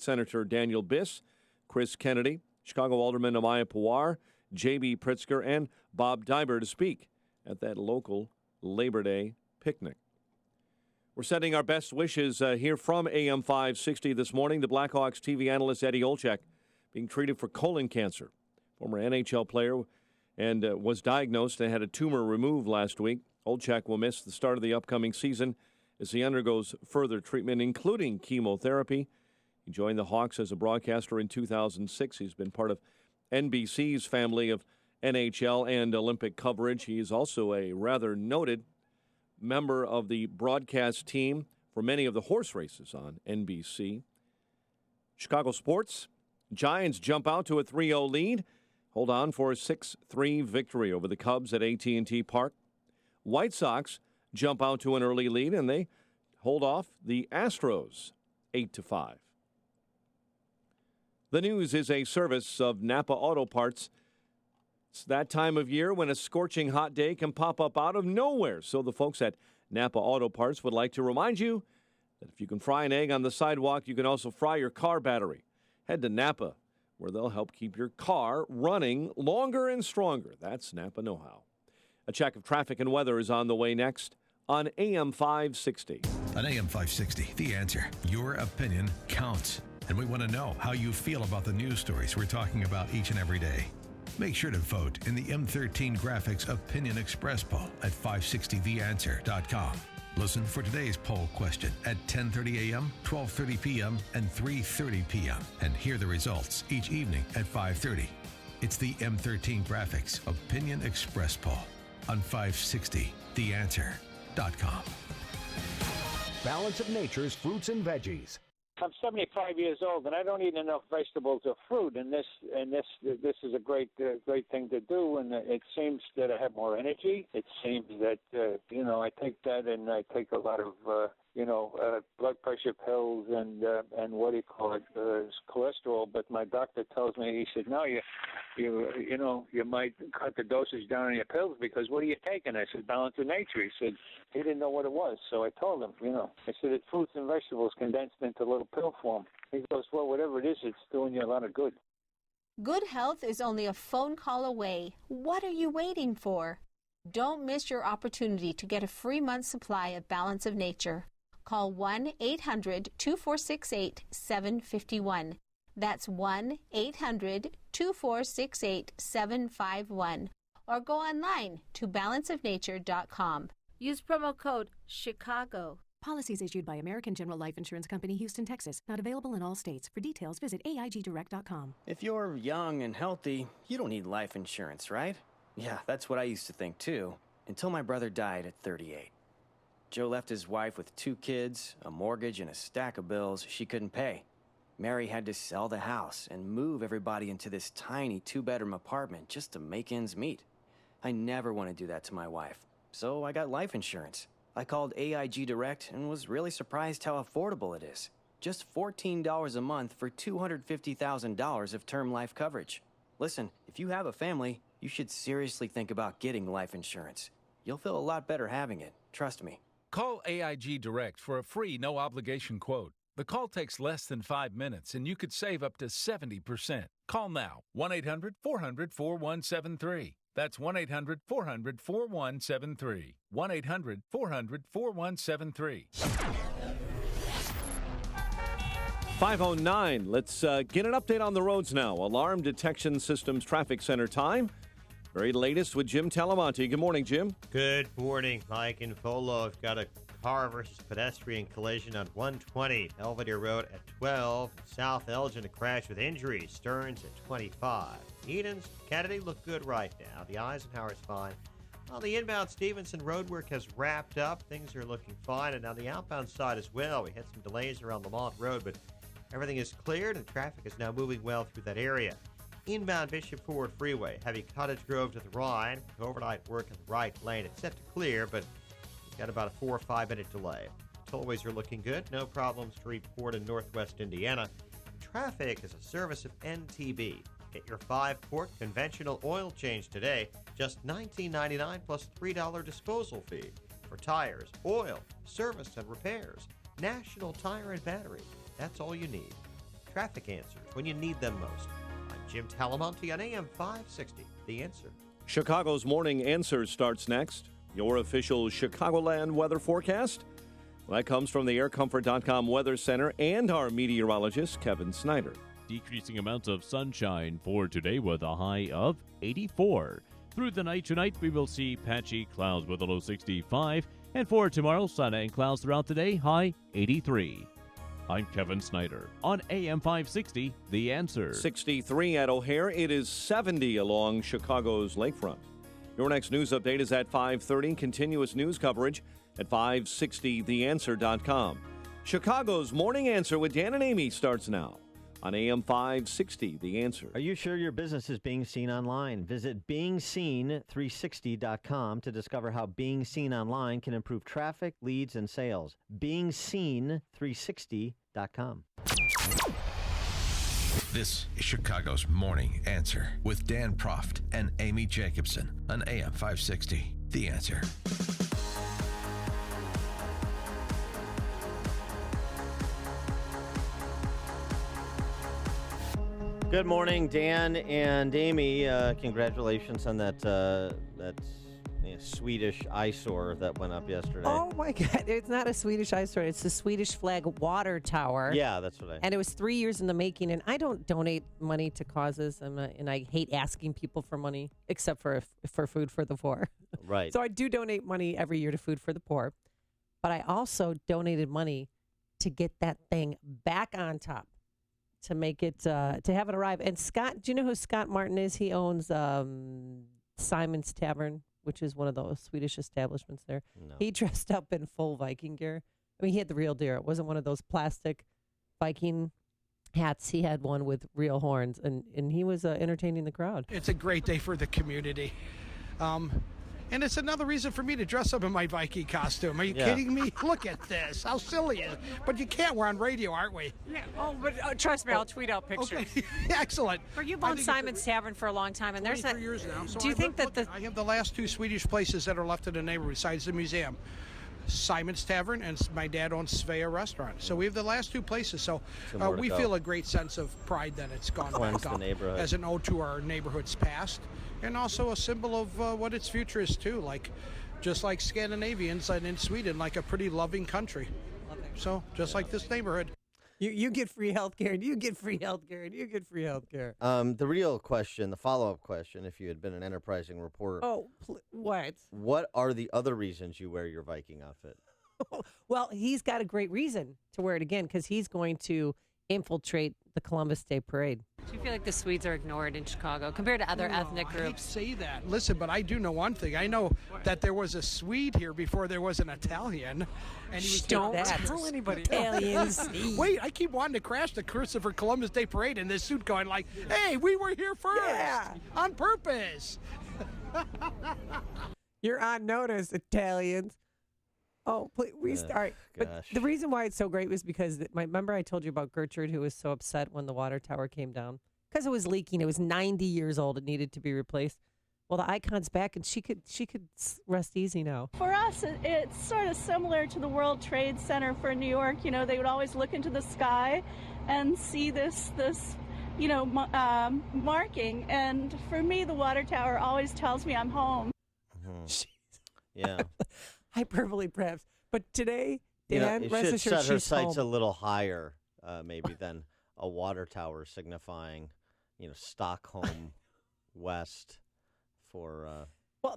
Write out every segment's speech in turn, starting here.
Senator Daniel Biss, Chris Kennedy, Chicago Alderman Amaya Pawar, J.B. Pritzker, and Bob Dibert to speak at that local Labor Day picnic. We're sending our best wishes here from AM 560 this morning. The Blackhawks TV analyst Eddie Olczyk being treated for colon cancer. Former NHL player and was diagnosed and had a tumor removed last week. Olczyk will miss the start of the upcoming season as he undergoes further treatment, including chemotherapy. He joined the Hawks as a broadcaster in 2006. He's been part of NBC's family of NHL and Olympic coverage. He is also a rather noted member of the broadcast team for many of the horse races on NBC. Chicago sports. Giants jump out to a 3-0 lead. Hold on for a 6-3 victory over the Cubs at AT&T Park. White Sox jump out to an early lead, and they hold off the Astros 8-5. The news is a service of Napa Auto Parts. It's that time of year when a scorching hot day can pop up out of nowhere. So the folks at Napa Auto Parts would like to remind you that if you can fry an egg on the sidewalk, you can also fry your car battery. Head to Napa, where they'll help keep your car running longer and stronger. That's Napa know-how. A check of traffic and weather is on the way next on AM 560. On AM 560, The Answer. Your opinion counts. And we want to know how you feel about the news stories we're talking about each and every day. Make sure to vote in the M13 Graphics Opinion Express poll at 560theanswer.com. Listen for today's poll question at 10:30 a.m., 12:30 p.m., and 3:30 p.m. and hear the results each evening at 5:30. It's the M13 Graphics Opinion Express poll on 560theanswer.com. Balance of Nature's fruits and veggies. I'm 75 years old, and I don't eat enough vegetables or fruit. And this is a great thing to do. And it seems that I have more energy. It seems that I take that, and I take a lot of blood pressure pills and what do you call it, cholesterol. But my doctor tells me, he said, no, you might cut the dosage down on your pills because what are you taking? I said, Balance of Nature. He said he didn't know what it was. So I told him, I said, it's fruits and vegetables condensed into little pill form. He goes, well, whatever it is, it's doing you a lot of good. Good health is only a phone call away. What are you waiting for? Don't miss your opportunity to get a free month supply of Balance of Nature. Call 1-800-2468-751. That's 1-800-2468-751. Or go online to balanceofnature.com. Use promo code CHICAGO. Policies issued by American General Life Insurance Company, Houston, Texas. Not available in all states. For details, visit AIGdirect.com. If you're young and healthy, you don't need life insurance, right? Yeah, that's what I used to think, too. Until my brother died at 38. Joe left his wife with 2 kids, a mortgage, and a stack of bills she couldn't pay. Mary had to sell the house and move everybody into this tiny 2-bedroom apartment just to make ends meet. I never want to do that to my wife, so I got life insurance. I called AIG Direct and was really surprised how affordable it is. Just $14 a month for $250,000 of term life coverage. Listen, if you have a family, you should seriously think about getting life insurance. You'll feel a lot better having it, trust me. Call AIG Direct for a free no-obligation quote. The call takes less than 5 minutes, and you could save up to 70%. Call now, 1-800-400-4173. That's 1-800-400-4173. 1-800-400-4173. 5:09. Let's get an update on the roads now. Alarm Detection Systems Traffic Center time. Very latest with Jim Talamonte. Good morning, Jim. Good morning, Mike and Polo. I've got a car versus pedestrian collision on 120 Belvedere Road at 12. South Elgin, a crash with injuries. Stearns at 25. Edens, Kennedy look good right now. The Eisenhower's fine. On the inbound Stevenson road work has wrapped up. Things are looking fine. And on the outbound side as well, we had some delays around Lamont Road, but everything is cleared and traffic is now moving well through that area. Inbound Bishop Ford Freeway, heavy Cottage Grove to the Rhine. Overnight work in the right lane. It's set to clear, but we've got about a 4 or 5 minute delay. Tollways are looking good. No problems to report in northwest Indiana. Traffic is a service of NTB. Get your 5-quart conventional oil change today. Just $19.99 plus $3 disposal fee. For tires, oil, service, and repairs. National Tire and Battery. That's all you need. traffic answers when you need them most. I'm Jim Talamonte on AM 560. The Answer. Chicago's Morning Answer starts next. Your official Chicagoland weather forecast. Well, that comes from the aircomfort.com Weather Center and our meteorologist, Kevin Snyder. Decreasing amounts of sunshine for today with a high of 84. Through the night tonight, we will see patchy clouds with a low 65. And for tomorrow, sun and clouds throughout the day, high 83. I'm Kevin Snyder on AM 560, The Answer. 63 at O'Hare. It is 70 along Chicago's lakefront. Your next news update is at 5:30. Continuous news coverage at 560theanswer.com. Chicago's Morning Answer with Dan and Amy starts now on AM 560, The Answer. Are you sure your business is being seen online? Visit beingseen360.com to discover how being seen online can improve traffic, leads, and sales. beingseen360.com. This is Chicago's Morning Answer with Dan Proft and Amy Jacobson on AM 560. The Answer. Good morning, Dan and Amy. Congratulations on that Swedish eyesore that went up yesterday. Oh my God! It's not a Swedish eyesore. It's the Swedish flag water tower. Yeah, that's what And it was 3 years in the making. And I don't donate money to causes, and I hate asking people for money, except for Food for the Poor. Right. So I do donate money every year to Food for the Poor, but I also donated money to get that thing back on top, to make it to have it arrive. And Scott, do you know who Scott Martin is? He owns Simon's Tavern, which is one of those Swedish establishments there. No. He dressed up in full Viking gear. I mean, he had the real deer. It wasn't one of those plastic Viking hats. He had one with real horns, and he was entertaining the crowd. It's a great day for the community. And it's another reason for me to dress up in my Viking costume. Are you kidding me? Look at this. How silly is it? But you can't. We're on radio, aren't we? Yeah. Oh, but trust me, I'll tweet out pictures. Okay. Excellent. For you've owned Simon's Tavern for a long time, and there's 23 years now. So do you think that I have the last two Swedish places that are left in the neighborhood besides the museum? Simon's Tavern, and my dad owns Svea Restaurant. So we have the last two places. So we feel a great sense of pride that it's gone back up as an ode to our neighborhood's past, and also a symbol of what its future is too. Like, just like Scandinavians and in Sweden, like a pretty loving country. So just like this neighborhood. You get free health care, and you get free health care, and you get free health care. The real question, the follow-up question, if you had been an enterprising reporter. Oh, what? What are the other reasons you wear your Viking outfit? Well, he's got a great reason to wear it again, because he's going to infiltrate the Columbus Day Parade. Do you feel like the Swedes are ignored in Chicago compared to other ethnic groups? I hate to say that. Listen, but I do know one thing. I know that there was a Swede here before there was an Italian. And he was Don't tell anybody. Italians. Wait, I keep wanting to crash the Christopher Columbus Day Parade in this suit going like, hey, we were here first. Yeah. On purpose. You're on notice, Italians. Oh, please, we start. But the reason why it's so great was because remember I told you about Gertrude, who was so upset when the water tower came down because it was leaking. It was 90 years old. It needed to be replaced. Well, the icon's back, and she could rest easy now. For us, it's sort of similar to the World Trade Center for New York. You know, they would always look into the sky and see this marking. And for me, the water tower always tells me I'm home. Mm-hmm. Yeah. Hyperbole, perhaps. But today, Dan, rest assured, she's home. Set her sights a little higher, maybe, than a water tower signifying, Stockholm West for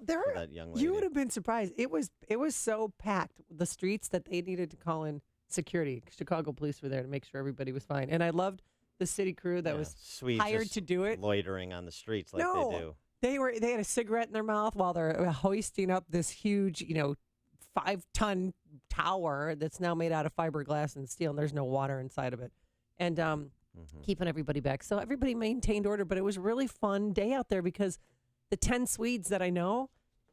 that young lady. You would have been surprised. It was so packed, the streets, that they needed to call in security. Chicago police were there to make sure everybody was fine. And I loved the city crew that was Swedes hired to do it. Loitering on the streets like they do. They had a cigarette in their mouth while they're hoisting up this huge, 5-ton tower that's now made out of fiberglass and steel, and there's no water inside of it, and keeping everybody back. So everybody maintained order, but it was a really fun day out there because the 10 Swedes that I know,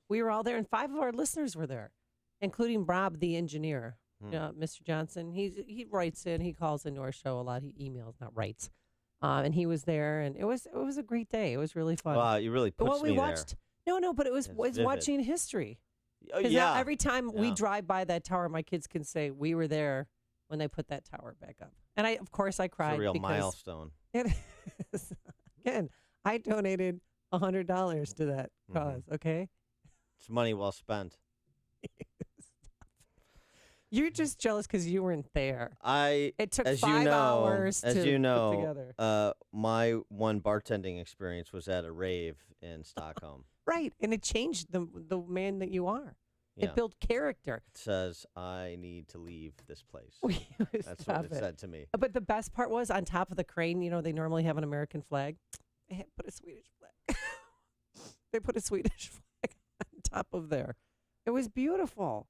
we were all there, and 5 of our listeners were there, including Rob, the engineer, Mr. Johnson. He writes in, he calls into our show a lot. He emails, not writes, and he was there, and it was a great day. It was really fun. Wow, you really pushed me there. No, but it was watching history. Because now every time we drive by that tower, my kids can say, we were there when they put that tower back up. And of course, I cried. It's a real because milestone. It is. Again, I donated $100 to that cause. Okay, it's money well spent. You're just jealous because you weren't there. It took as 5 you know, hours to as you know, put together. My one bartending experience was at a rave in Stockholm. Right, and it changed the man that you are. Yeah. It built character. It says, I need to leave this place. That's Stop what it said to me. But the best part was on top of the crane, they normally have an American flag. They had put a Swedish flag. They put a Swedish flag on top of there. It was beautiful.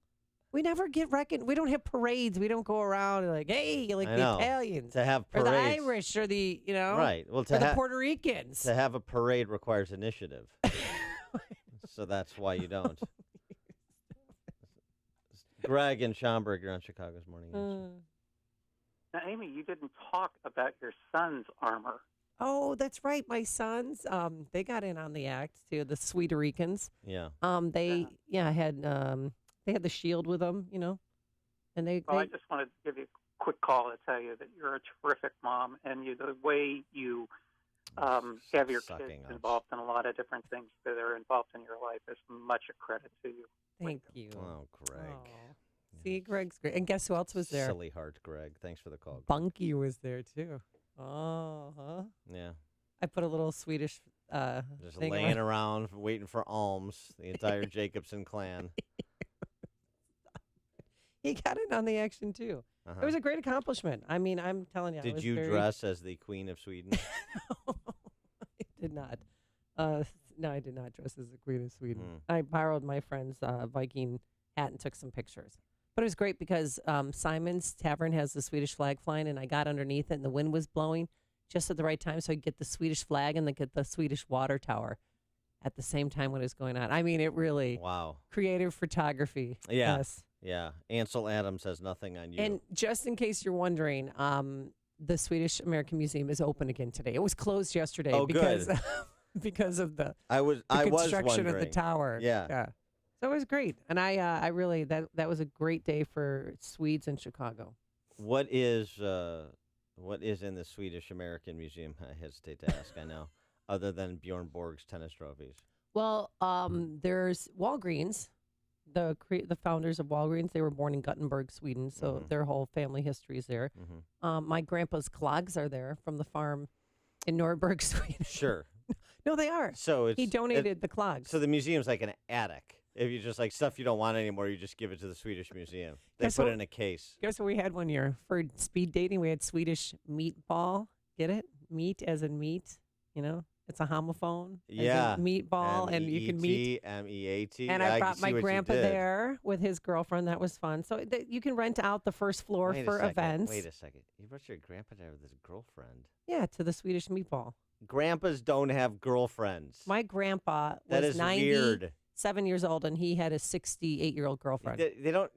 We never get reckoned. We don't have parades. We don't go around like, hey, like the Italians. To have parades. Or the Irish or the, Right. Well, or the Puerto Ricans. To have a parade requires initiative. So that's why you don't. Greg and Schaumburg, you're on Chicago's Morning Answer. Now, Amy, you didn't talk about your son's armor. Oh, that's right. My sons, they got in on the act too. The Swedericans. Yeah. They had the shield with them, and they. I just wanted to give you a quick call to tell you that you're a terrific mom, and the way you have your kids involved in a lot of different things that are involved in your life is much a credit to you. Thank you. Oh, Greg. Oh. See, Greg's great. And guess who else was there? Silly heart, Greg. Thanks for the call. Greg. Bunky was there too. Oh, huh? Yeah. I put a little Swedish just thing laying around waiting for alms. The entire Jacobson clan. He got in on the action too. It was a great accomplishment. I mean, I'm telling you. Did you dress as the Queen of Sweden? No, I did not. No, I did not dress as the Queen of Sweden. I borrowed my friend's Viking hat and took some pictures. But it was great because Simon's Tavern has the Swedish flag flying, and I got underneath it, and the wind was blowing just at the right time, so I could get the Swedish flag and then get the Swedish water tower at the same time when it was going on. I mean, it really... Wow. Creative photography. Yeah. Yes. Yeah. Ansel Adams has nothing on you. And just in case you're wondering, the Swedish American Museum is open again today. It was closed yesterday because because of the construction of the tower. Yeah. So it was great, and I really that was a great day for Swedes in Chicago. What is in the Swedish American Museum? I hesitate to ask. I know, other than Bjorn Borg's tennis trophies. Well, there's Walgreens. The founders of Walgreens, they were born in Gothenburg, Sweden, so their whole family history is there. My grandpa's clogs are there from the farm in Norrberg, Sweden. Sure. No, they are. So he donated the clogs. So the museum's like an attic. If you just like stuff you don't want anymore, you just give it to the Swedish Museum. They put it in a case. Guess what we had one year for speed dating? We had Swedish meatball. Get it? Meat as in meat. It's a homophone. Yeah. As in meatball, and you can meet. M-E-A-T. And I brought my grandpa there with his girlfriend. That was fun. So you can rent out the first floor for events. Wait a second. You brought your grandpa there with his girlfriend? Yeah, to the Swedish meatball. Grandpas don't have girlfriends. My grandpa that was is weird. 97 years old, and he had a 68-year-old girlfriend. They don't.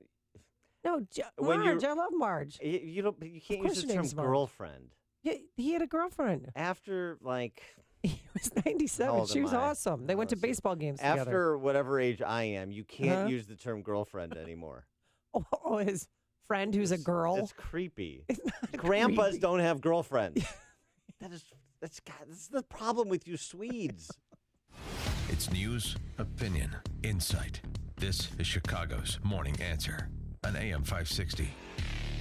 No, Marge. I love Marge. You can't use the term girlfriend. Yeah, he had a girlfriend. After he was 97. She was awesome. They went to baseball games together. After whatever age I am, you can't use the term girlfriend anymore. Oh, his friend who's a girl. It's creepy. Grandpas creepy. Don't have girlfriends. That's the problem with you Swedes. It's news, opinion, insight. This is Chicago's Morning Answer on AM 560.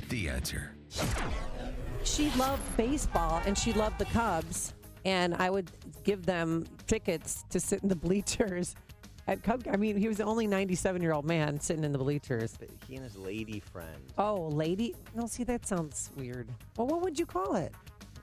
The Answer. She loved baseball, and she loved the Cubs, and I would give them tickets to sit in the bleachers at Cub. I mean, he was the only 97-year-old man sitting in the bleachers. But he and his lady friend. Oh, lady? No, see, that sounds weird. Well, what would you call it?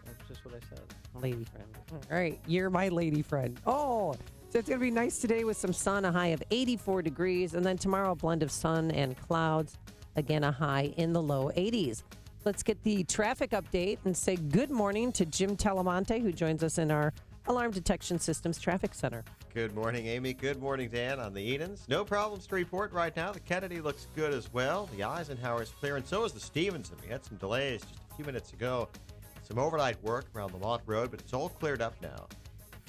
That's just what I said. Lady friend. All right, you're my lady friend. Oh, so it's going to be nice today with some sun, a high of 84 degrees, and then tomorrow a blend of sun and clouds, again a high in the low 80s. Let's get the traffic update and say good morning to Jim Telemonte, who joins us in our Alarm Detection Systems Traffic Center. Good morning, Amy. Good morning, Dan, on the Edens. No problems to report right now. The Kennedy looks good as well. The Eisenhower's clear, and so is the Stevenson. We had some delays just a few minutes ago. Some overnight work around Lamont Road, but it's all cleared up now.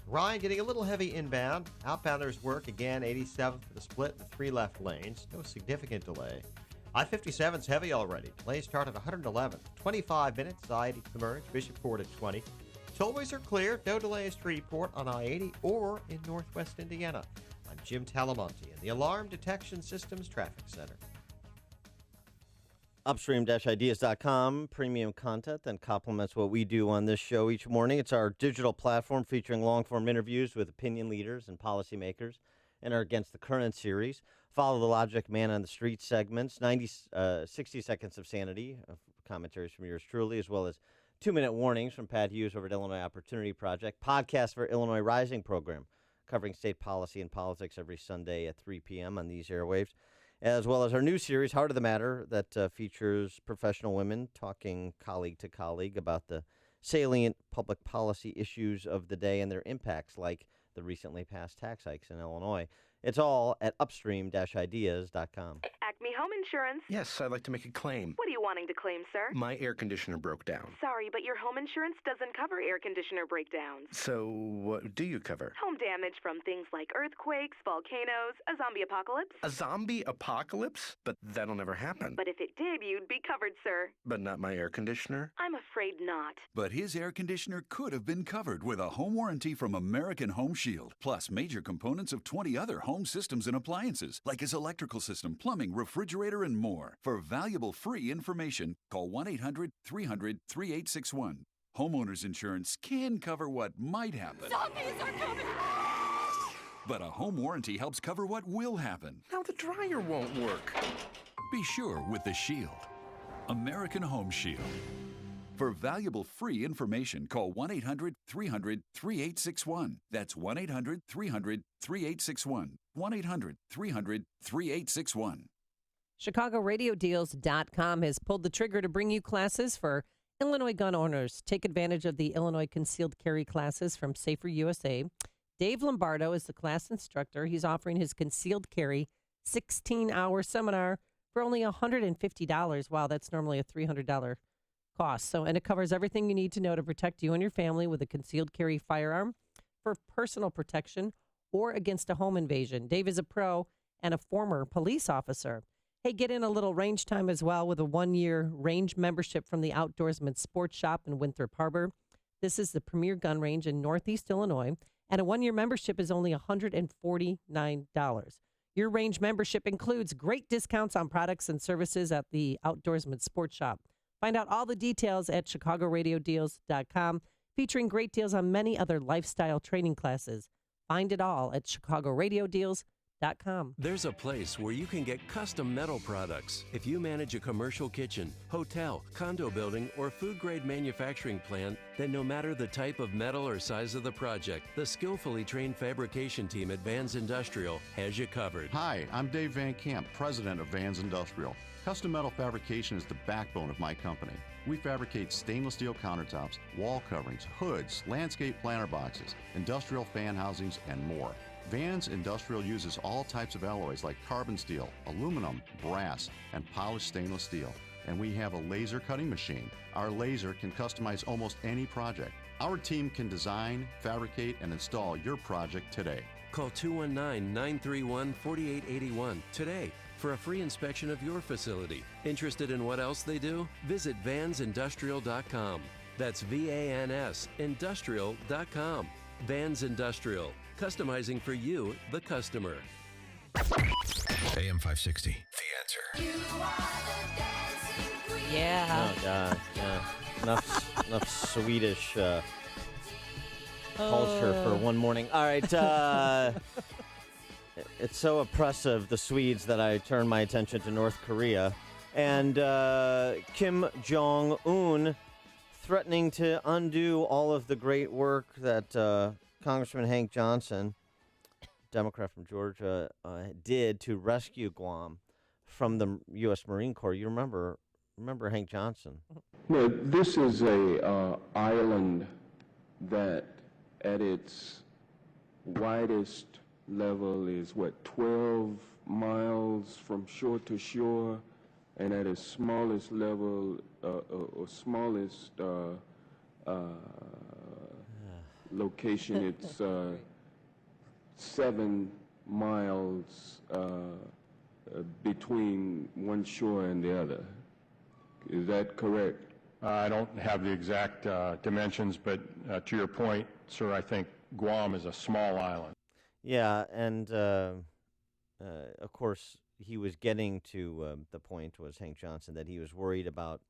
Ryan getting a little heavy inbound. Outbounders work again, 87th for the split, the 3 left lanes. No significant delay. I-57's heavy already. Delays start at 111. 25 minutes, I-80 to the merge. Bishopport at 20. Tollways are clear. No delays to report on I-80 or in northwest Indiana. I'm Jim Talamonte in the Alarm Detection Systems Traffic Center. Upstream-ideas.com, premium content that complements what we do on this show each morning. It's our digital platform featuring long-form interviews with opinion leaders and policymakers in our Against the Current series. Follow the Logic Man on the Street segments, 60 Seconds of Sanity, commentaries from yours truly, as well as 2-minute warnings from Pat Hughes over at Illinois Opportunity Project, podcast for Illinois Rising program, covering state policy and politics every Sunday at 3 p.m. on these airwaves, as well as our new series, Heart of the Matter, that features professional women talking colleague to colleague about the salient public policy issues of the day and their impacts, like the recently passed tax hikes in Illinois. It's all at upstream-ideas.com. Acme Home Insurance. Yes, I'd like to make a claim. What are you wanting to claim, sir? My air conditioner broke down. Sorry, but your home insurance doesn't cover air conditioner breakdowns. So what do you cover? Home damage from things like earthquakes, volcanoes, a zombie apocalypse. A zombie apocalypse? But that'll never happen. But if it did, you'd be covered, sir. But not my air conditioner? I'm afraid not. But his air conditioner could have been covered with a home warranty from American Home Shield, plus major components of 20 other home systems and appliances, like his electrical system, plumbing, refrigerator, and more. For valuable free information, call 1-800-300-3861. Homeowners insurance can cover what might happen. Zombies are coming! But a home warranty helps cover what will happen. Now the dryer won't work. Be sure with the Shield. American Home Shield. For valuable free information, call 1-800-300-3861. That's 1-800-300-3861. 1-800-300-3861. ChicagoRadioDeals.com has pulled the trigger to bring you classes for Illinois gun owners. Take advantage of the Illinois concealed carry classes from Safer USA. Dave Lombardo is the class instructor. He's offering his concealed carry 16-hour seminar for only $150. Wow, that's normally a $300 cost. And it covers everything you need to know to protect you and your family with a concealed carry firearm for personal protection or against a home invasion. Dave is a pro and a former police officer. Hey, get in a little range time as well with a 1-year range membership from the Outdoorsman Sports Shop in Winthrop Harbor. This is the premier gun range in Northeast Illinois, and a 1-year membership is only $149. Your range membership includes great discounts on products and services at the Outdoorsman Sports Shop. Find out all the details at ChicagoRadioDeals.com, featuring great deals on many other lifestyle training classes. Find it all at ChicagoRadioDeals.com. There's a place where you can get custom metal products. If you manage a commercial kitchen, hotel, condo building, or food-grade manufacturing plant, then no matter the type of metal or size of the project, the skillfully trained fabrication team at Vans Industrial has you covered. Hi, I'm Dave Van Camp, president of Vans Industrial. Custom metal fabrication is the backbone of my company. We fabricate stainless steel countertops, wall coverings, hoods, landscape planter boxes, industrial fan housings, and more. Vans Industrial uses all types of alloys like carbon steel, aluminum, brass, and polished stainless steel. And we have a laser cutting machine. Our laser can customize almost any project. Our team can design, fabricate, and install your project today. Call 219-931-4881 today for a free inspection of your facility. Interested in what else they do? Visit vansindustrial.com. That's V-A-N-S industrial.com. Vans Industrial, customizing for you, the customer. AM 560, The Answer. Yeah. Oh, God. Yeah. Enough Swedish culture for one morning. All right. It's so oppressive, the Swedes, that I turn my attention to North Korea. And Kim Jong-un threatening to undo all of the great work that Congressman Hank Johnson, Democrat from Georgia, did to rescue Guam from the U.S. Marine Corps. You remember Hank Johnson? No, this is a island that at its widest level is 12 miles from shore to shore, and at its smallest level or smallest location, it's 7 miles between one shore and the other. Is that correct? I don't have the exact dimensions, but to your point, sir, I think Guam is a small island. Yeah, and of course, he was getting to the point, was Hank Johnson, that he was worried about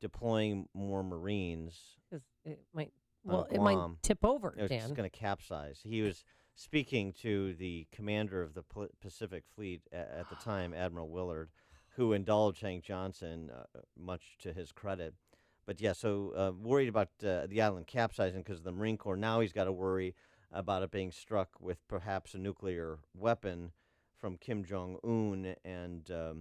deploying more Marines. It might tip over, It was Dan. going to capsize. He was speaking to the commander of the Pacific Fleet at the time, Admiral Willard, who indulged Hank Johnson, much to his credit. But yeah, so worried about the island capsizing because of the Marine Corps. Now he's got to worry about it being struck with perhaps a nuclear weapon from Kim Jong-un and the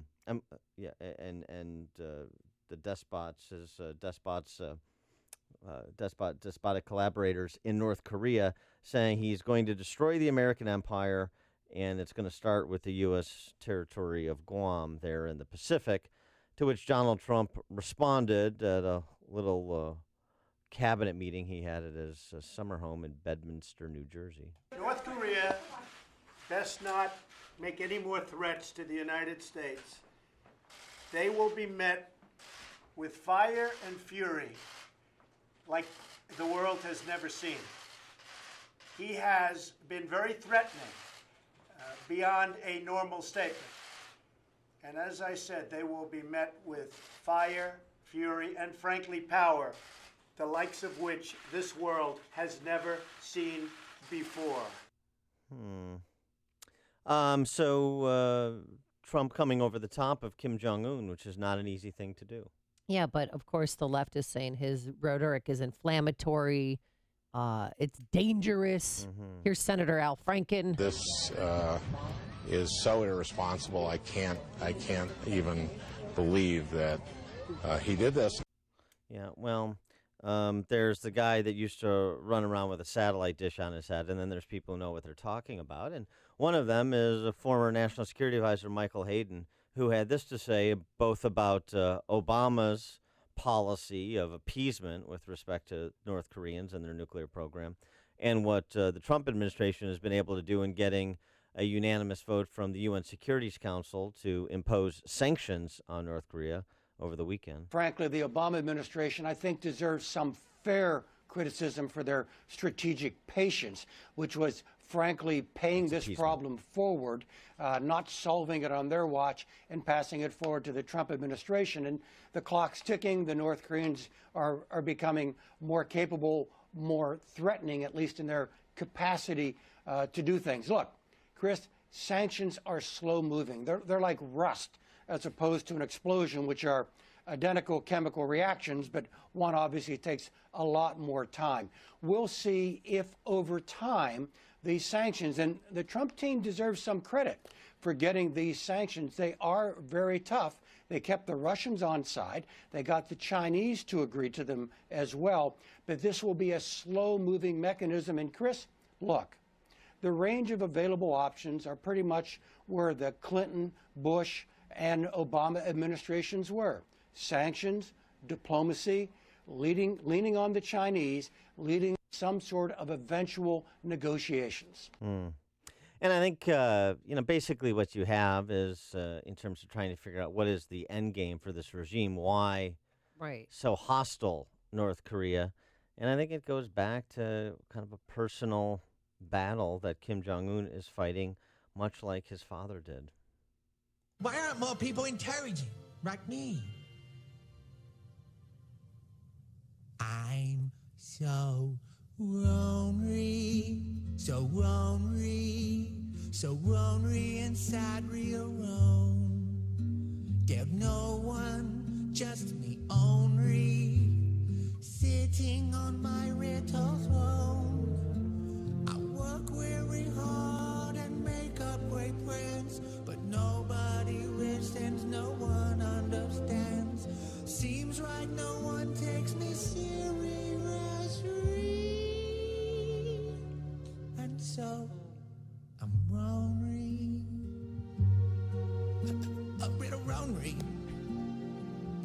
despotic collaborators in North Korea, saying he's going to destroy the American empire, and it's going to start with the U.S. territory of Guam there in the Pacific, to which Donald Trump responded at a little cabinet meeting he had at his summer home in Bedminster, New Jersey. North Korea best not make any more threats to the United States. They will be met with fire and fury like the world has never seen. He has been very threatening beyond a normal statement. And as I said, they will be met with fire, fury, and frankly power, the likes of which this world has never seen before. So Trump coming over the top of Kim Jong-un, which is not an easy thing to do. Yeah, but of course the left is saying his rhetoric is inflammatory. It's dangerous. Here's Senator Al Franken. This is so irresponsible. I can't even believe that he did this. Yeah, well, there's the guy that used to run around with a satellite dish on his head, and then there's people who know what they're talking about. And one of them is a former National Security Advisor, Michael Hayden, who had this to say both about Obama's policy of appeasement with respect to North Koreans and their nuclear program, and what the Trump administration has been able to do in getting a unanimous vote from the UN Security Council to impose sanctions on North Korea over the weekend. Frankly, the Obama administration, I think, deserves some fair criticism for their strategic patience, which was frankly paying this problem forward, not solving it on their watch, and passing it forward to the Trump administration. And the clock's ticking. The North Koreans are becoming more capable, more threatening, at least in their capacity to do things. Look, Chris, sanctions are slow moving. They're like rust as opposed to an explosion, which are identical chemical reactions, but one obviously takes a lot more time. We'll see if over time these sanctions, and the Trump team deserves some credit for getting these sanctions. They are very tough. They kept the Russians on side. They got the Chinese to agree to them as well. But this will be a slow-moving mechanism. And Chris, look, the range of available options are pretty much where the Clinton, Bush, and Obama administrations were. Sanctions, diplomacy, leaning on the Chinese, leading some sort of eventual negotiations. And I think, basically what you have is, in terms of trying to figure out what is the end game for this regime, why so hostile North Korea. And I think it goes back to kind of a personal battle that Kim Jong-un is fighting, much like his father did. Why aren't more people encouraging, like me? I'm so lonely, so lonely, so lonely inside real room. There's no one, just me only, sitting on my little throne. I work very hard and make up great friends, but nobody listens, no one understands. Seems like no one takes me seriously. And so I'm lonely, a bit of lonely.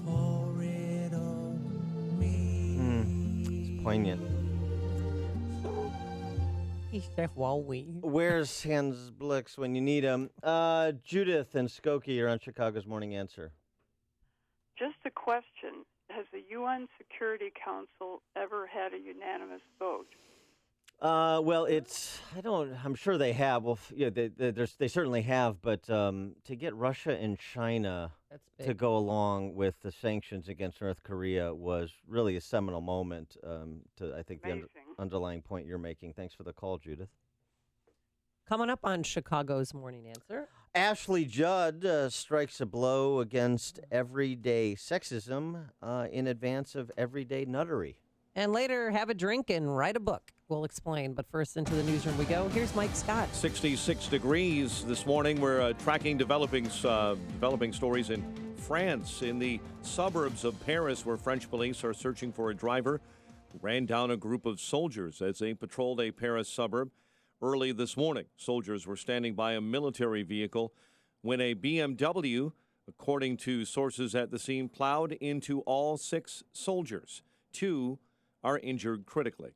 Pour it on me. It's poignant. He said, "Wowie." Where's Hans Blix when you need him? Judith and Skokie are on Chicago's Morning Answer. Just a question. Has the UN Security Council ever had a unanimous vote? Well, I'm sure they have. Well, yeah, they certainly have. But to get Russia and China to go along with the sanctions against North Korea was really a seminal moment. I think the underlying point you're making. Thanks for the call, Judith. Coming up on Chicago's Morning Answer. Ashley Judd strikes a blow against everyday sexism in advance of everyday nuttery. And later, have a drink and write a book. We'll explain. But first, into the newsroom we go. Here's Mike Scott. 66 degrees this morning. We're tracking developing stories in France, in the suburbs of Paris, where French police are searching for a driver who ran down a group of soldiers as they patrolled a Paris suburb early this morning. Soldiers were standing by a military vehicle when a BMW, according to sources at the scene, plowed into all 6 soldiers. 2 are injured critically.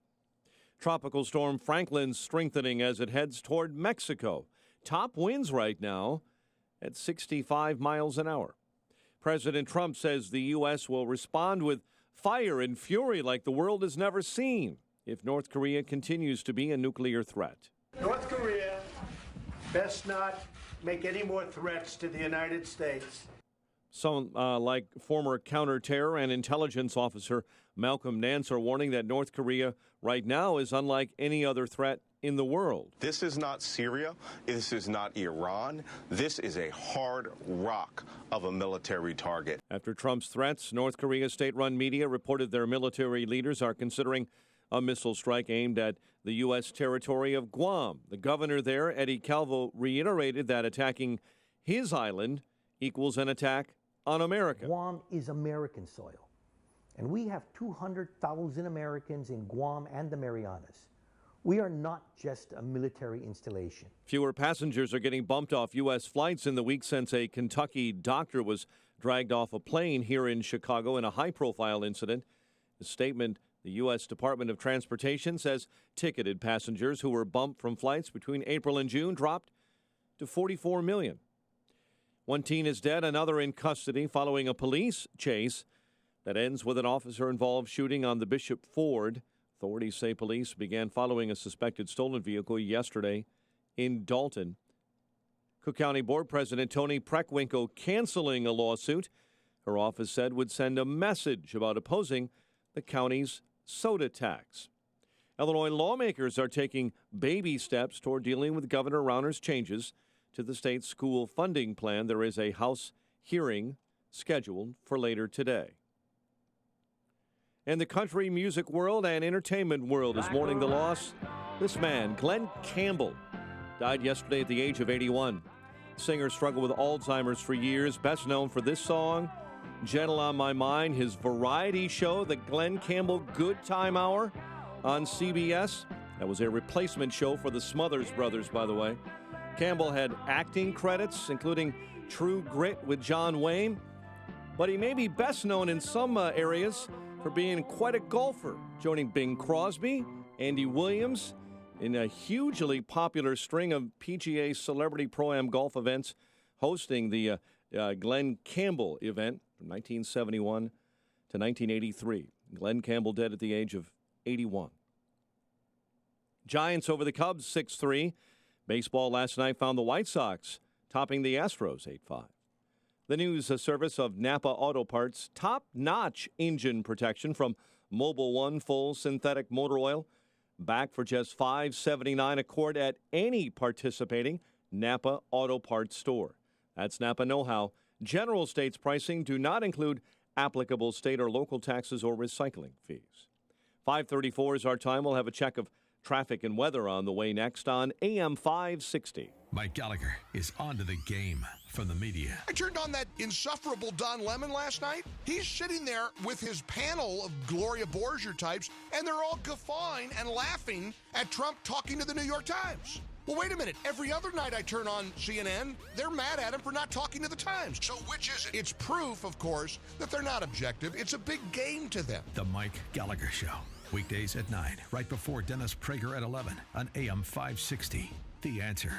Tropical storm Franklin's strengthening as it heads toward Mexico. Top winds right now at 65 miles an hour. President Trump says the U.S. will respond with fire and fury like the world has never seen if North Korea continues to be a nuclear threat. North Korea best not make any more threats to the United States. Some like former counterterror and intelligence officer Malcolm Nance are warning that North Korea right now is unlike any other threat in the world. This is not Syria. This is not Iran. This is a hard rock of a military target. After Trump's threats, North Korea's state-run media reported their military leaders are considering a missile strike aimed at the U.S. territory of Guam. The governor there, Eddie Calvo, reiterated that attacking his island equals an attack on America. Guam is American soil, and we have 200,000 Americans in Guam and the Marianas. We are not just a military installation. Fewer passengers are getting bumped off U.S. flights in the week since a Kentucky doctor was dragged off a plane here in Chicago in a high-profile incident. A statement, the U.S. Department of Transportation says ticketed passengers who were bumped from flights between April and June dropped to 44 million. One teen is dead, another in custody following a police chase that ends with an officer-involved shooting on the Bishop Ford. Authorities say police began following a suspected stolen vehicle yesterday in Dalton. Cook County Board President Tony Preckwinkle canceling a lawsuit her office said would send a message about opposing the county's soda tax. Illinois lawmakers are taking baby steps toward dealing with Governor Rauner's changes to the state's school funding plan. There is a House hearing scheduled for later today. And the country music world and entertainment world is mourning the loss. This man, Glenn Campbell, died yesterday at the age of 81. The singer struggled with Alzheimer's for years, best known for this song, Gentle on My Mind, his variety show, the Glenn Campbell Good Time Hour on CBS. That was a replacement show for the Smothers Brothers, by the way. Campbell had acting credits, including True Grit with John Wayne, but he may be best known in some areas for being quite a golfer, joining Bing Crosby, Andy Williams, in a hugely popular string of PGA Celebrity Pro-Am golf events, hosting the Glenn Campbell event from 1971 to 1983. Glenn Campbell dead at the age of 81. Giants over the Cubs 6-3. Baseball last night found the White Sox topping the Astros 8-5. The news service of Napa Auto Parts, top-notch engine protection from Mobil 1 full synthetic motor oil, back for just $5.79 a quart at any participating Napa Auto Parts store. That's Napa know-how. General states pricing do not include applicable state or local taxes or recycling fees. 5:34 is our time. We'll have a check of traffic and weather on the way next on AM 560. Mike Gallagher is on to the game from the media. I turned on that insufferable Don Lemon last night. He's sitting there with his panel of Gloria Borger types, and they're all guffawing and laughing at Trump talking to the New York Times. Well, wait a minute. Every other night I turn on CNN, they're mad at him for not talking to the Times. So which is it? It's proof, of course, that they're not objective. It's a big game to them. The Mike Gallagher Show. Weekdays at 9, right before Dennis Prager at 11 on AM 560. The Answer.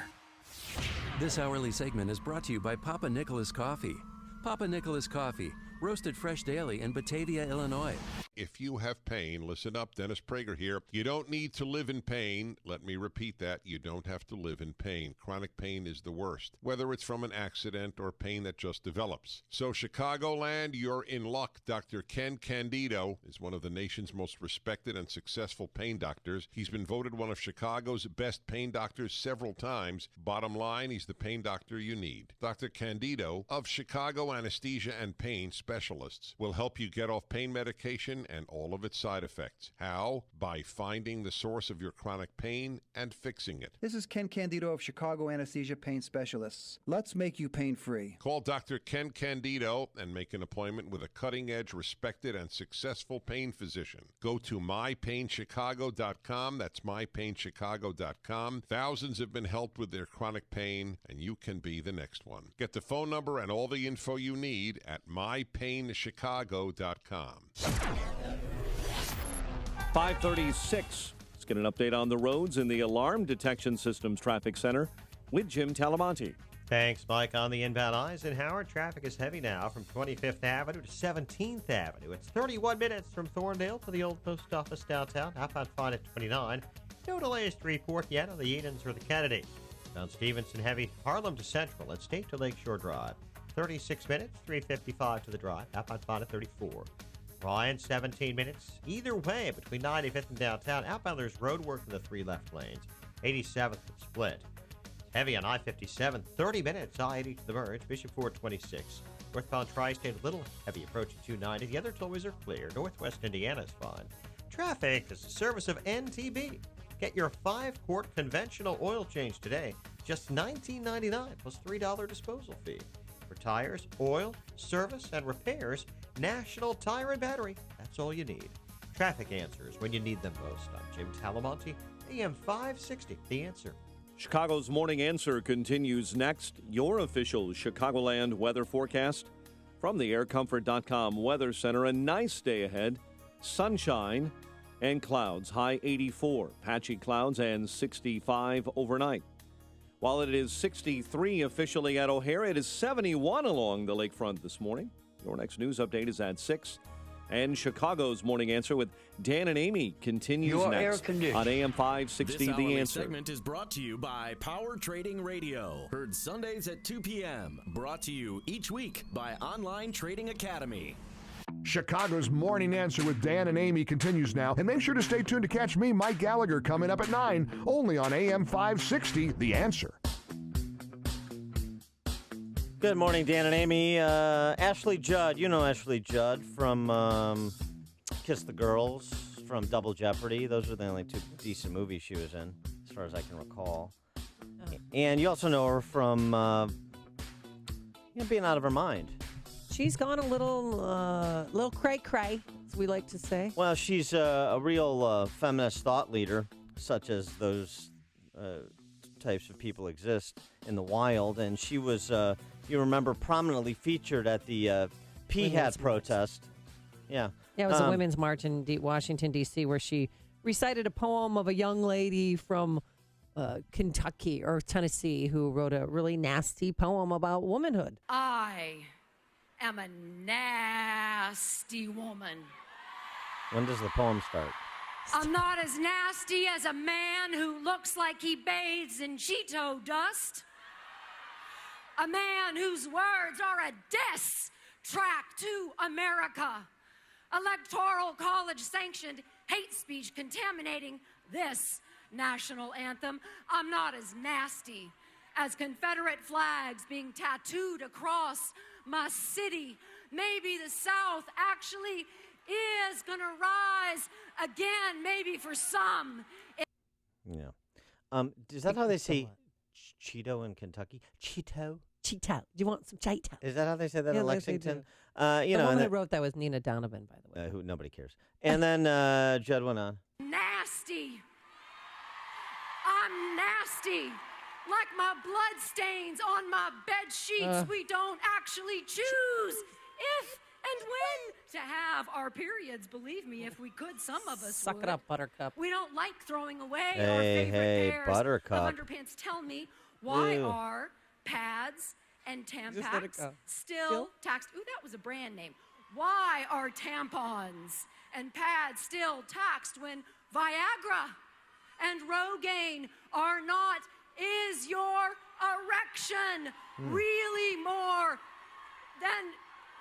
This hourly segment is brought to you by Papa Nicholas Coffee. Papa Nicholas Coffee, roasted fresh daily in Batavia, Illinois. If you have pain, listen up. Dennis Prager here. You don't need to live in pain. Let me repeat that. You don't have to live in pain. Chronic pain is the worst, whether it's from an accident or pain that just develops. So, Chicagoland, you're in luck. Dr. Ken Candido is one of the nation's most respected and successful pain doctors. He's been voted one of Chicago's best pain doctors several times. Bottom line, he's the pain doctor you need. Dr. Candido of Chicago Anesthesia and Pain Specialists will help you get off pain medication and all of its side effects. How? By finding the source of your chronic pain and fixing it. This is Ken Candido of Chicago Anesthesia Pain Specialists. Let's make you pain-free. Call Dr. Ken Candido and make an appointment with a cutting-edge, respected, and successful pain physician. Go to mypainchicago.com. That's mypainchicago.com. Thousands have been helped with their chronic pain, and you can be the next one. Get the phone number and all the info you need at mypainchicago.com. 5:36. Let's get an update on the roads in the Alarm Detection Systems Traffic Center with Jim Talamonte. Thanks, Mike. On the inbound Eisenhower, traffic is heavy now from 25th Avenue to 17th Avenue. It's 31 minutes from Thorndale to the old post office downtown. Outbound fine at 29. No delays to report yet on the Edens or the Kennedy. Down Stevenson, heavy Harlem to Central and State to Lakeshore Drive. 36 minutes, 3:55 to the drive. Outbound fine at 34. Ryan, 17 minutes. Either way, between 95th and downtown. Outbound, there's road work in the 3 left lanes. 87th and Split. Heavy on I-57, 30 minutes. I-80 to the merge. Bishop Ford, 26. Northbound Tri-State, a little heavy approaching 290. The other tollways are clear. Northwest Indiana is fine. Traffic is a service of NTB. Get your 5-quart conventional oil change today. Just $19.99 plus $3 disposal fee. For tires, oil, service, and repairs, National Tire and Battery. That's all you need. Traffic answers when you need them most. I'm Jim Talamonte, AM 560, The Answer. Chicago's Morning Answer continues next. Your official Chicagoland weather forecast from the aircomfort.com Weather Center. A nice day ahead. Sunshine and clouds. High 84. Patchy clouds and 65 overnight. While it is 63 officially at O'Hare, it is 71 along the lakefront this morning. Your next news update is at 6. And Chicago's Morning Answer with Dan and Amy continues next on AM 560 This The Answer. segment is brought to you by Power Trading Radio. Heard Sundays at 2 p.m. Brought to you each week by Online Trading Academy. Chicago's Morning Answer with Dan and Amy continues now. And make sure to stay tuned to catch me, Mike Gallagher, coming up at 9, only on AM 560, The Answer. Good morning, Dan and Amy. Ashley Judd, you know Ashley Judd from Kiss the Girls, from Double Jeopardy. Those were the only 2 decent movies she was in, as far as I can recall. And you also know her from being out of her mind. She's gone a little cray-cray, as we like to say. Well, she's a real feminist thought leader, such as those types of people exist in the wild. And she was, you remember, prominently featured at the PHAT protest. Yeah. Yeah, it was a women's march in Washington, D.C., where she recited a poem of a young lady from Kentucky or Tennessee who wrote a really nasty poem about womanhood. I am a nasty woman. When does the poem start? I'm not as nasty as a man who looks like he bathes in Cheeto dust. A man whose words are a diss track to America. Electoral college sanctioned hate speech contaminating this national anthem. I'm not as nasty as Confederate flags being tattooed across my city. Maybe the South actually is gonna rise again, maybe for some. Yeah. Is that how they say Cheeto in Kentucky? Cheeto? Cheeto. Do you want some Cheeto? Is that how they say that in Lexington? The woman who wrote that was Nina Donovan, by the way. Who nobody cares. And then Judd went on. Nasty. I'm nasty. Like my blood stains on my bed sheets we don't actually choose. If and when to have our periods. Believe me, if we could, some of us Suck would. it up, Buttercup. We don't like throwing away our Hey, favorite hey, pairs Buttercup. of underpants. Tell me, why Ew. are pads and Just let it Tampax go. still taxed? Ooh, that was a brand name. Why are tampons and pads still taxed when Viagra and Rogaine are not? Is your erection really more than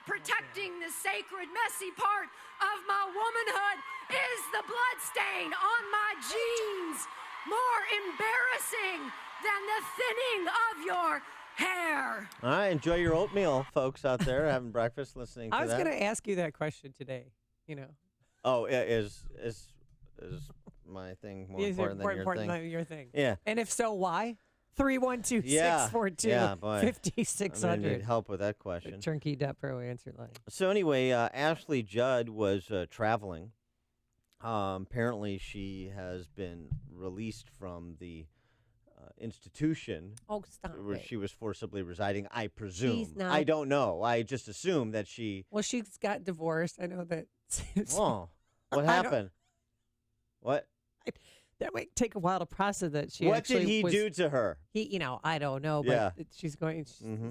protecting the sacred, messy part of my womanhood? Is the blood stain on my jeans more embarrassing than the thinning of your hair? All right, enjoy your oatmeal, folks out there having breakfast, listening to I was that. going to ask you that question today. Oh, yeah, is my thing more Is it important more than your important thing? than your thing? Yeah. And if so, why? 312 Yeah, 642 boy. 5600. I'm gonna need help with that question. Turnkey.pro answer line. So anyway, Ashley Judd was traveling. Apparently, she has been released from the institution. Oh, stop where it. she was forcibly residing. I presume. She's not- I don't know. I just assume that she. Well, she's got divorced. I know that. Oh, what I don't- happened? What? That might take a while to process that she What actually did he was- do to her? He, I don't know, but Yeah. she's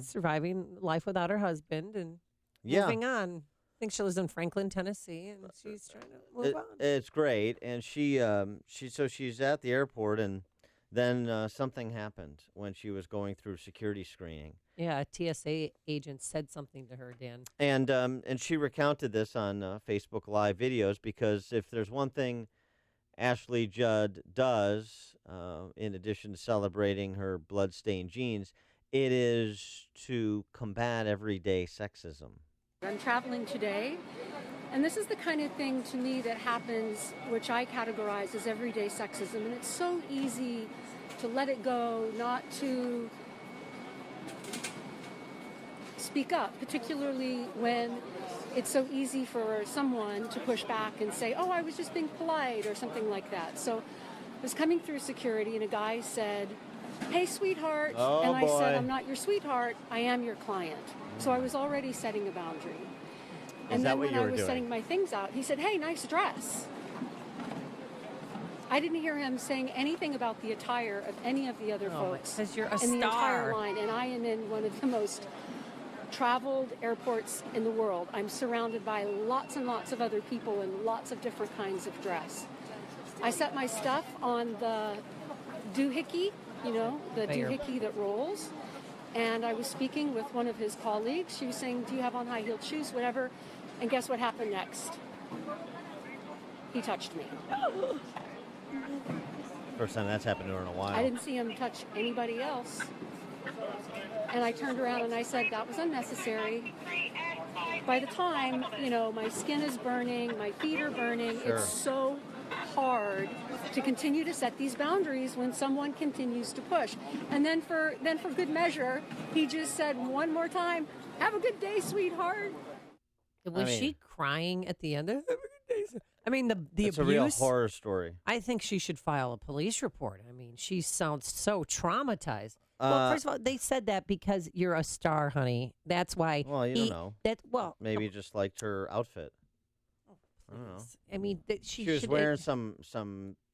surviving life without her husband and Yeah. moving on. I think she lives in Franklin, Tennessee, and she's trying to move on. It's great, and she's at the airport, and then something happened when she was going through security screening, Yeah, a TSA agent said something to her, Dan. and she recounted this on Facebook Live videos, because if there's one thing Ashley Judd does, in addition to celebrating her bloodstained jeans, it is to combat everyday sexism. I'm traveling today, and this is the kind of thing to me that happens, which I categorize as everyday sexism, and it's so easy to let it go, not to speak up, particularly when it's so easy for someone to push back and say, oh, I was just being polite or something like that. So I was coming through security, and a guy said, hey, sweetheart. Oh, and I boy. said, I'm not your sweetheart, I am your client. So I was already setting a boundary. And that then what when you I were was doing? setting my things out, he said, hey, nice dress. I didn't hear him saying anything about the attire of any of the other folks because you're a in the entire star. line. And I am in one of the most traveled airports in the world. I'm surrounded by lots and lots of other people in lots of different kinds of dress. I set my stuff on the doohickey, the There. doohickey that rolls. And I was speaking with one of his colleagues. She was saying, do you have on high-heeled shoes, whatever? And guess what happened next? He touched me. First time that's happened to her in a while. I didn't see him touch anybody else. And I turned around and I said, that was unnecessary. By the time, my skin is burning, my feet are burning, Sure. it's so hard to continue to set these boundaries when someone continues to push. And then for good measure, he just said one more time, have a good day, sweetheart. Was she crying at the end of it? I mean, the It's abuse. a real horror story. I think she should file a police report. I mean, she sounds so traumatized. Well, first of all, they said that because you're a star, honey. That's why. Well, you don't know. Maybe no. he just liked her outfit. I don't know. I mean, she was should- wearing some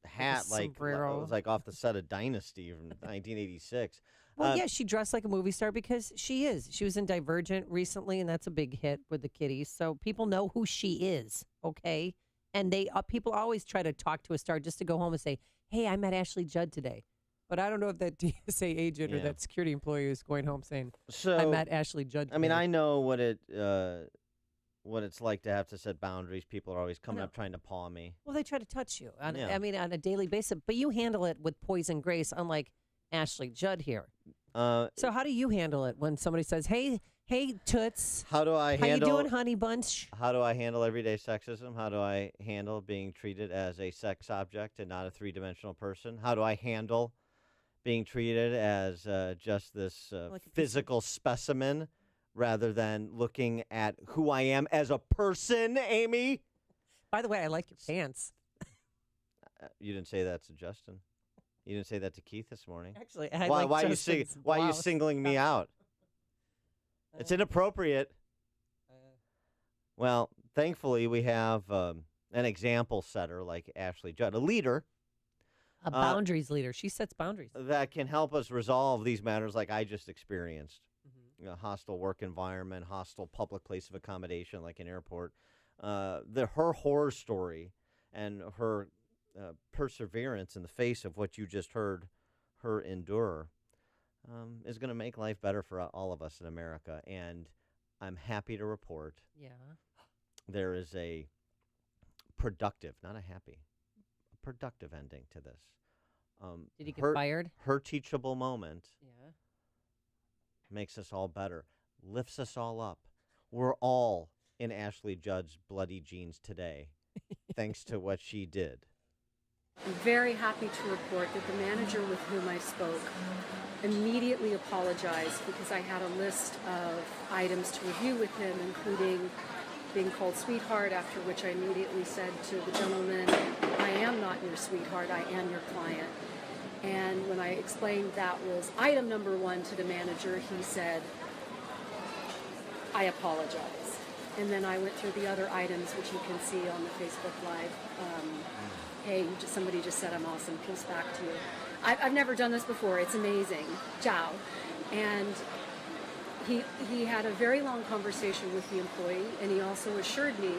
hat like it sombrero. was like off the set of Dynasty from 1986. Well, yeah, she dressed like a movie star because she is. She was in Divergent recently, and that's a big hit with the kiddies. So people know who she is, okay? And people always try to talk to a star just to go home and say, hey, I met Ashley Judd today. But I don't know if that TSA agent or Yeah. that security employee is going home saying, So I met Ashley Judd today. I mean, I know what it's like to have to set boundaries. People are always coming up trying to paw me. Well, they try to touch you. Yeah. I mean, on a daily basis. But you handle it with poise and grace, unlike Ashley Judd here. So how do you handle it when somebody says, hey, Toots. How do I handle? How you doing, honey bunch? How do I handle everyday sexism? How do I handle being treated as a sex object and not a three-dimensional person? How do I handle being treated as just this physical specimen rather than looking at who I am as a person, Amy? By the way, I like your pants. You didn't say that to Justin. You didn't say that to Keith this morning. Actually, I why like are you Justin's why are you blouse. singling me out? It's inappropriate. Well, thankfully, we have an example setter like Ashley Judd, a leader. A boundaries leader. She sets boundaries. That can help us resolve these matters like I just experienced. A hostile work environment, hostile public place of accommodation like an airport. Her horror story and her perseverance in the face of what you just heard her endure is going to make life better for all of us in America. And I'm happy to report there is a productive, not a happy, a productive ending to this. Did he get fired? Her teachable moment makes us all better, lifts us all up. We're all in Ashley Judd's bloody jeans today, thanks to what she did. I'm very happy to report that the manager with whom I spoke immediately apologized because I had a list of items to review with him, including being called sweetheart, after which I immediately said to the gentleman, I am not your sweetheart, I am your client. And when I explained that was item number 1 to the manager, he said, I apologize. And then I went through the other items, which you can see on the Facebook Live. Hey, somebody just said I'm awesome, peace back to you. I've never done this before, it's amazing, ciao. And he had a very long conversation with the employee, and he also assured me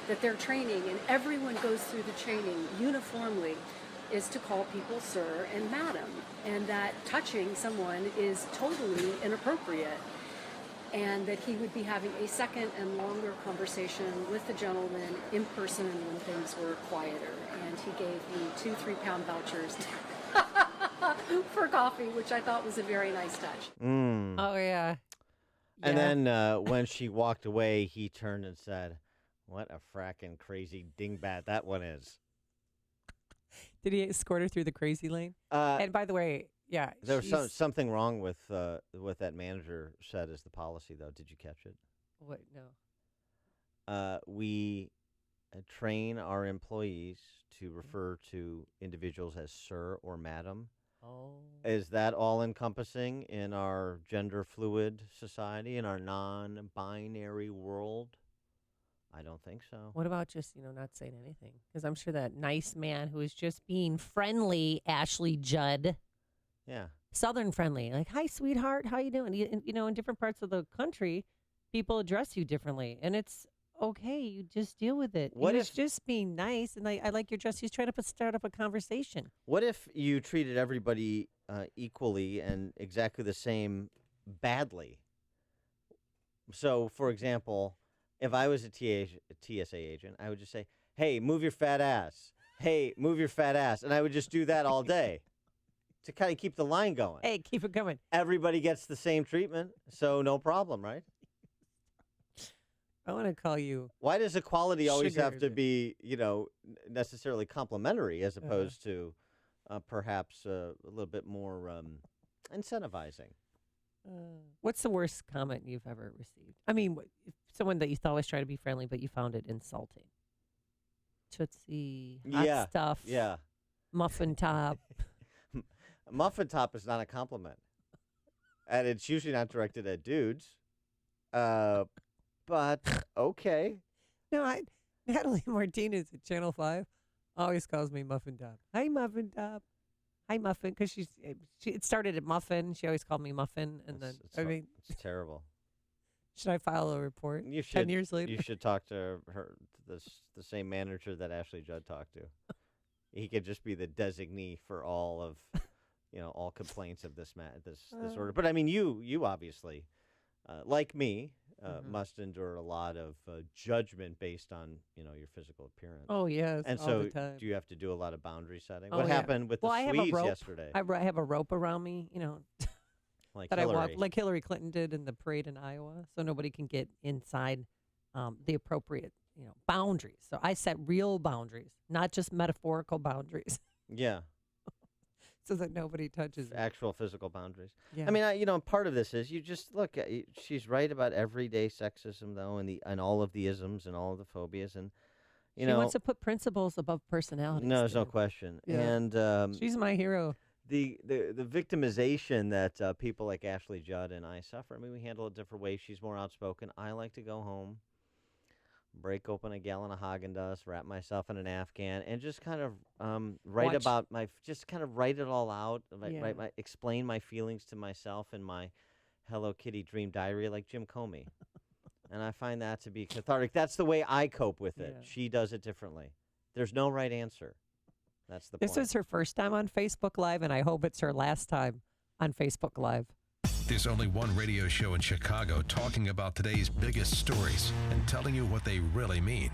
that their training, and everyone goes through the training uniformly, is to call people sir and madam, and that touching someone is totally inappropriate, and that he would be having a second and longer conversation with the gentleman in person when things were quieter. And he gave me 2 3-pound vouchers for coffee, which I thought was a very nice touch. Oh, yeah. And then when she walked away, he turned and said, what a fracking crazy dingbat that one is. Did he escort her through the crazy lane? And by the way, there was something wrong with what that manager said is the policy, though. Did you catch it? What? No. We train our employees to refer to individuals as sir or madam. Oh. Is that all encompassing in our gender fluid society, in our non-binary world? I don't think so. What about just, not saying anything? Because I'm sure that nice man who is just being friendly, Ashley Judd. Yeah. Southern friendly. Like, hi, sweetheart. How you doing? In different parts of the country, people address you differently. And it's okay. You just deal with it. What if just being nice? And I like your dress. He's trying to start up a conversation. What if you treated everybody equally and exactly the same badly? So, for example, if I was a TSA agent, I would just say, hey, move your fat ass. Hey, move your fat ass. And I would just do that all day to kind of keep the line going. Hey, keep it coming. Everybody gets the same treatment, so no problem, right? I want to call you. Why does equality always have to be, necessarily complimentary as opposed to perhaps a little bit more incentivizing? What's the worst comment you've ever received? I mean, someone that you thought was trying to be friendly, but you found it insulting. Tootsie, hot stuff, muffin top. Muffin top is not a compliment, and it's usually not directed at dudes. But okay. No, Natalie Martinez at Channel 5 always calls me Muffin Top. Hi, Muffin Top. Hi, Muffin, because it started at Muffin. She always called me Muffin, and it's terrible. Should I file a report? You should. 10 years later. You should talk to her, the same manager that Ashley Judd talked to. He could just be the designee for all of, all complaints of this order. But I mean, you obviously, like me, must endure a lot of judgment based on your physical appearance. Oh yes, and all so the time. Do you have to do a lot of boundary setting? What happened with the Swedes yesterday? I have a rope around me, like that Hillary. I walk like Hillary Clinton did in the parade in Iowa, so nobody can get inside the appropriate boundaries. So I set real boundaries, not just metaphorical boundaries. Yeah. So that nobody touches actual physical boundaries. Yeah. I mean, part of this is you just look at. She's right about everyday sexism, though, and all of the isms and all of the phobias, and she wants to put principles above personalities. No, there's no question. Yeah. And she's my hero. The victimization that people like Ashley Judd and I suffer. I mean, we handle it different ways. She's more outspoken. I like to go home, break open a gallon of Haagen-Dazs, wrap myself in an Afghan, and just kind of write it all out, explain my feelings to myself in my Hello Kitty dream diary like Jim Comey. And I find that to be cathartic. That's the way I cope with it. Yeah. She does it differently. There's no right answer. That's the point. This is her first time on Facebook Live, and I hope it's her last time on Facebook Live. There's only one radio show in Chicago talking about today's biggest stories and telling you what they really mean.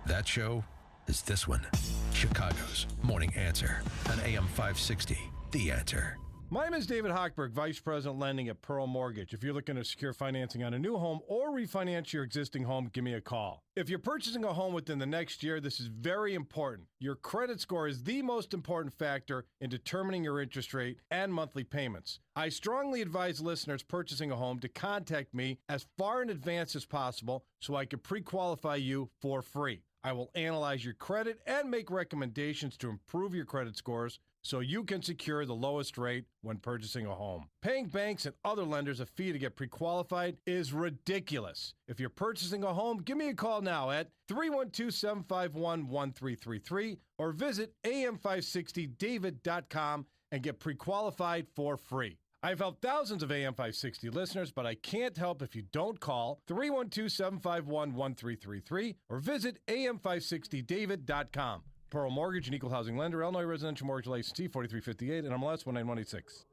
That show is this one, Chicago's Morning Answer on AM 560, The Answer. My name is David Hochberg, Vice President Lending at Pearl Mortgage. If you're looking to secure financing on a new home or refinance your existing home, give me a call. If you're purchasing a home within the next year, this is very important. Your credit score is the most important factor in determining your interest rate and monthly payments. I strongly advise listeners purchasing a home to contact me as far in advance as possible so I can pre-qualify you for free. I will analyze your credit and make recommendations to improve your credit scores so you can secure the lowest rate when purchasing a home. Paying banks and other lenders a fee to get pre-qualified is ridiculous. If you're purchasing a home, give me a call now at 312-751-1333 or visit am560david.com and get pre-qualified for free. I've helped thousands of AM 560 listeners, but I can't help if you don't call 312-751-1333 or visit am560david.com. Pearl Mortgage, an equal housing lender, Illinois Residential Mortgage Licensee 4358, and MLS 19186.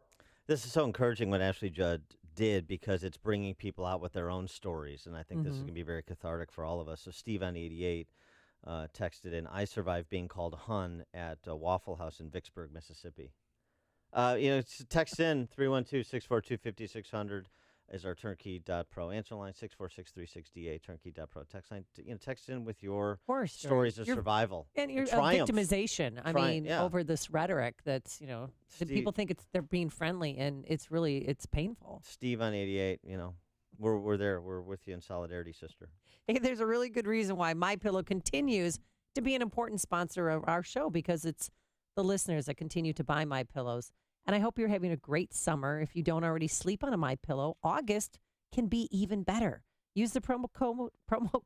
This is so encouraging what Ashley Judd did because it's bringing people out with their own stories, and I think this is going to be very cathartic for all of us. So Steve on 88 texted in, I survived being called Hun at a Waffle House in Vicksburg, Mississippi. Text in 312-642-5600 is our turnkey.pro. Answer line 646-368, turnkey.pro. Text line, text in with your stories of survival. And your victimization. Over this rhetoric that's, that people think they're being friendly, and it's painful. Steve on 88, we're there. We're with you in solidarity, sister. Hey, there's a really good reason why MyPillow continues to be an important sponsor of our show, because it's the listeners that continue to buy MyPillows. And I hope you're having a great summer. If you don't already sleep on a MyPillow, August can be even better. Use the promo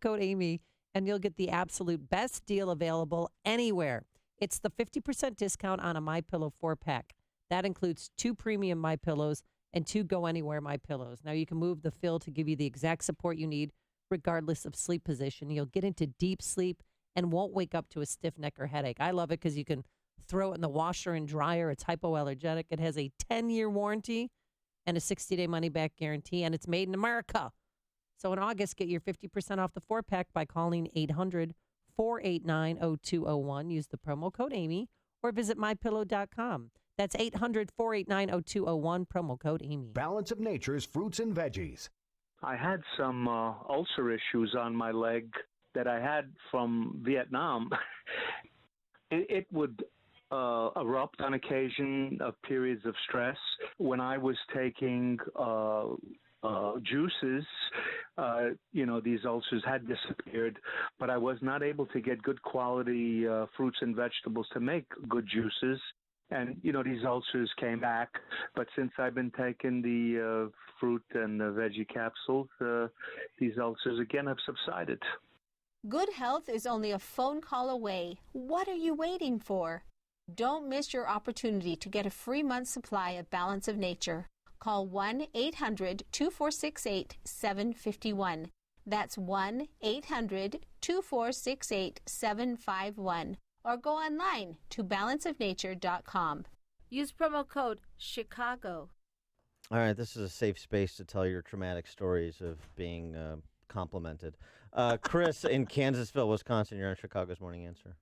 code Amy, and you'll get the absolute best deal available anywhere. It's the 50% discount on a MyPillow 4-pack. That includes 2 premium MyPillows and 2 Go Anywhere MyPillows. Now you can move the fill to give you the exact support you need, regardless of sleep position. You'll get into deep sleep and won't wake up to a stiff neck or headache. I love it because you can throw it in the washer and dryer. It's hypoallergenic. It has a 10-year warranty and a 60-day money-back guarantee, and it's made in America. So in August, get your 50% off the 4-pack by calling 800-489-0201. Use the promo code Amy or visit mypillow.com. That's 800-489-0201, promo code Amy. Balance of Nature's fruits and veggies. I had some ulcer issues on my leg that I had from Vietnam. It would erupt on occasion of periods of stress. When I was taking juices, these ulcers had disappeared, but I was not able to get good quality fruits and vegetables to make good juices. And, these ulcers came back. But since I've been taking the fruit and the veggie capsules, these ulcers again have subsided. Good health is only a phone call away. What are you waiting for? Don't miss your opportunity to get a free month's supply of Balance of Nature. Call 1-800-2468-751. That's 1-800-2468-751. Or go online to balanceofnature.com. Use promo code Chicago. All right, this is a safe space to tell your traumatic stories of being complimented. Chris in Kansasville, Wisconsin, you're on Chicago's Morning Answer.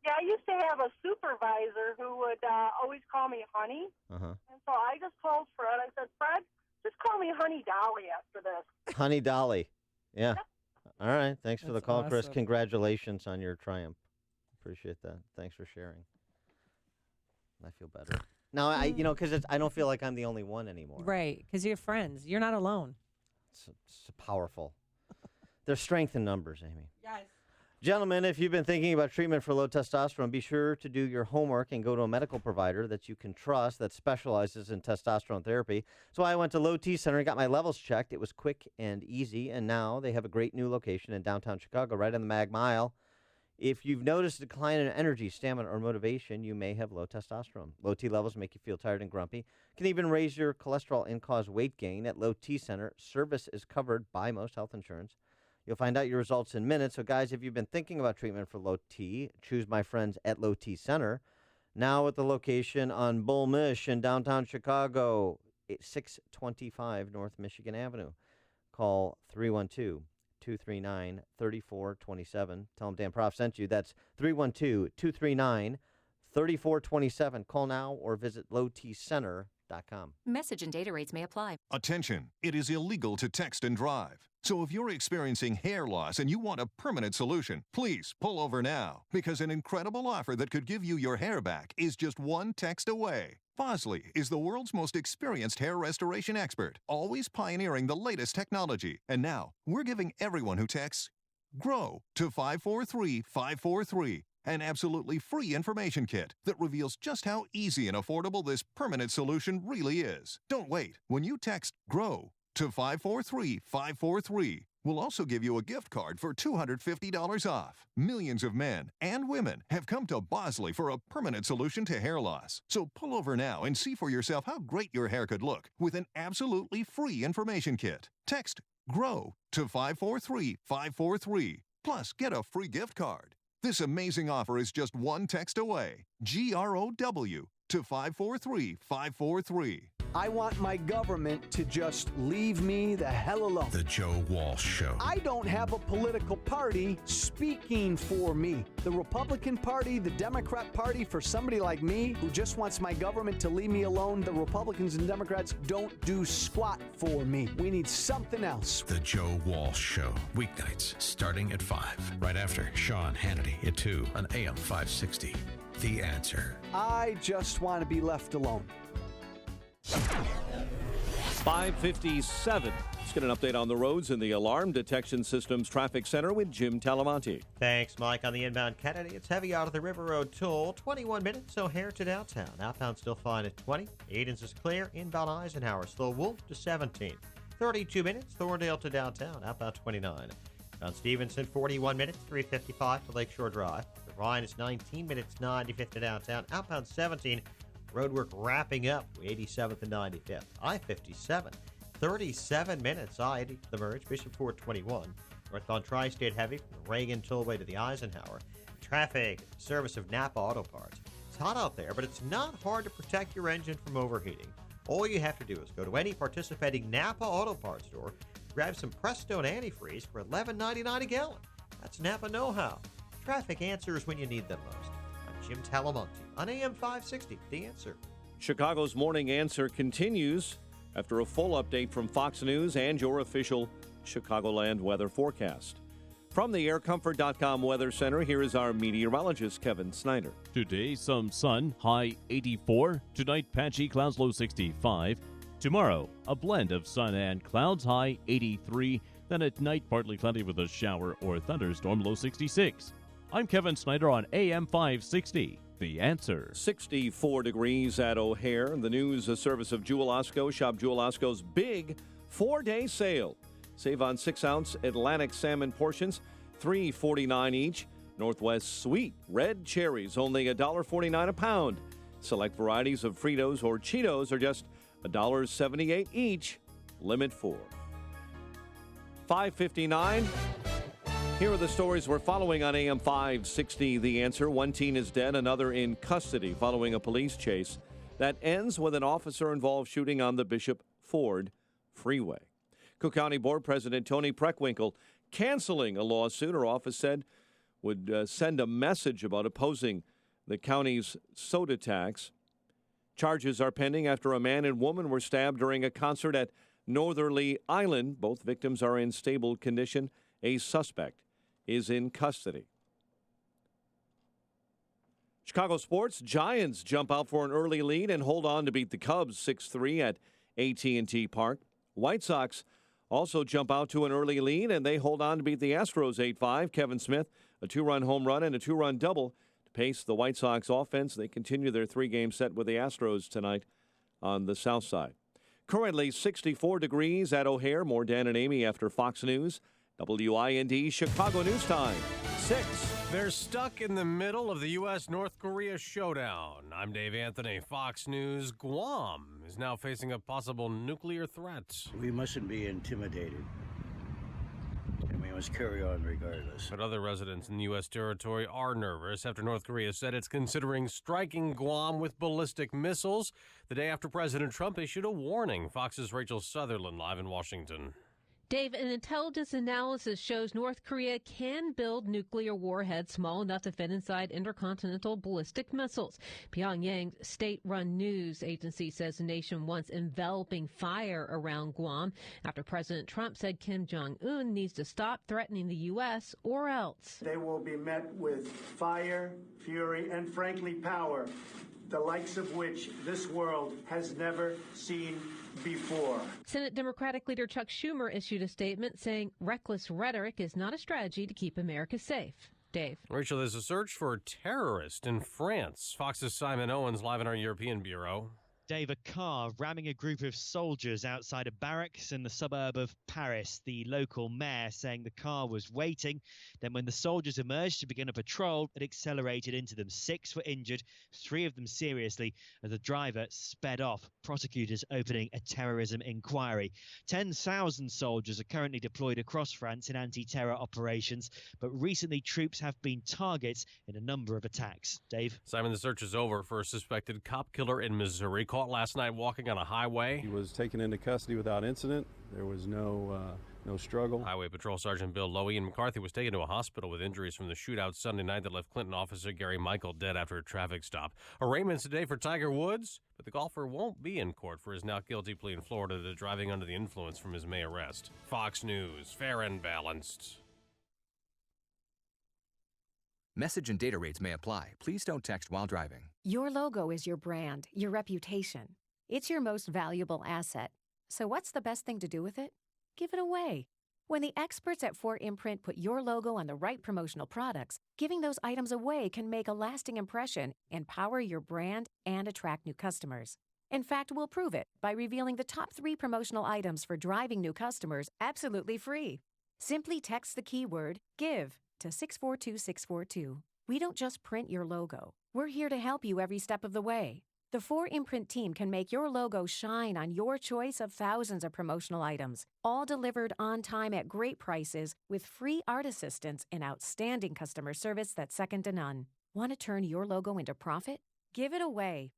Yeah, I used to have a supervisor who would always call me Honey. And so I just told Fred, I said, Fred, just call me Honey Dolly after this. Honey Dolly. Yeah. All right. Thanks for the call, Chris. awesome. Congratulations on your triumph. Appreciate that. Thanks for sharing. I feel better. Now, because I don't feel like I'm the only one anymore. Right, because you have friends. You're not alone. It's powerful. There's strength in numbers, Amy. Yes. Gentlemen, if you've been thinking about treatment for low testosterone, be sure to do your homework and go to a medical provider that you can trust that specializes in testosterone therapy. So I went to Low T Center and got my levels checked. It was quick and easy, and now they have a great new location in downtown Chicago, right on the Mag Mile. If you've noticed a decline in energy, stamina, or motivation, you may have low testosterone. Low T levels make you feel tired and grumpy. Can even raise your cholesterol and cause weight gain. At Low T Center, service is covered by most health insurance. You'll find out your results in minutes. So, guys, if you've been thinking about treatment for low T, choose my friends at Low T Center. Now at the location on Bull Mish in downtown Chicago, 625 North Michigan Avenue. Call 312-239-3427. Tell them Dan Prof sent you. That's 312-239-3427. Call now or visit lowtcenter.com. Message and data rates may apply. Attention, it is illegal to text and drive. So if you're experiencing hair loss and you want a permanent solution, please pull over now, because an incredible offer that could give you your hair back is just one text away. Bosley is the world's most experienced hair restoration expert, always pioneering the latest technology. And now, we're giving everyone who texts GROW to 543-543. An absolutely free information kit that reveals just how easy and affordable this permanent solution really is. Don't wait. When you text GROW to 543-543, we'll also give you a gift card for $250 off. Millions of men and women have come to Bosley for a permanent solution to hair loss. So pull over now and see for yourself how great your hair could look with an absolutely free information kit. Text GROW to 543-543. Plus, get a free gift card. This amazing offer is just one text away. GROW to 543-543. I want my government to just leave me the hell alone. The Joe Walsh Show. I don't have a political party speaking for me. The Republican Party, the Democrat Party, for somebody like me who just wants my government to leave me alone, the Republicans and Democrats don't do squat for me. We need something else. The Joe Walsh Show. Weeknights starting at 5. Right after Sean Hannity at 2 on AM 560. The Answer. I just want to be left alone. 5:57. Let's get an update on the roads in the Alarm Detection Systems Traffic Center with Jim Talamonte. Thanks, Mike. On the inbound Kennedy, it's heavy out of the River Road toll. 21 minutes, O'Hare to downtown. Outbound still fine at 20. Aidens is clear. Inbound Eisenhower, slow Wolf to 17. 32 minutes, Thorndale to downtown. Outbound 29. On Stevenson, 41 minutes, 355 to Lakeshore Drive. The Rhine is 19 minutes, 95th to downtown. Outbound 17. Roadwork wrapping up 87th and 95th. I-57, 37 minutes. I-80 to the merge. Bishop Ford 21. Northbound Tri-State heavy from the Reagan Tollway to the Eisenhower. Traffic, service of Napa Auto Parts. It's hot out there, but it's not hard to protect your engine from overheating. All you have to do is go to any participating Napa Auto Parts store, grab some Prestone antifreeze for $11.99 a gallon. That's Napa know-how. Traffic answers when you need them most. Jim Talamonte on AM 560, The Answer. Chicago's Morning Answer continues after a full update from Fox News and your official Chicagoland weather forecast. From the aircomfort.com Weather Center, here is our meteorologist, Kevin Snyder. Today, some sun, high 84. Tonight, patchy clouds, low 65. Tomorrow, a blend of sun and clouds, high 83. Then at night, partly cloudy with a shower or thunderstorm, low 66. I'm Kevin Snyder on AM 560, The Answer. 64 degrees at O'Hare. The news, a service of Jewel Osco. Shop Jewel Osco's big 4-day sale. Save on 6-ounce Atlantic salmon portions, $3.49 each. Northwest Sweet red cherries, only $1.49 a pound. Select varieties of Fritos or Cheetos are just $1.78 each. Limit 4. 5:59. Here are the stories we're following on AM 560, The Answer. One teen is dead, another in custody following a police chase that ends with an officer-involved shooting on the Bishop Ford Freeway. Cook County Board President Tony Preckwinkle canceling a lawsuit her office said would send a message about opposing the county's soda tax. Charges are pending after a man and woman were stabbed during a concert at Northerly Island. Both victims are in stable condition. A suspect is in custody. Chicago sports, Giants jump out for an early lead and hold on to beat the Cubs 6-3 at AT&T Park. White Sox also jump out to an early lead and they hold on to beat the Astros 8-5. Kevin Smith a 2-run home run and a 2-run double to pace the White Sox offense. They continue their 3-game set with the Astros tonight on the south side. Currently 64 degrees at O'Hare. More Dan and Amy after Fox News. WIND Chicago News Time, 6. They're stuck in the middle of the U.S.-North Korea showdown. I'm Dave Anthony, Fox News. Guam is now facing a possible nuclear threat. We mustn't be intimidated, and we must carry on regardless. But other residents in the U.S. territory are nervous after North Korea said it's considering striking Guam with ballistic missiles the day after President Trump issued a warning. Fox's Rachel Sutherland live in Washington. Dave, an intelligence analysis shows North Korea can build nuclear warheads small enough to fit inside intercontinental ballistic missiles. Pyongyang's state-run news agency says the nation wants enveloping fire around Guam after President Trump said Kim Jong-un needs to stop threatening the U.S. or else. They will be met with fire, fury, and frankly power, the likes of which this world has never seen before. Senate Democratic leader Chuck Schumer issued a statement saying reckless rhetoric is not a strategy to keep America safe. Dave. Rachel, there's a search for a terrorist in France. Fox's Simon Owens live in our European bureau. Dave, a car ramming a group of soldiers outside a barracks in the suburb of Paris. The local mayor saying the car was waiting. Then when the soldiers emerged to begin a patrol, it accelerated into them. 6 were injured, 3 of them seriously, as the driver sped off. Prosecutors opening a terrorism inquiry. 10,000 soldiers are currently deployed across France in anti-terror operations, but recently troops have been targets in a number of attacks. Dave? Simon, the search is over for a suspected cop killer in Missouri. Caught last night walking on a highway. He was taken into custody without incident. There was no struggle. Highway Patrol Sergeant Bill Lowy. Ian McCarthy was taken to a hospital with injuries from the shootout Sunday night that left Clinton officer Gary Michael dead after a traffic stop. Arraignments today for Tiger Woods, but the golfer won't be in court for his now guilty plea in Florida to driving under the influence from his May arrest. Fox News, fair and balanced. Message and data rates may apply. Please don't text while driving. Your logo is your brand, your reputation. It's your most valuable asset. So what's the best thing to do with it? Give it away. When the experts at 4imprint put your logo on the right promotional products, giving those items away can make a lasting impression, empower your brand, and attract new customers. In fact, we'll prove it by revealing the top 3 promotional items for driving new customers absolutely free. Simply text the keyword GIVE to 642-642. We don't just print your logo. We're here to help you every step of the way. The 4imprint team can make your logo shine on your choice of thousands of promotional items, all delivered on time at great prices with free art assistance and outstanding customer service that's second to none. Want to turn your logo into profit? Give it away.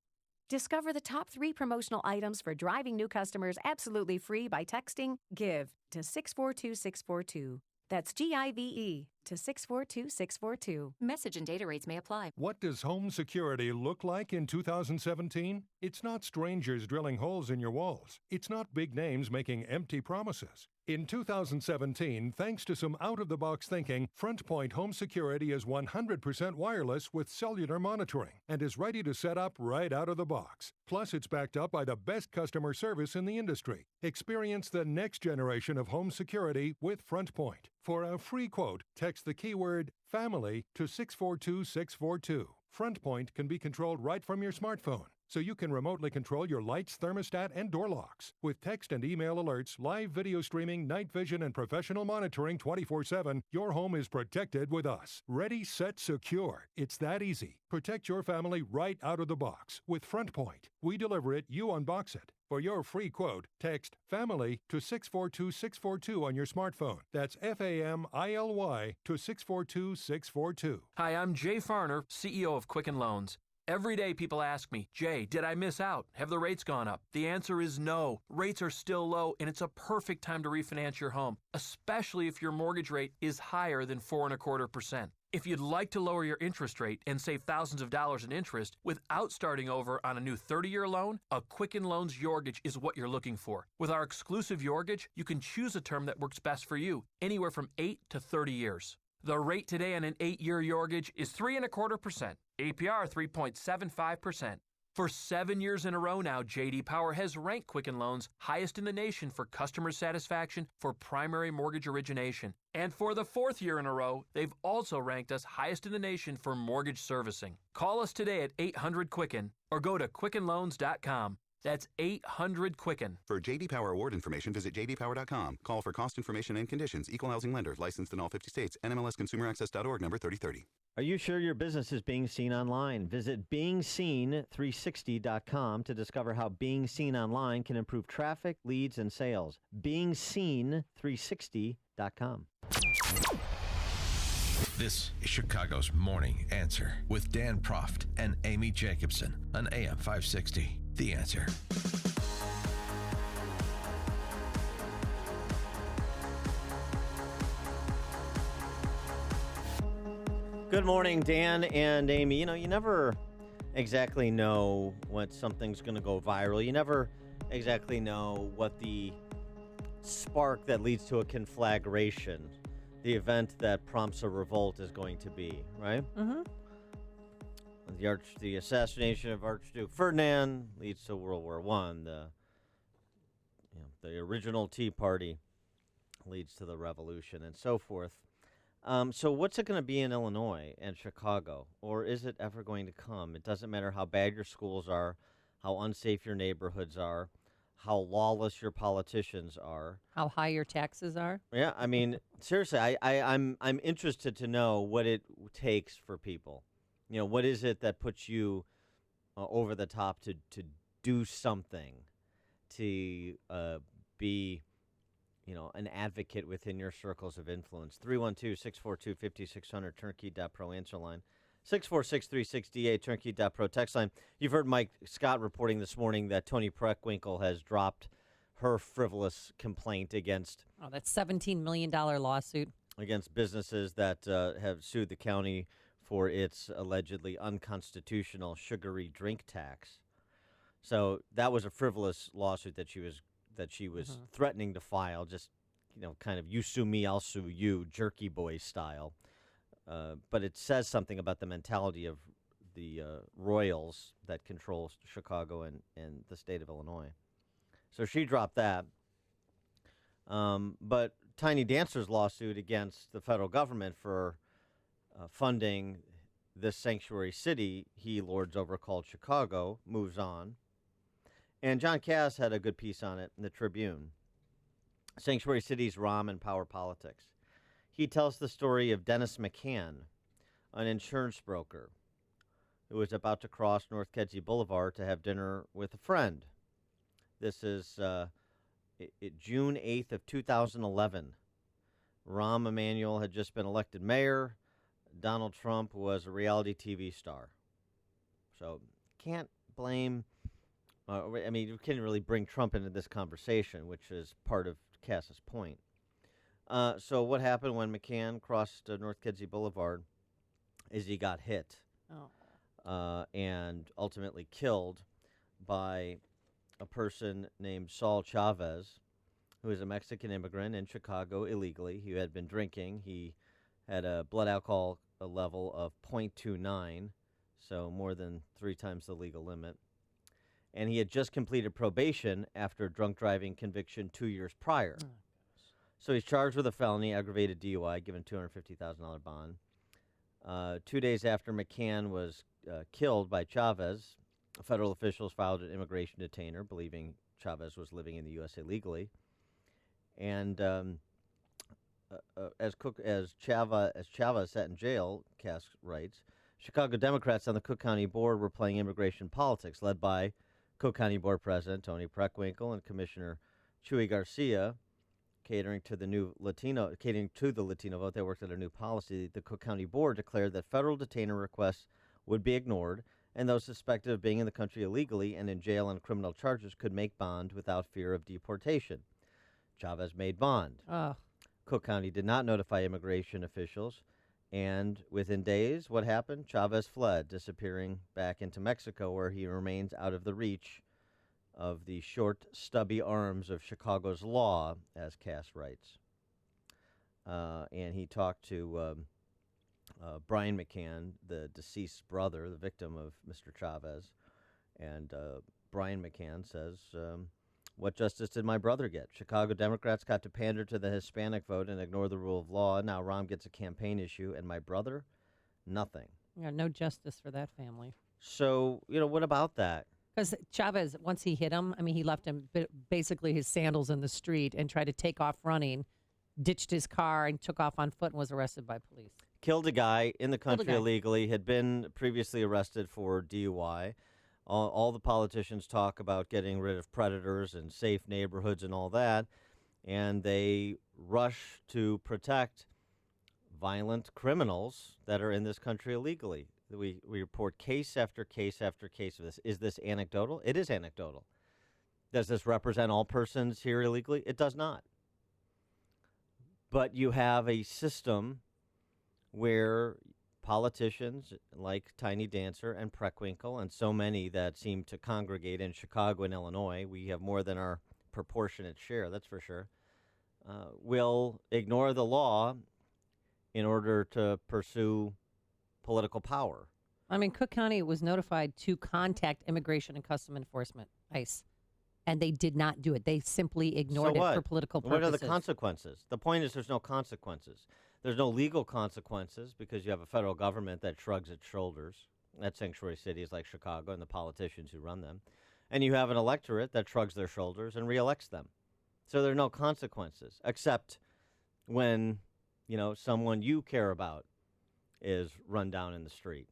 Discover the top 3 promotional items for driving new customers absolutely free by texting GIVE to 642-642. That's GIVE to 642-642. Message and data rates may apply. What does home security look like in 2017? It's not strangers drilling holes in your walls. It's not big names making empty promises. In 2017, thanks to some out-of-the-box thinking, FrontPoint Home Security is 100% wireless with cellular monitoring and is ready to set up right out of the box. Plus, it's backed up by the best customer service in the industry. Experience the next generation of home security with FrontPoint. For a free quote, text the keyword FAMILY to 642-642. FrontPoint can be controlled right from your smartphone, so you can remotely control your lights, thermostat, and door locks. With text and email alerts, live video streaming, night vision, and professional monitoring 24/7, your home is protected with us. Ready, set, secure. It's that easy. Protect your family right out of the box with FrontPoint. We deliver it, you unbox it. For your free quote, text FAMILY to 642-642 on your smartphone. That's FAMILY to 642-642. Hi, I'm Jay Farner, CEO of Quicken Loans. Every day people ask me, Jay, did I miss out? Have the rates gone up? The answer is no. Rates are still low, and it's a perfect time to refinance your home, especially if your mortgage rate is higher than 4.25%. If you'd like to lower your interest rate and save thousands of dollars in interest without starting over on a new 30-year loan, a Quicken Loans Yorgage is what you're looking for. With our exclusive Yorgage, you can choose a term that works best for you, anywhere from 8 to 30 years. The rate today on an 8-year Yorgage is 3.25%, APR 3.75%. For 7 years in a row now, J.D. Power has ranked Quicken Loans highest in the nation for customer satisfaction for primary mortgage origination. And for the 4th year in a row, they've also ranked us highest in the nation for mortgage servicing. Call us today at 800-QUICKEN or go to QuickenLoans.com. That's 800-QUICKEN. For J.D. Power award information, visit jdpower.com. Call for cost information and conditions. Equal housing lender. Licensed in all 50 states. NMLSConsumerAccess.org number 3030. Are you sure your business is being seen online? Visit beingseen360.com to discover how being seen online can improve traffic, leads, and sales. beingseen360.com. This is Chicago's Morning Answer with Dan Proft and Amy Jacobson on AM 560. The Answer. Good morning, Dan and Amy. You know, you never exactly know when something's going to go viral. You never exactly know what the spark that leads to a conflagration, the event that prompts a revolt is going to be, right? Mm-hmm. The assassination of Archduke Ferdinand leads to World War I. The original Tea Party leads to the Revolution, and so forth. So what's it going to be in Illinois and Chicago, or is it ever going to come? It doesn't matter how bad your schools are, how unsafe your neighborhoods are, how lawless your politicians are, how high your taxes are. Yeah, I mean, seriously, I'm interested to know what it takes for people. You know, what is it that puts you over the top to do something, to be, you know, an advocate within your circles of influence? 312-642-5600, turnkey.pro answer line. 646-3638, turnkey.pro text line. You've heard Mike Scott reporting this morning that Toni Preckwinkle has dropped her frivolous complaint against... Oh, that $17 million lawsuit. Against businesses that have sued the county for its allegedly unconstitutional sugary drink tax. So that was a frivolous lawsuit that she was threatening to file, just, you know, kind of you sue me, I'll sue you, jerky boy style. But it says something about the mentality of the royals that control Chicago and the state of Illinois. So she dropped that. But Tiny Dancer's lawsuit against the federal government for funding this sanctuary city he lords over called Chicago moves on. And John Cass had a good piece on it in the Tribune. Sanctuary cities, ROM, and power politics. He tells the story of Dennis McCann, an insurance broker who was about to cross North Kedzie Boulevard to have dinner with a friend. This is June 8th of 2011. Rahm Emanuel had just been elected mayor. Donald Trump was a reality TV star. So can't blame... I mean, you can't really bring Trump into this conversation, which is part of Cass's point. So what happened when McCann crossed North Kedzie Boulevard is he got hit and ultimately killed by a person named Saul Chavez, who is a Mexican immigrant in Chicago illegally. He had been drinking. He had a blood alcohol level of 0.29, so more than 3 times the legal limit. And he had just completed probation after a drunk driving conviction 2 years prior. So he's charged with a felony, aggravated DUI, given $250,000 bond. 2 days after McCann was killed by Chavez, federal officials filed an immigration detainer, believing Chavez was living in the U.S. illegally. And as Chavez sat in jail, Cass writes, Chicago Democrats on the Cook County Board were playing immigration politics, led by Cook County Board President Toni Preckwinkle and Commissioner Chuy Garcia, catering to the Latino vote. They worked out a new policy. The Cook County Board declared that federal detainer requests would be ignored, and those suspected of being in the country illegally and in jail on criminal charges could make bond without fear of deportation. Chavez made bond. Cook County did not notify immigration officials, and within days, what happened? Chavez fled, disappearing back into Mexico, where he remains out of the reach of the short, stubby arms of Chicago's law, as Cass writes. And he talked to Brian McCann, the deceased brother, the victim of Mr. Chavez, And Brian McCann says, what justice did my brother get? Chicago Democrats got to pander to the Hispanic vote and ignore the rule of law. Now Rahm gets a campaign issue, and my brother, nothing. Yeah, no justice for that family. So, what about that? Because Chavez, once he hit him, he left him basically his sandals in the street and tried to take off running, ditched his car and took off on foot and was arrested by police. Killed a guy in the country illegally, had been previously arrested for DUI. All the politicians talk about getting rid of predators and safe neighborhoods and all that, and they rush to protect violent criminals that are in this country illegally. We report case after case after case of this. Is this anecdotal? It is anecdotal. Does this represent all persons here illegally? It does not. But you have a system where politicians like Tiny Dancer and Preckwinkle and so many that seem to congregate in Chicago and Illinois, we have more than our proportionate share, that's for sure, will ignore the law in order to pursue political power. Cook County was notified to contact Immigration and Customs Enforcement, ICE, and they did not do it. They simply ignored it for political purposes. What are the consequences? The point is there's no consequences. There's no legal consequences because you have a federal government that shrugs its shoulders. That's sanctuary cities like Chicago and the politicians who run them. And you have an electorate that shrugs their shoulders and reelects them. So there are no consequences, except when, someone you care about is run down in the street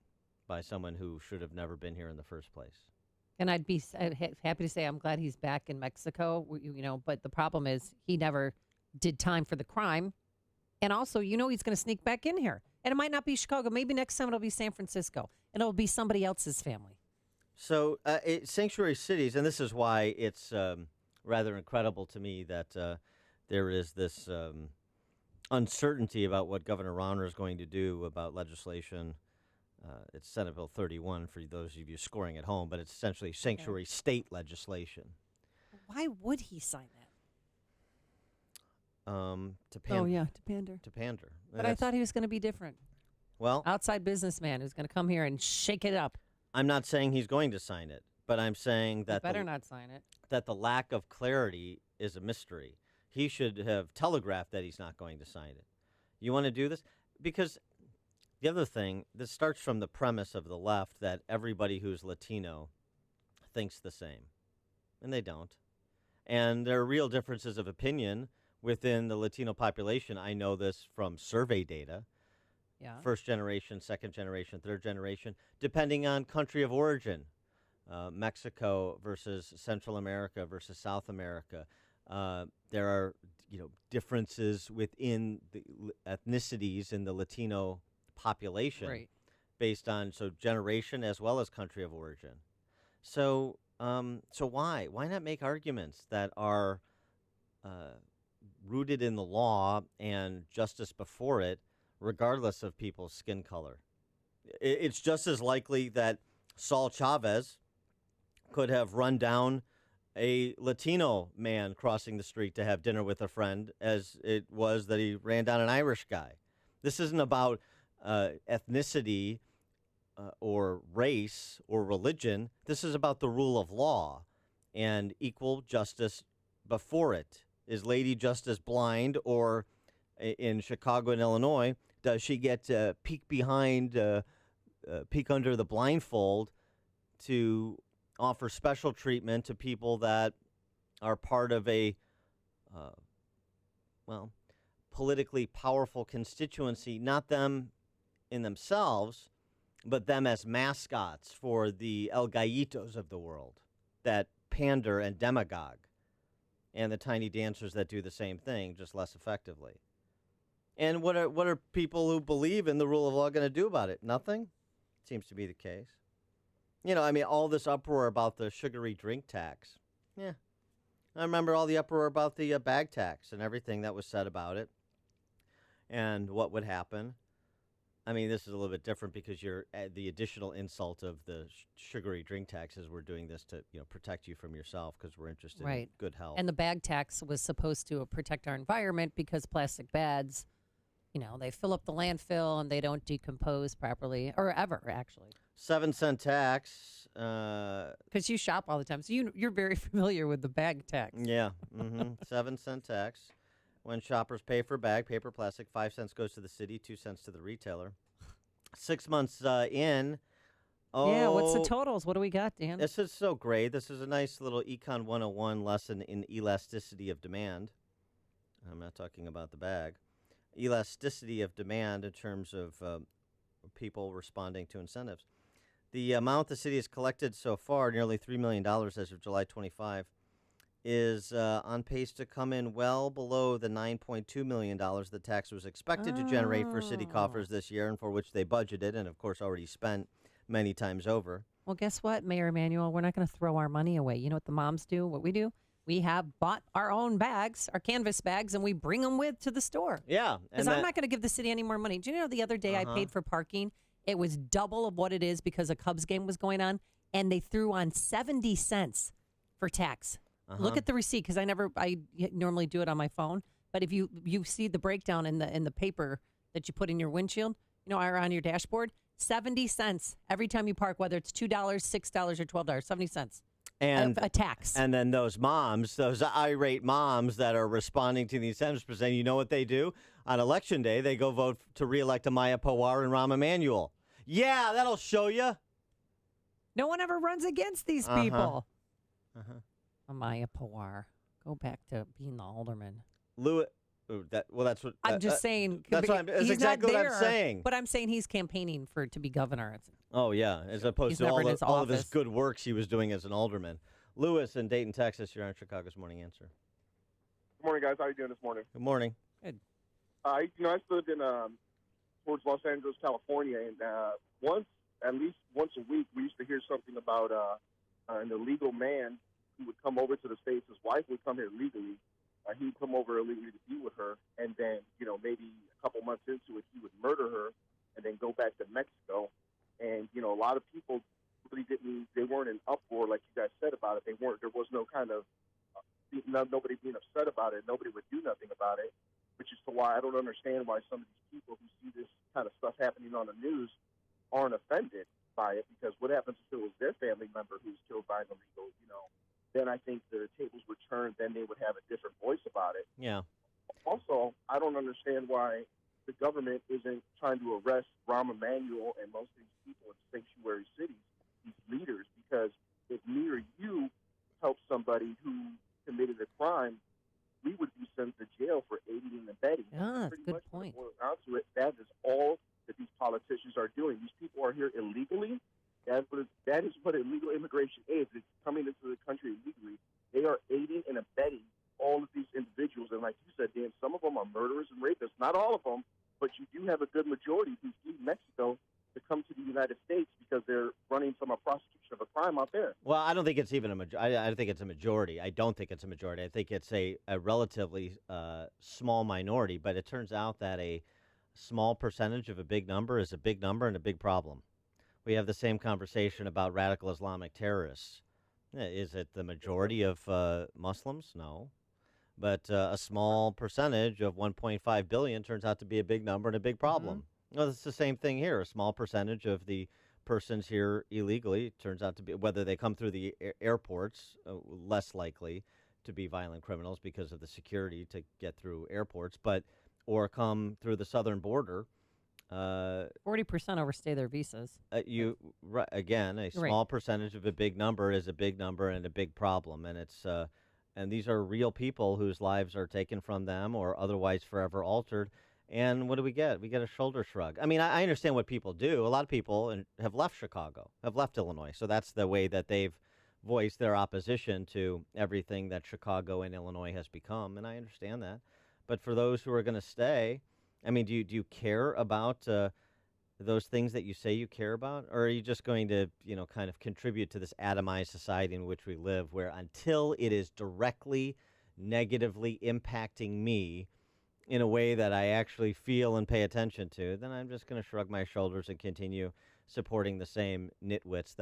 by someone who should have never been here in the first place. And I'd be happy to say I'm glad he's back in Mexico, but the problem is he never did time for the crime. And also, he's going to sneak back in here. And it might not be Chicago. Maybe next time it'll be San Francisco. And it'll be somebody else's family. So sanctuary cities, and this is why it's rather incredible to me that there is this uncertainty about what Governor Rauner is going to do about legislation. It's Senate Bill 31 for those of you scoring at home, but it's essentially sanctuary state legislation. Why would he sign that? To pander. To pander. To pander. But I thought he was going to be different. Well, outside businessman who's going to come here and shake it up. I'm not saying he's going to sign it, but I'm saying that better not sign it. That the lack of clarity is a mystery. He should have telegraphed that he's not going to sign it. You want to do this? Because the other thing, this starts from the premise of the left that everybody who's Latino thinks the same, and they don't. And there are real differences of opinion within the Latino population. I know this from survey data. Yeah. First generation, second generation, third generation, depending on country of origin. Mexico versus Central America versus South America. There are, differences within the ethnicities in the Latino population, based on generation as well as country of origin. So why not make arguments that are rooted in the law and justice before it, regardless of people's skin color? It's just as likely that Saul Chavez could have run down a Latino man crossing the street to have dinner with a friend as it was that he ran down an Irish guy. This isn't about ethnicity or race or religion. This is about the rule of law and equal justice before it. Is Lady Justice blind, or in Chicago and Illinois, does she get to peek under the blindfold to offer special treatment to people that are part of a, politically powerful constituency, not them in themselves, but them as mascots for the El Gallitos of the world that pander and demagogue, and the Tiny Dancers that do the same thing, just less effectively. And what are people who believe in the rule of law going to do about it? Nothing? Seems to be the case. All this uproar about the sugary drink tax. Yeah. I remember all the uproar about the bag tax and everything that was said about it and what would happen. This is a little bit different because you're the additional insult of the sugary drink taxes. We're doing this to protect you from yourself because we're interested in good health. And the bag tax was supposed to protect our environment because plastic bags, they fill up the landfill and they don't decompose properly, or ever, actually. 7-cent tax. Because you shop all the time, so you're very familiar with the bag tax. Yeah, 7-cent tax. When shoppers pay for a bag, paper, plastic, 5 cents goes to the city, 2 cents to the retailer. 6 months in. Yeah, what's the totals? What do we got, Dan? This is so great. This is a nice little Econ 101 lesson in elasticity of demand. I'm not talking about the bag. Elasticity of demand in terms of people responding to incentives. The amount the city has collected so far, nearly $3 million as of July 25, is on pace to come in well below the $9.2 million the tax was expected to generate for city coffers this year and for which they budgeted and, of course, already spent many times over. Well, guess what, Mayor Emanuel? We're not going to throw our money away. You know what the moms do? What we do? We have bought our own bags, our canvas bags, and we bring them with to the store. Yeah. Because I'm not going to give the city any more money. Do you know the other day I paid for parking? It was double of what it is because a Cubs game was going on, and they threw on 70 cents for tax. Look at the receipt, because I normally do it on my phone. But if you see the breakdown in the paper that you put in your windshield, or on your dashboard, 70 cents every time you park, whether it's $2, $6, or $12, 70 cents. And a tax. And then those irate moms that are responding to the incentives percent, you know what they do? On Election Day, they go vote to reelect Amaya Pawar and Rahm Emanuel. Yeah, that'll show you. No one ever runs against these people. Amaya Pawar. Go back to being the alderman. That's what I'm just saying. That's exactly what I'm saying. But I'm saying he's campaigning to be governor. Oh yeah, as opposed to all of his good works he was doing as an alderman. Lewis in Dayton, Texas, you're on Chicago's Morning Answer. Good morning, guys. How are you doing this morning? Good morning. Good. I lived in towards Los Angeles, California, and at least once a week, we used to hear something about an illegal man who would come over to the States. His wife would come here legally. He would come over illegally to be with her, and then, maybe a couple months into it, he would murder her and then go back to Mexico. And, a lot of people really they weren't in uproar like you guys said about it. There was no kind of, nobody being upset about it. Nobody would do nothing about it, which is to why I don't understand why some of these people who see this kind of stuff happening on the news aren't offended by it, because what happens if it was their family member who's killed by an illegal, then I think the tables would turn. Then they would have a different voice about it. Yeah. Also, I don't understand why the government isn't trying to arrest Rahm Emanuel and most of these people in sanctuary cities, these leaders, because if me or you help somebody who committed a crime, we would be sent to jail for aiding and abetting. Ah, that's a good point. That is all that these politicians are doing. These people are here illegally. That is what illegal immigration is. It's coming into the country illegally. They are aiding and abetting all of these individuals. And like you said, Dan, some of them are murderers and rapists. Not all of them, but you do have a good majority who leave Mexico to come to the United States because they're running from a prosecution of a crime out there. Well, I don't think it's even I think it's a majority. I don't think it's a majority. I think it's a relatively small minority. But it turns out that a small percentage of a big number is a big number and a big problem. We have the same conversation about radical Islamic terrorists. Is it the majority of Muslims? No. But a small percentage of 1.5 billion turns out to be a big number and a big problem. Well, it's the same thing here. A small percentage of the persons here illegally turns out to be, whether they come through the airports, less likely to be violent criminals because of the security to get through airports, or come through the southern border. 40% overstay their visas. Again, a small percentage of a big number is a big number and a big problem, and it's and these are real people whose lives are taken from them or otherwise forever altered. And what do we get? We get a shoulder shrug. I mean, I understand what people do. A lot of people have left Chicago, have left Illinois, so that's the way that they've voiced their opposition to everything that Chicago and Illinois has become, and I understand that. But for those who are going to stay, I mean, do you care about those things that you say you care about, or are you just going to, kind of contribute to this atomized society in which we live, where until it is directly negatively impacting me in a way that I actually feel and pay attention to, then I'm just going to shrug my shoulders and continue supporting the same nitwits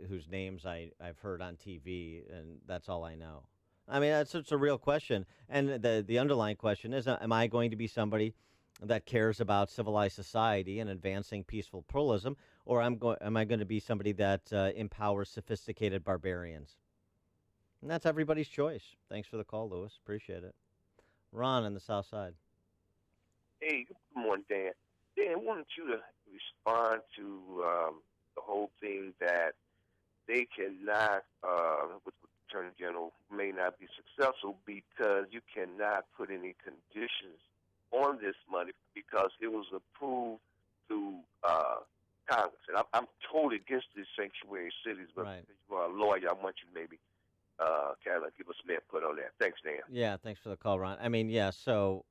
whose names I've heard on TV, and that's all I know. I mean, it's a real question, and the underlying question is, am I going to be somebody that cares about civilized society and advancing peaceful pluralism, or am I going to be somebody that empowers sophisticated barbarians? And that's everybody's choice. Thanks for the call, Lewis. Appreciate it. Ron on the South Side. Hey, good morning, Dan. Dan, I wanted you to respond to the whole thing that they cannot, with the Attorney General, may not be successful because you cannot put any conditions on this money because it was approved through Congress. And I'm totally against these sanctuary cities, but Right. as you are a lawyer, I want you to maybe kind of give us some input on that. Thanks, Dan. Yeah, thanks for the call, Ron. I mean, yeah, so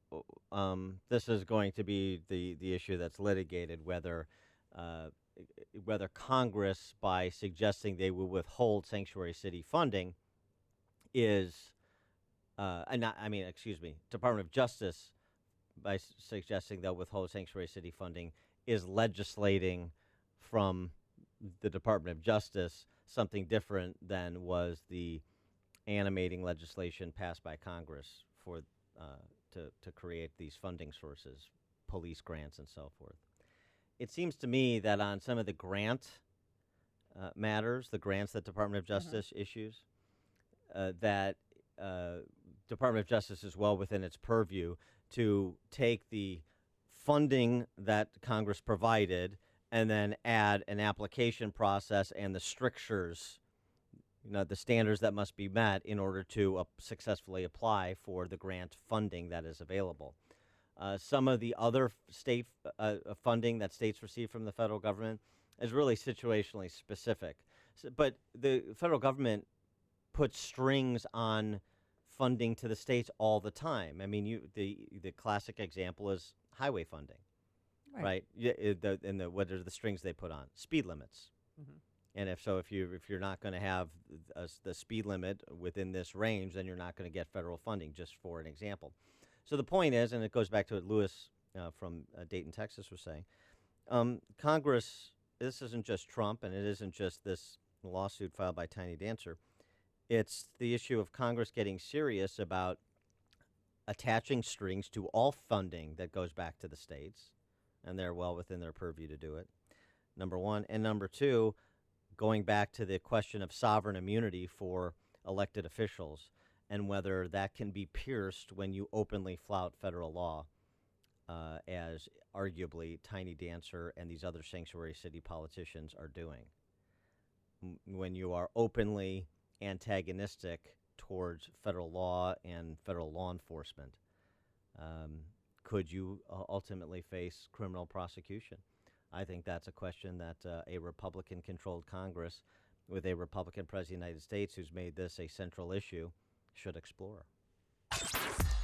this is going to be the issue that's litigated, whether Congress, by suggesting they will withhold sanctuary city funding, is, Department of Justice, by suggesting they'll withhold sanctuary city funding, is legislating from the Department of Justice something different than was the animating legislation passed by Congress for to create these funding sources, police grants and so forth. It seems to me that on some of the grant matters, the grants that Department of Justice issues, that Department of Justice is well within its purview to take the funding that Congress provided and then add an application process and the strictures, the standards that must be met in order to successfully apply for the grant funding that is available. Some of the other state funding that states receive from the federal government is really situationally specific. But the federal government puts strings on funding to the states all the time. I mean, the classic example is highway funding, right? What are the strings they put on? Speed limits. Mm-hmm. And if you're not going to have the speed limit within this range, then you're not going to get federal funding, just for an example. So the point is, and it goes back to what Lewis from Dayton, Texas was saying, Congress, this isn't just Trump, and it isn't just this lawsuit filed by Tiny Dancer. It's the issue of Congress getting serious about attaching strings to all funding that goes back to the states, and they're well within their purview to do it, number one. And number two, going back to the question of sovereign immunity for elected officials and whether that can be pierced when you openly flout federal law, as arguably Tiny Dancer and these other sanctuary city politicians are doing. When you are openly antagonistic towards federal law and federal law enforcement, could you ultimately face criminal prosecution? I think that's a question that a Republican-controlled Congress with a Republican President of the United States who's made this a central issue should explore.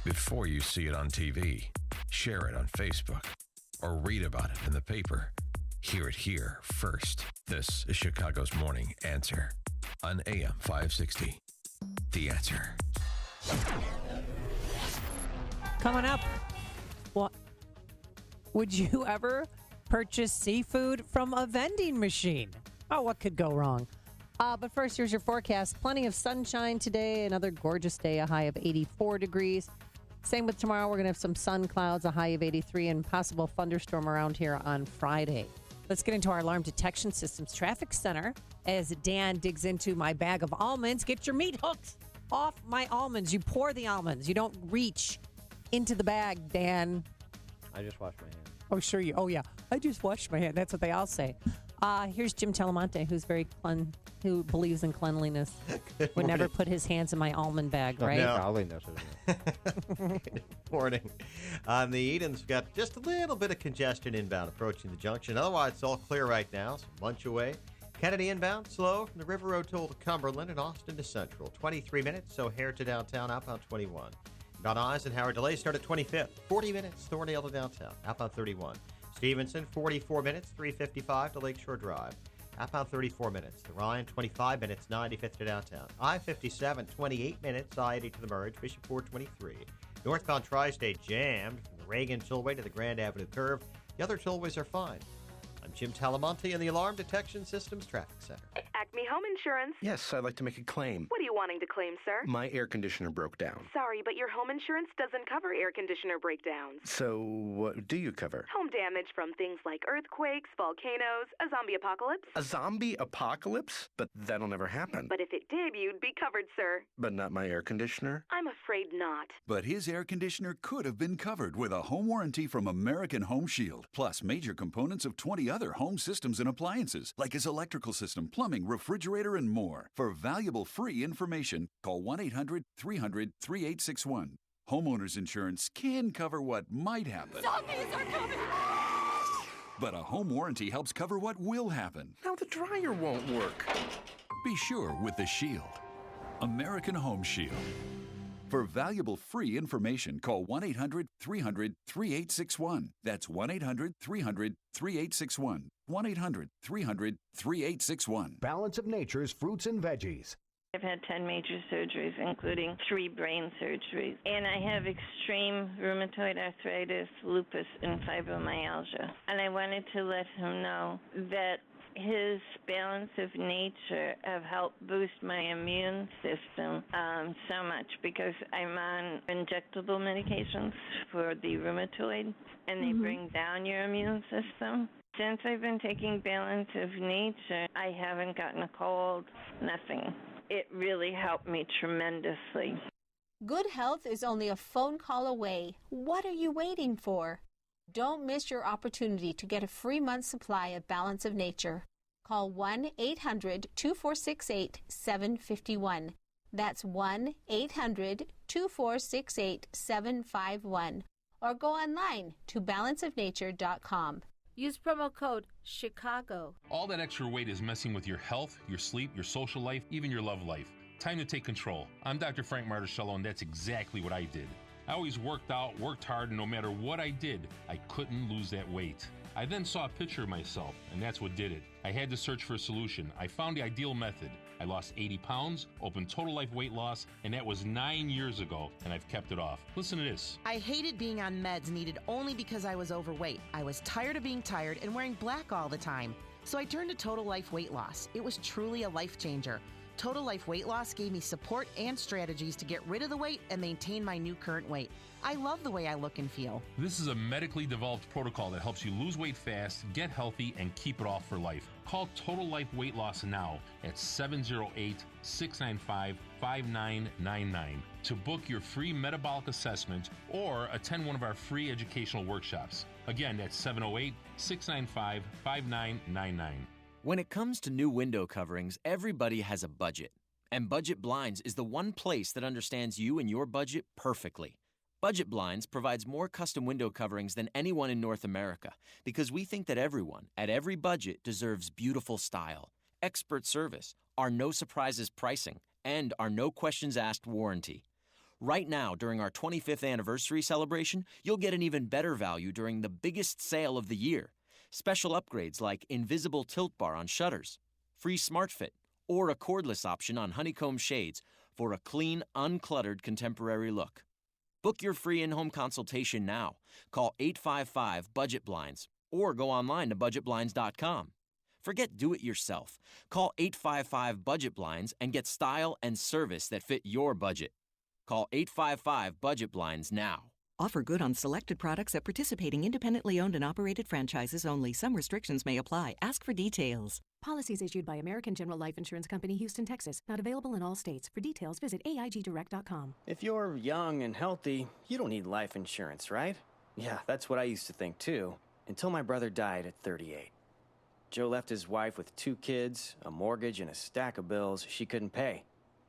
Before you see it on TV, share it on Facebook, or read about it in the paper, hear it here first. This is Chicago's Morning Answer on AM 560. The Answer. Coming up, what would you ever purchase seafood from a vending machine? Oh, what could go wrong? But first, here's your forecast. Plenty of sunshine today, another gorgeous day, a high of 84 degrees. Same with tomorrow. We're going to have some sun clouds, a high of 83, and possible thunderstorm around here on Friday. Let's get into our alarm detection systems traffic center as Dan digs into my bag of almonds. Get your meat hooks off my almonds. You pour the almonds. You don't reach into the bag, Dan. I just washed my hands. Oh, sure you. Oh, yeah. I just washed my hands. That's what they all say. Here's Jim Telemonte, who's who believes in cleanliness. Would never put his hands in my almond bag, right? No, probably no. Good morning. On the Edens, we've got just a little bit of congestion inbound approaching the junction. Otherwise, it's all clear right now. Some lunch away. Kennedy inbound, slow from the River Road toll to Cumberland and Austin to Central. 23 minutes, O'Hare to downtown, outbound 21. Van Eisenhower delays start at 25th. 40 minutes, Thorndale to downtown, outbound 31. Stevenson, 44 minutes, 355 to Lakeshore Drive. Outbound 34 minutes. The Ryan, 25 minutes, 95th to downtown. I-57, 28 minutes, I-80 to the Merge. Bishop 423. Northbound Tri-State jammed from the Reagan Tollway to the Grand Avenue curve. The other tollways are fine. I'm Jim Talamonte in the Alarm Detection Systems Traffic Center. Acme Home Insurance. Yes, I'd like to make a claim. What are you wanting to claim, sir? My air conditioner broke down. Sorry, but your home insurance doesn't cover air conditioner breakdowns. So what do you cover? Home damage from things like earthquakes, volcanoes, a zombie apocalypse. A zombie apocalypse? But that'll never happen. But if it did, you'd be covered, sir. But not my air conditioner? I'm afraid not. But his air conditioner could have been covered with a home warranty from American Home Shield, plus major components of 20 other home systems and appliances, like his electrical system, plumbing, refrigerator, and more. For valuable free information, call 1-800-300-3861. Homeowners insurance can cover what might happen. Zombies are coming! But a home warranty helps cover what will happen. Now the dryer won't work. Be sure with the Shield. American Home Shield. For valuable free information, call 1-800-300-3861. That's 1-800-300-3861. 1-800-300-3861. Balance of Nature's fruits and veggies. I've had 10 major surgeries, including 3 brain surgeries. And I have extreme rheumatoid arthritis, lupus, and fibromyalgia. And I wanted to let him know that his Balance of Nature have helped boost my immune system so much, because I'm on injectable medications for the rheumatoid, and they bring down your immune system. Since I've been taking Balance of Nature, I haven't gotten a cold, nothing. It really helped me tremendously. Good health is only a phone call away. What are you waiting for? Don't miss your opportunity to get a free month's supply of Balance of Nature. Call 1-800-2468-751. That's 1-800-2468-751. Or go online to balanceofnature.com. Use promo code CHICAGO. All that extra weight is messing with your health, your sleep, your social life, even your love life. Time to take control. I'm Dr. Frank Marticello, and that's exactly what I did. I always worked out, worked hard, and no matter what I did, I couldn't lose that weight. I then saw a picture of myself, and that's what did it. I had to search for a solution. I found the ideal method. I lost 80 pounds, opened Total Life Weight Loss, and that was 9 years ago, and I've kept it off. Listen to this. I hated being on meds needed only because I was overweight. I was tired of being tired and wearing black all the time. So I turned to Total Life Weight Loss. It was truly a life changer. Total Life Weight Loss gave me support and strategies to get rid of the weight and maintain my new current weight. I love the way I look and feel. This is a medically developed protocol that helps you lose weight fast, get healthy, and keep it off for life. Call Total Life Weight Loss now at 708-695-5999 to book your free metabolic assessment or attend one of our free educational workshops. Again, that's 708-695-5999. When it comes to new window coverings, everybody has a budget. And Budget Blinds is the one place that understands you and your budget perfectly. Budget Blinds provides more custom window coverings than anyone in North America because we think that everyone, at every budget, deserves beautiful style, expert service, our no surprises pricing, and our no questions asked warranty. Right now, during our 25th anniversary celebration, you'll get an even better value during the biggest sale of the year. Special upgrades like invisible tilt bar on shutters, free smart fit, or a cordless option on honeycomb shades for a clean, uncluttered contemporary look. Book your free in-home consultation now. Call 855-BUDGET-BLINDS or go online to budgetblinds.com. Forget do-it-yourself. Call 855-BUDGET-BLINDS and get style and service that fit your budget. Call 855-BUDGET-BLINDS now. Offer good on selected products at participating independently owned and operated franchises only. Some restrictions may apply. Ask for details. Policies issued by American General Life Insurance Company, Houston, Texas. Not available in all states. For details, visit AIGdirect.com. If you're young and healthy, you don't need life insurance, right? Yeah, that's what I used to think too, until my brother died at 38. Joe left his wife with 2 kids, a mortgage, and a stack of bills she couldn't pay.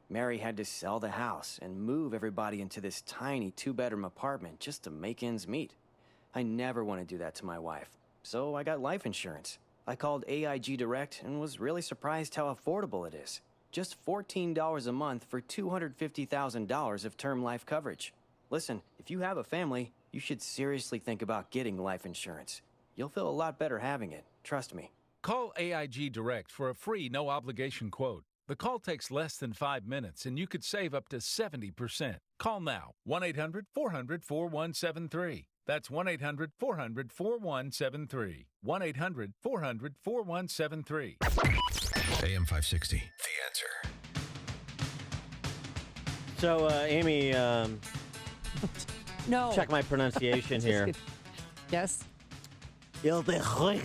Mary had to sell the house and move everybody into this tiny 2-bedroom apartment just to make ends meet. I never want to do that to my wife, so I got life insurance. I called AIG Direct and was really surprised how affordable it is. Just $14 a month for $250,000 of term life coverage. Listen, if you have a family, you should seriously think about getting life insurance. You'll feel a lot better having it, trust me. Call AIG Direct for a free no-obligation quote. The call takes less than 5 minutes, and you could save up to 70%. Call now, 1-800-400-4173. That's 1-800-400-4173. 1-800-400-4173. AM 560, The Answer. So, Amy, No. check my pronunciation here. Yes. Ile de Ré.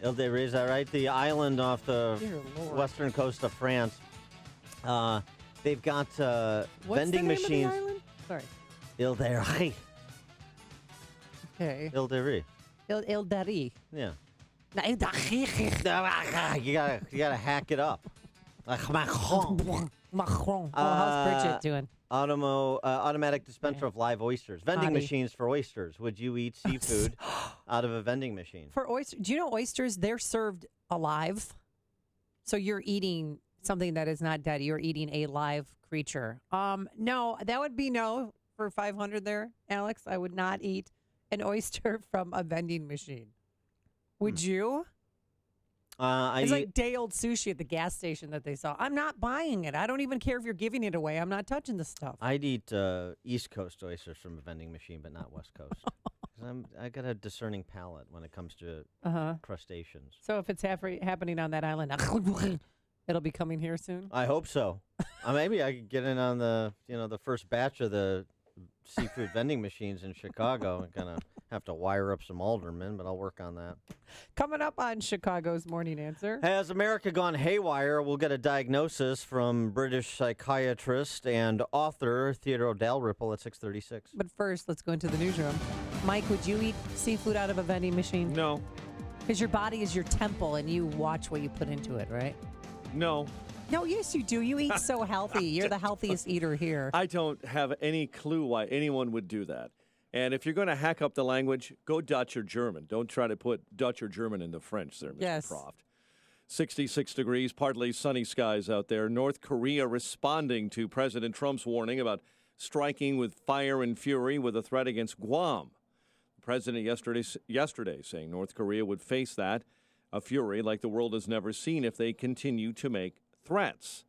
Ile de Ré, is that right? The island off the Dear Lord. western coast of France. They've got What's vending the name machines. Of the island? Sorry. Ile de Ré. Okay. Ile de Ré. Il Dari. Yeah. Il Dari. You gotta hack it up. Like Macron. Macron. How's Bridget doing? Automatic dispenser of live oysters. Vending Hottie. machines for oysters. Would you eat seafood out of a vending machine? For oysters, do you know oysters? They're served alive, so you're eating something that is not dead. You're eating a live creature. No, that would be no for 500 there, Alex. I would not eat an oyster from a vending machine. Would you? It's like day-old sushi at the gas station that they saw. I'm not buying it. I don't even care if you're giving it away. I'm not touching the stuff. I'd eat East Coast oysters from a vending machine, but not West Coast. 'Cause I got a discerning palate when it comes to crustaceans. So if it's happening on that island, it'll be coming here soon. I hope so. Maybe I could get in on the first batch of the seafood vending machines in Chicago. I'm gonna have to wire up some aldermen, but I'll work on that. Coming up on Chicago's Morning Answer. Has America gone haywire? We'll get a diagnosis from British psychiatrist and author Theodore Dalrymple at 6:36. But first, let's go into the newsroom. Mike, would you eat seafood out of a vending machine? No. Because your body is your temple and you watch what you put into it, right? No. No, yes, you do. You eat so healthy. You're the healthiest eater here. I don't have any clue why anyone would do that. And if you're going to hack up the language, go Dutch or German. Don't try to put Dutch or German into French there, Mr. Yes. Proft. 66 degrees, partly sunny skies out there. North Korea responding to President Trump's warning about striking with fire and fury with a threat against Guam. The president yesterday saying North Korea would face that, a fury like the world has never seen if they continue to make threats.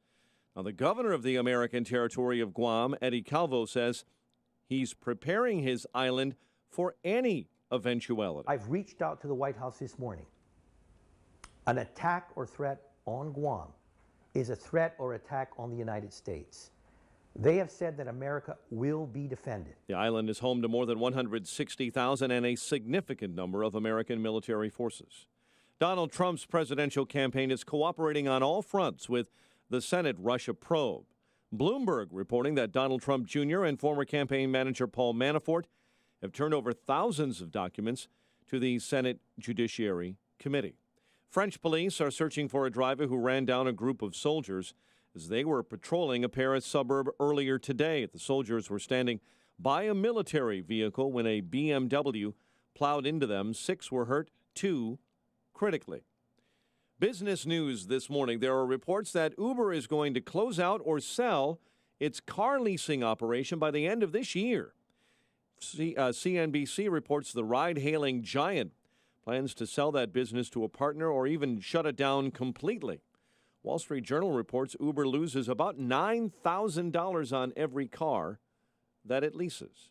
Now, the governor of the American territory of Guam, Eddie Calvo, says he's preparing his island for any eventuality. I've reached out to the White House this morning. An attack or threat on Guam is a threat or attack on the United States. They have said that America will be defended. The island is home to more than 160,000 and a significant number of American military forces. Donald Trump's presidential campaign is cooperating on all fronts with the Senate Russia probe. Bloomberg reporting that Donald Trump Jr. and former campaign manager Paul Manafort have turned over thousands of documents to the Senate Judiciary Committee. French police are searching for a driver who ran down a group of soldiers as they were patrolling a Paris suburb earlier today. The soldiers were standing by a military vehicle when a BMW plowed into them. 6 were hurt, 2 critically. Business news this morning. There are reports that Uber is going to close out or sell its car leasing operation by the end of this year. CNBC reports the ride-hailing giant plans to sell that business to a partner or even shut it down completely. Wall Street Journal reports Uber loses about $9,000 on every car that it leases.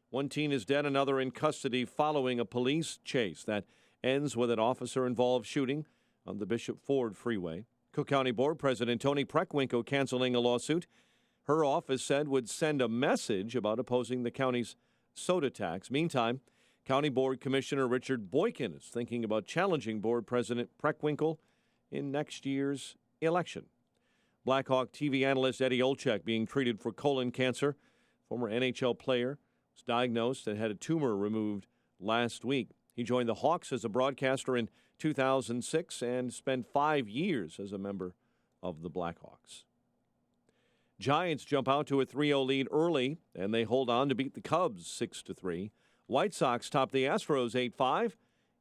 One teen is dead, another in custody following a police chase that ends with an officer-involved shooting on the Bishop Ford Freeway. Cook County Board President Toni Preckwinkle canceling a lawsuit her office said would send a message about opposing the county's soda tax. Meantime, County Board Commissioner Richard Boykin is thinking about challenging Board President Preckwinkle in next year's election. Blackhawk TV analyst Eddie Olczyk being treated for colon cancer. Former NHL player was diagnosed and had a tumor removed last week. He joined the Hawks as a broadcaster in 2006 and spent 5 years as a member of the Blackhawks. Giants jump out to a 3-0 lead early, and they hold on to beat the Cubs 6-3. White Sox top the Astros 8-5,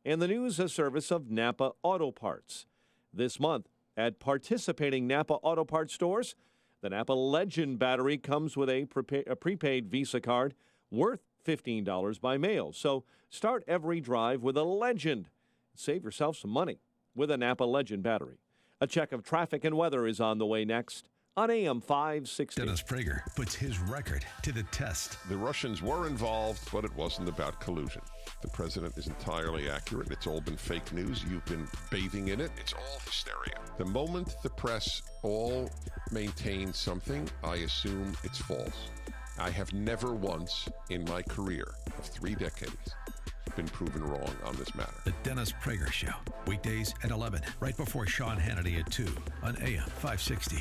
and the news a service of Napa Auto Parts. This month, at participating Napa Auto Parts stores, the Napa Legend battery comes with a prepaid Visa card worth $15 by mail. So start every drive with a Legend. Save yourself some money with a Napa Legend battery. A check of traffic and weather is on the way next on AM 560. Dennis Prager puts his record to the test. The Russians were involved, but it wasn't about collusion. The president is entirely accurate. It's all been fake news. You've been bathing in it. It's all hysteria. The moment the press all maintain something, I assume it's false. I have never once in my career of 3 decades been proven wrong on this matter. The Dennis Prager Show, weekdays at 11, right before Sean Hannity at 2 on AM 560.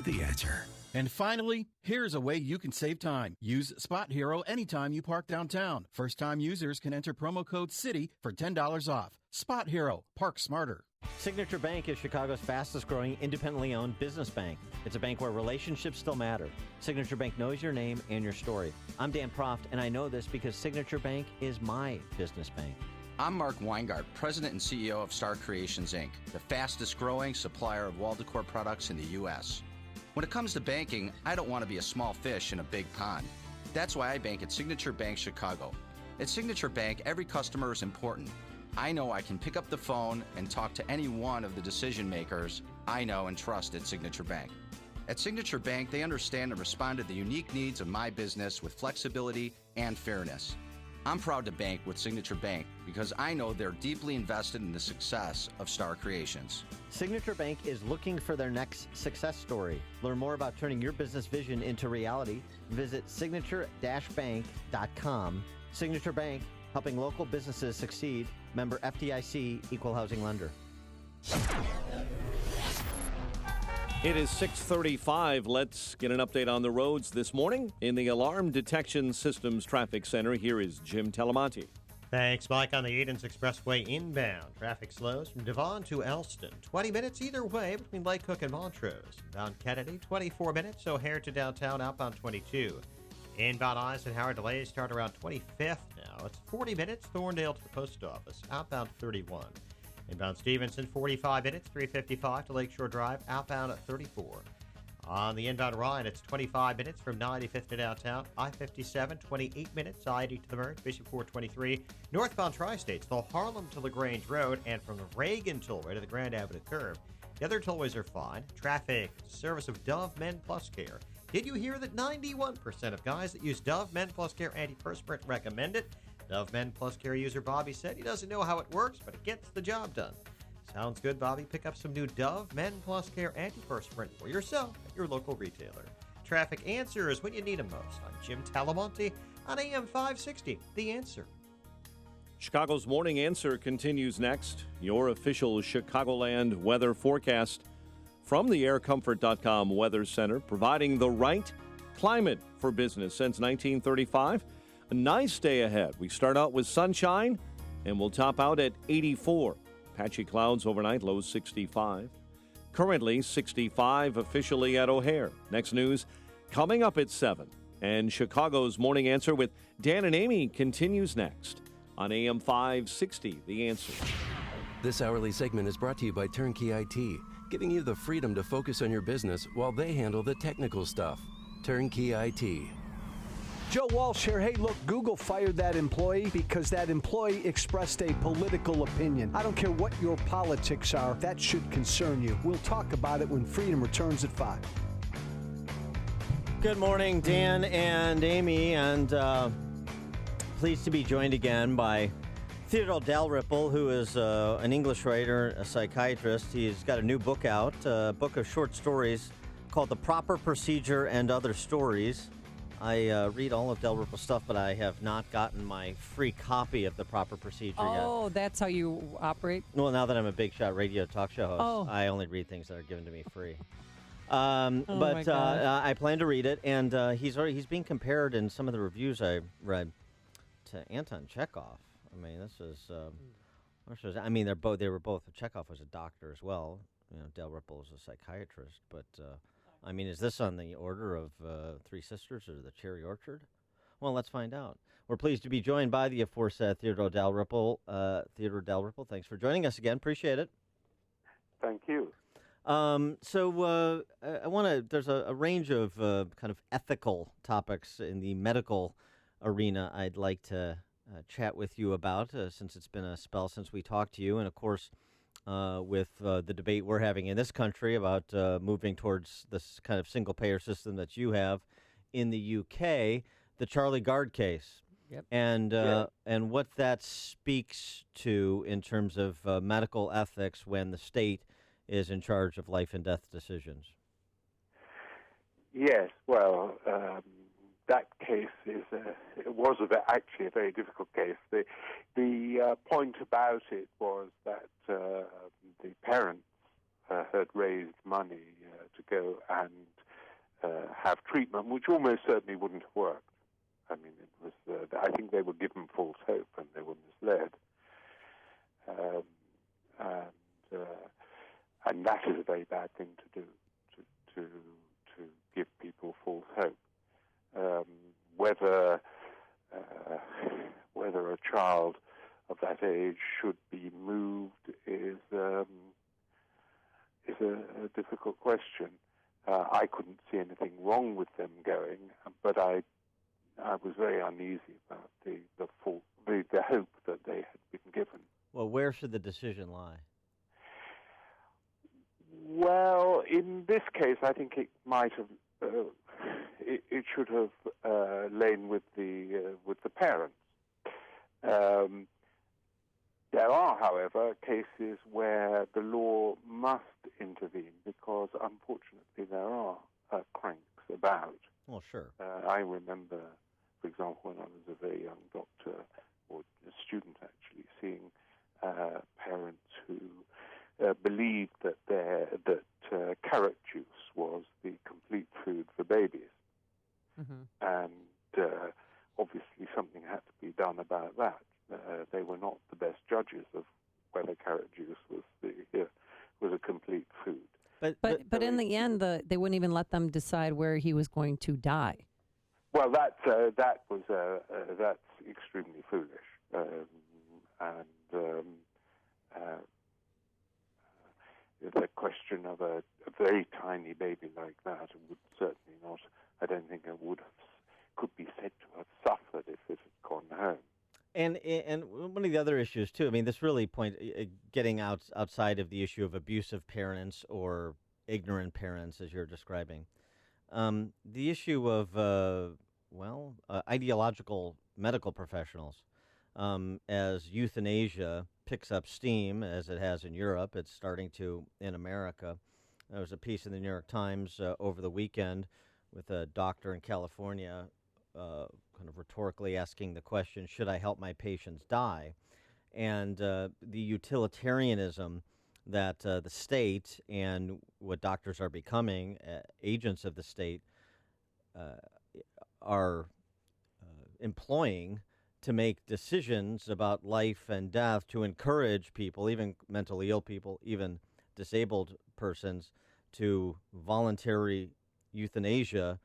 The Answer. And finally, here's a way you can save time. Use Spot Hero anytime you park downtown. First-time users can enter promo code CITY for $10 off. Spot Hero. Park smarter. Signature Bank is Chicago's fastest-growing, independently owned business bank. It's a bank where relationships still matter. Signature Bank knows your name and your story. I'm Dan Proft, and I know this because Signature Bank is my business bank. I'm Mark Weingart, President and CEO of Star Creations, Inc., the fastest-growing supplier of wall decor products in the U.S. When it comes to banking, I don't want to be a small fish in a big pond. That's why I bank at Signature Bank Chicago. At Signature Bank, every customer is important. I know I can pick up the phone and talk to any one of the decision makers I know and trust at Signature Bank. At Signature Bank, they understand and respond to the unique needs of my business with flexibility and fairness. I'm proud to bank with Signature Bank because I know they're deeply invested in the success of Star Creations. Signature Bank is looking for their next success story. Learn more about turning your business vision into reality. Visit signature-bank.com. Signature Bank, helping local businesses succeed. Member FDIC, Equal Housing Lender. It is 6:35. Let's get an update on the roads this morning. In the Alarm Detection Systems Traffic Center, here is Jim Telemonte. Thanks, Mike. On the Edens Expressway inbound, traffic slows from Devon to Elston. 20 minutes either way between Lake Cook and Montrose. Inbound Kennedy, 24 minutes. O'Hare to downtown, outbound 22. Inbound Eisenhower delays start around 25th now. It's 40 minutes. Thorndale to the post office, outbound 31. Inbound Stevenson, 45 minutes, 355 to Lakeshore Drive, outbound at 34. On the inbound Ryan, it's 25 minutes from 95th to downtown, I-57, 28 minutes, I-80 to the merge, Bishop 423. Northbound Tri-States, the Harlem to LaGrange Road, and from the Reagan Tollway to the Grand Avenue Curve. The other tollways are fine. Traffic, service of Dove Men Plus Care. Did you hear that 91% of guys that use Dove Men Plus Care antiperspirant recommend it? Dove Men Plus Care user Bobby said he doesn't know how it works, but it gets the job done. Sounds good, Bobby. Pick up some new Dove Men Plus Care antiperspirant for yourself at your local retailer. Traffic answers when you need them most. I'm Jim Talamonte on AM 560, The Answer. Chicago's Morning Answer continues next. Your official Chicagoland weather forecast from the aircomfort.com Weather Center, providing the right climate for business since 1935. A nice day ahead. We start out with sunshine, and we'll top out at 84. Patchy clouds overnight, lows 65. Currently 65 officially at O'Hare. Next news coming up at 7. And Chicago's Morning Answer with Dan and Amy continues next on AM 560, The Answer. This hourly segment is brought to you by Turnkey IT, giving you the freedom to focus on your business while they handle the technical stuff. Turnkey IT. Joe Walsh here. Hey, look, Google fired that employee because that employee expressed a political opinion. I don't care what your politics are. That should concern you. We'll talk about it when Freedom returns at 5. Good morning, Dan and Amy, and pleased to be joined again by Theodore Dalrymple, who is an English writer, a psychiatrist. He's got a new book out, a book of short stories called The Proper Procedure and Other Stories. I read all of Dalrymple's stuff, but I have not gotten my free copy of The Proper Procedure yet. Oh, that's how you operate? Well, now that I'm a big shot radio talk show host, I only read things that are given to me free. But I plan to read it, and he's being compared in some of the reviews I read to Anton Chekhov. I mean, they were both. Chekhov was a doctor as well. You know, Dalrymple was a psychiatrist, but. I mean, is this on the order of Three Sisters or the Cherry Orchard? Well, let's find out. We're pleased to be joined by the aforesaid Theodore Dalrymple. Theodore Dalrymple, thanks for joining us again. Appreciate it. Thank you. So I want to. There's a range of kind of ethical topics in the medical arena I'd like to chat with you about, since it's been a spell since we talked to you, and of course. with the debate we're having in this country about moving towards this kind of single-payer system that you have in the UK, the Charlie Gard case. Yep. And what that speaks to in terms of medical ethics when the state is in charge of life and death decisions. Yes, well, that case was actually a very difficult case. The point about it was that the parents had raised money to go and have treatment, which almost certainly wouldn't have worked. I mean, it was. I think they were given false hope and they were misled, and that is a very bad thing to do. To give people false hope. Whether a child of that age should be moved is a difficult question. I couldn't see anything wrong with them going, but I was very uneasy about the hope that they had been given. Well, where should the decision lie? Well, in this case, I think it might have. It should have lain with the parents. There are, however, cases where the law must intervene because, unfortunately, there are cranks about. Well, sure. I remember, for example, when I was a very young doctor or a student, actually, seeing parents who believed that carrot juice was the complete food for babies. Mm-hmm. And obviously something had to be done about that. They were not the best judges of whether carrot juice was a complete food. But in the end, they wouldn't even let them decide where he was going to die. Well, that's extremely foolish, the question of a very tiny baby like that would certainly not. I don't think it could be said to have suffered if it had gone home. And one of the other issues too. I mean, this really getting outside of the issue of abusive parents or ignorant parents, as you're describing. The issue of ideological medical professionals. As euthanasia picks up steam, as it has in Europe, it's starting to in America. There was a piece in the New York Times over the weekend with a doctor in California kind of rhetorically asking the question, should I help my patients die? And the utilitarianism that the state and what doctors are becoming, agents of the state, are employing to make decisions about life and death to encourage people, even mentally ill people, even disabled persons, to voluntary euthanasia.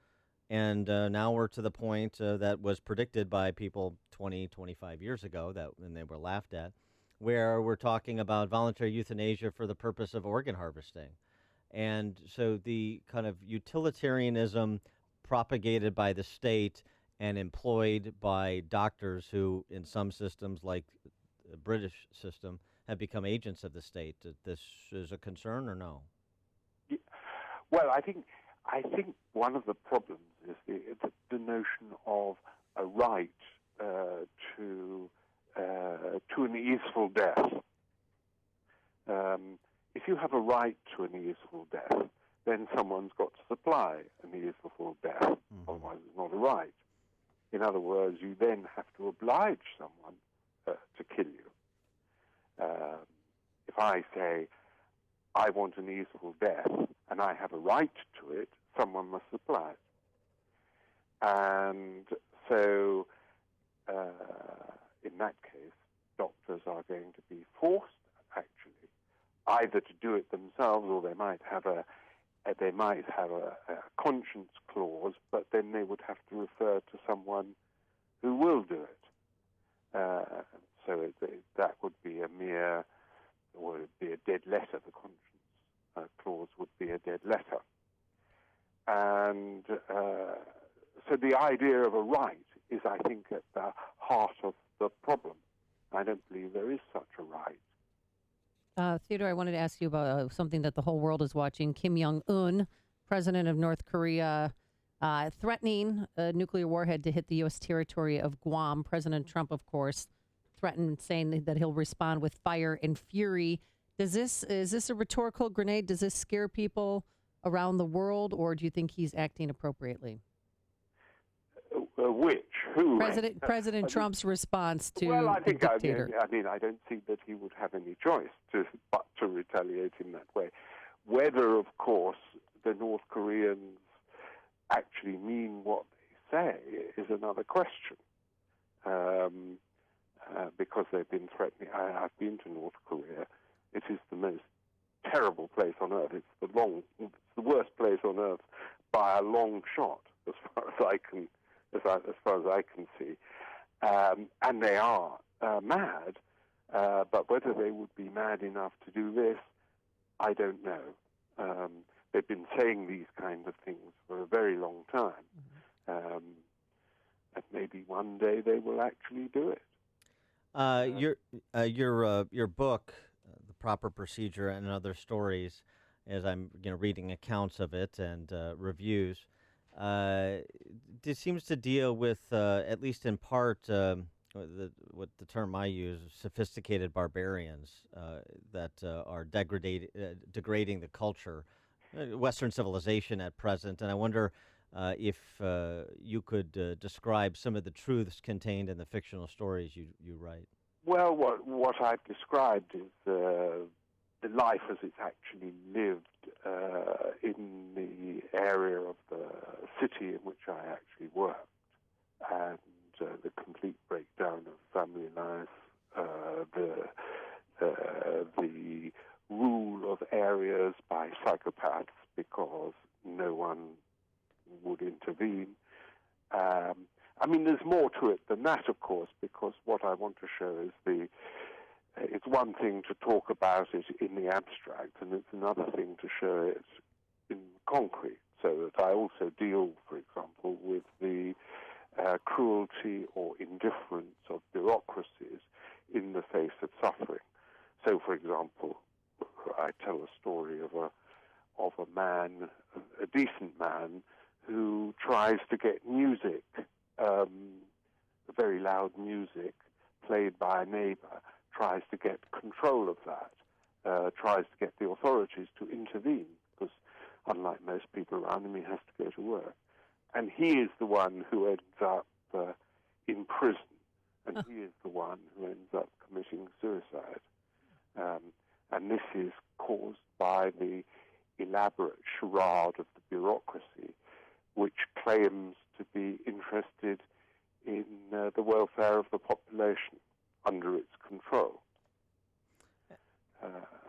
And now we're to the point that was predicted by people 20, 25 years ago, and they were laughed at, where we're talking about voluntary euthanasia for the purpose of organ harvesting. And so the kind of utilitarianism propagated by the state and employed by doctors who, in some systems like the British system, have become agents of the state. This is a concern or no? Well, I think one of the problems is the notion of a right to an easeful death. If you have a right to an easeful death, then someone's got to supply an easeful death. Mm-hmm. Otherwise, it's not a right. In other words, you then have to oblige someone to kill you. If I say, I want an easeful death, and I have a right to it, someone must supply it. And so, in that case, doctors are going to be forced, actually, either to do it themselves, or they might have a conscience clause, but then they would have to refer to someone who will do it. So that would be a dead letter. The conscience clause would be a dead letter. And so the idea of a right is, I think, at the heart of the problem. I don't believe there is such a right. Theodore, I wanted to ask you about something that the whole world is watching. Kim Jong-un, president of North Korea, threatening a nuclear warhead to hit the U.S. territory of Guam. President Trump, of course, threatened, saying that he'll respond with fire and fury. Is this a rhetorical grenade? Does this scare people around the world, or do you think he's acting appropriately? Which? Who? President Trump's response to well, I the think dictator. I mean, I don't think that he would have any choice but to retaliate in that way. Whether, of course, the North Koreans actually mean what they say is another question. Because they've been threatening. I've been to North Korea. It is the most terrible place on earth. It's the worst place on earth by a long shot, as far as I can see. And they are mad. But whether they would be mad enough to do this, I don't know. They've been saying these kinds of things for a very long time. And maybe one day they will actually do it. Your book, The Proper Procedure and Other Stories, as I'm reading accounts of it and reviews, it seems to deal with, at least in part, what the term I use, sophisticated barbarians that are degrading the culture, Western civilization at present. And I wonder if you could describe some of the truths contained in the fictional stories you write. Well, what I've described is the life as it's actually lived in the area of the city in which I actually worked, and the complete breakdown of family life, the rule of areas by psychopaths because no one would intervene. I mean, there's more to it than that, of course, because what I want to show is it's one thing to talk about it in the abstract, and it's another thing to show it in concrete, so that I also deal, for example, with the cruelty or indifference of bureaucracies in the face of suffering. So, for example, I tell a story of a man, a decent man, who tries to get music, very loud music, played by a neighbor, tries to get control of that, tries to get the authorities to intervene, because unlike most people around him, he has to go to work. And he is the one who ends up in prison, and he is the one who ends up committing suicide. And this is caused by the elaborate charade of the bureaucracy, which claims to be interested in the welfare of the population under its control.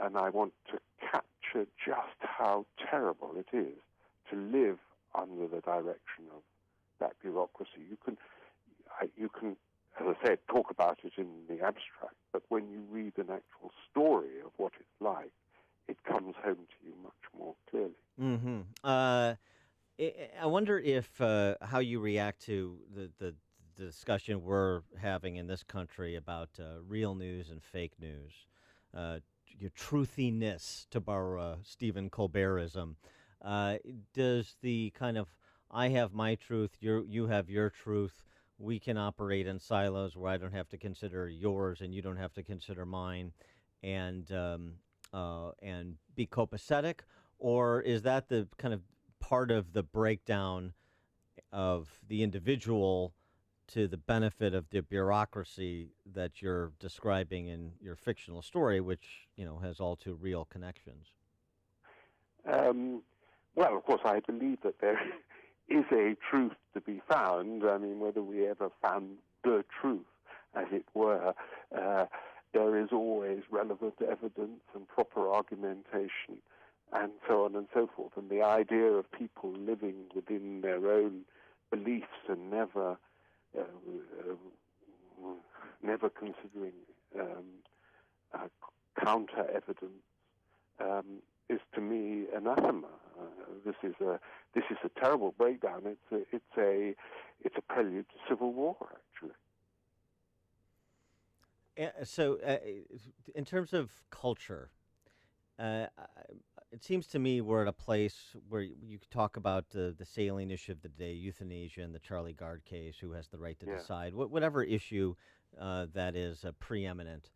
And I want to capture just how terrible it is to live under the direction of that bureaucracy. You can, as I said, talk about it in the abstract, but when you read an actual story of what it's like, it comes home to you much more clearly. Mm-hmm. I wonder if how you react to the discussion we're having in this country about real news and fake news, your truthiness, to borrow Stephen Colbertism. Does the kind of I have my truth, you have your truth, we can operate in silos where I don't have to consider yours and you don't have to consider mine, and be copacetic, or is that the kind of part of the breakdown of the individual to the benefit of the bureaucracy that you're describing in your fictional story, which has all too real connections? Well, of course, I believe that there is a truth to be found. I mean, whether we ever found the truth, as it were, there is always relevant evidence and proper argumentation, and so on and so forth. And the idea of people living within their own beliefs and never considering counter evidence is to me anathema. This is a terrible breakdown. It's a prelude to civil war, actually. So, in terms of culture, It seems to me we're at a place where you could talk about the salient issue of the day, euthanasia and the Charlie Gard case, who has the right to decide, whatever issue that is preeminent,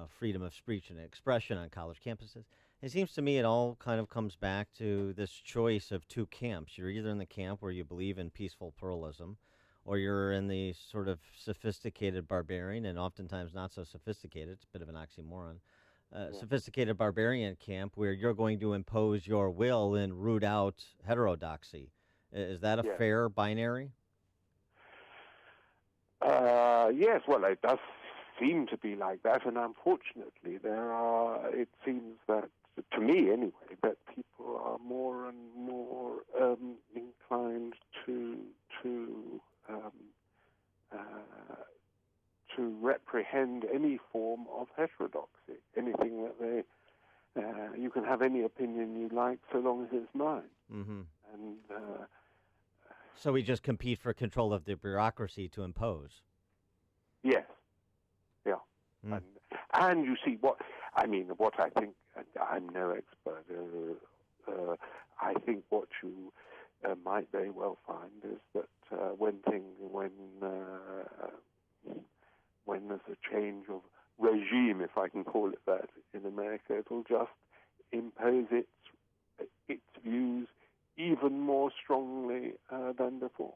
freedom of speech and expression on college campuses. It seems to me it all kind of comes back to this choice of two camps. You're either in the camp where you believe in peaceful pluralism, or you're in the sort of sophisticated barbarian, and oftentimes not so sophisticated, it's a bit of an oxymoron, sophisticated barbarian camp where you're going to impose your will and root out heterodoxy. Is that a fair binary? Yes, well, it does seem to be like that, and unfortunately it seems that, to me anyway, that people are more and more inclined to reprehend any form of heterodoxy, anything that they, you can have any opinion you like so long as it's mine. Mm-hmm. And so we just compete for control of the bureaucracy to impose. Yes. Yeah. And you see what I think, I'm no expert, I think what you might very well find is that when there's a change of regime, if I can call it that, in America, it'll just impose its views even more strongly than before.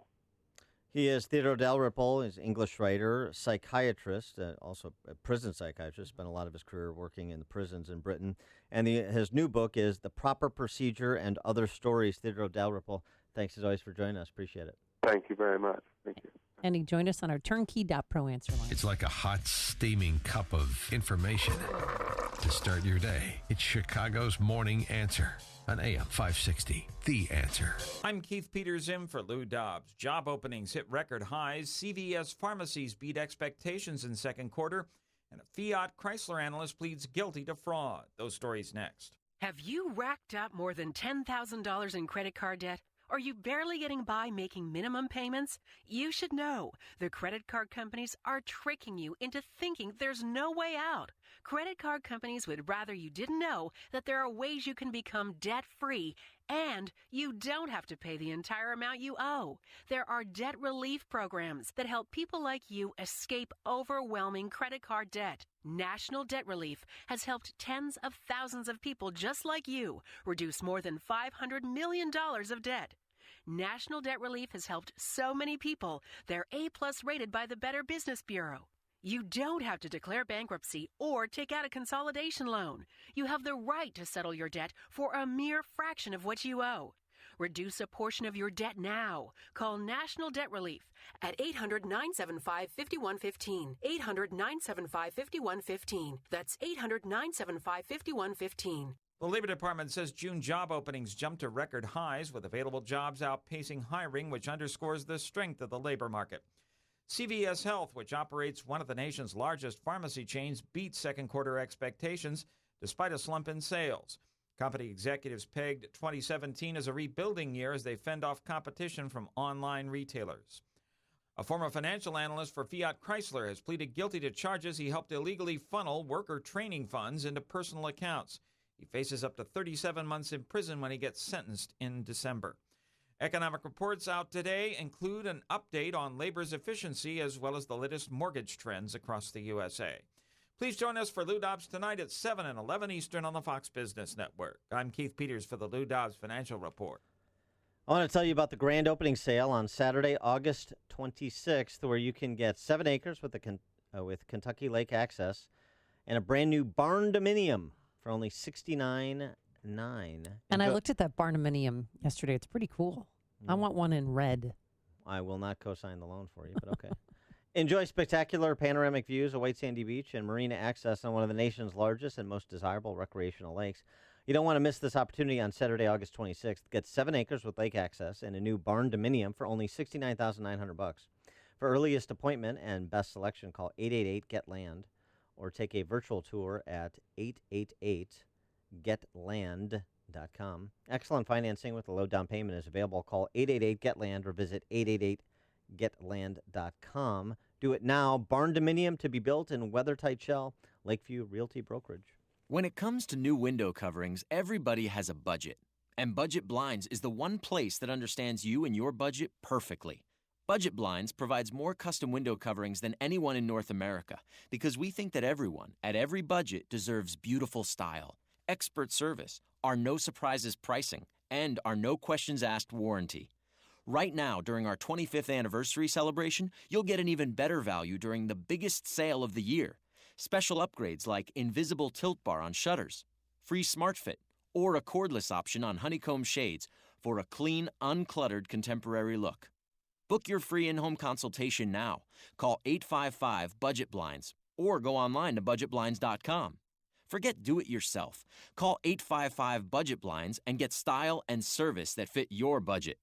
He is Theodore Dalrymple. He's an English writer, psychiatrist, also a prison psychiatrist, spent a lot of his career working in the prisons in Britain. And his new book is The Proper Procedure and Other Stories. Theodore Dalrymple, thanks as always for joining us. Appreciate it. Thank you very much. Thank you. And he joined us on our turnkey.pro answer line. It's like a hot, steaming cup of information to start your day. It's Chicago's Morning Answer on AM 560, The Answer. I'm Keith Peters in for Lou Dobbs. Job openings hit record highs. CVS pharmacies beat expectations in second quarter. And a Fiat Chrysler analyst pleads guilty to fraud. Those stories next. Have you racked up more than $10,000 in credit card debt? Are you barely getting by making minimum payments? You should know the credit card companies are tricking you into thinking there's no way out. Credit card companies would rather you didn't know that there are ways you can become debt-free and you don't have to pay the entire amount you owe. There are debt relief programs that help people like you escape overwhelming credit card debt. National Debt Relief has helped tens of thousands of people just like you reduce more than $500 million of debt. National Debt Relief has helped so many people, they're A-plus rated by the Better Business Bureau. You don't have to declare bankruptcy or take out a consolidation loan. You have the right to settle your debt for a mere fraction of what you owe. Reduce a portion of your debt now. Call National Debt Relief at 800-975-5115. 800-975-5115. That's 800-975-5115. The Labor Department says June job openings jumped to record highs, with available jobs outpacing hiring, which underscores the strength of the labor market. CVS Health, which operates one of the nation's largest pharmacy chains, beat second quarter expectations despite a slump in sales. Company executives pegged 2017 as a rebuilding year as they fend off competition from online retailers. A former financial analyst for Fiat Chrysler has pleaded guilty to charges he helped illegally funnel worker training funds into personal accounts. He faces up to 37 months in prison when he gets sentenced in December. Economic reports out today include an update on labor's efficiency as well as the latest mortgage trends across the USA. Please join us for Lou Dobbs tonight at 7 and 11 Eastern on the Fox Business Network. I'm Keith Peters for the Lou Dobbs Financial Report. I want to tell you about the grand opening sale on Saturday, August 26th, where you can get 7 acres with Kentucky Lake access and a brand new barn dominium for only $69,900. And I looked at that barnuminium yesterday. It's pretty cool. I want one in red. I will not co-sign the loan for you, but okay. Enjoy spectacular panoramic views of White Sandy Beach and marina access on one of the nation's largest and most desirable recreational lakes. You don't want to miss this opportunity on Saturday, August 26th. Get 7 acres with lake access and a new barn dominium for only $69,900. For earliest appointment and best selection, call 888-GET-LAND or take a virtual tour at 888-GETLAND.com. Excellent financing with a low down payment is available. Call 888-GET-LAND or visit 888-GETLAND.com. Do it now. Barn dominium to be built in weather-tight shell. Lakeview Realty Brokerage. When it comes to new window coverings, everybody has a budget. And Budget Blinds is the one place that understands you and your budget perfectly. Budget Blinds provides more custom window coverings than anyone in North America because we think that everyone, at every budget, deserves beautiful style, expert service, our no surprises pricing, and our no questions asked warranty. Right now, during our 25th anniversary celebration, you'll get an even better value during the biggest sale of the year. Special upgrades like invisible tilt bar on shutters, free smart fit, or a cordless option on honeycomb shades for a clean, uncluttered contemporary look. Book your free in-home consultation now. Call 855-BUDGET-BLINDS or go online to budgetblinds.com. Forget do-it-yourself. Call 855-BUDGET-BLINDS and get style and service that fit your budget.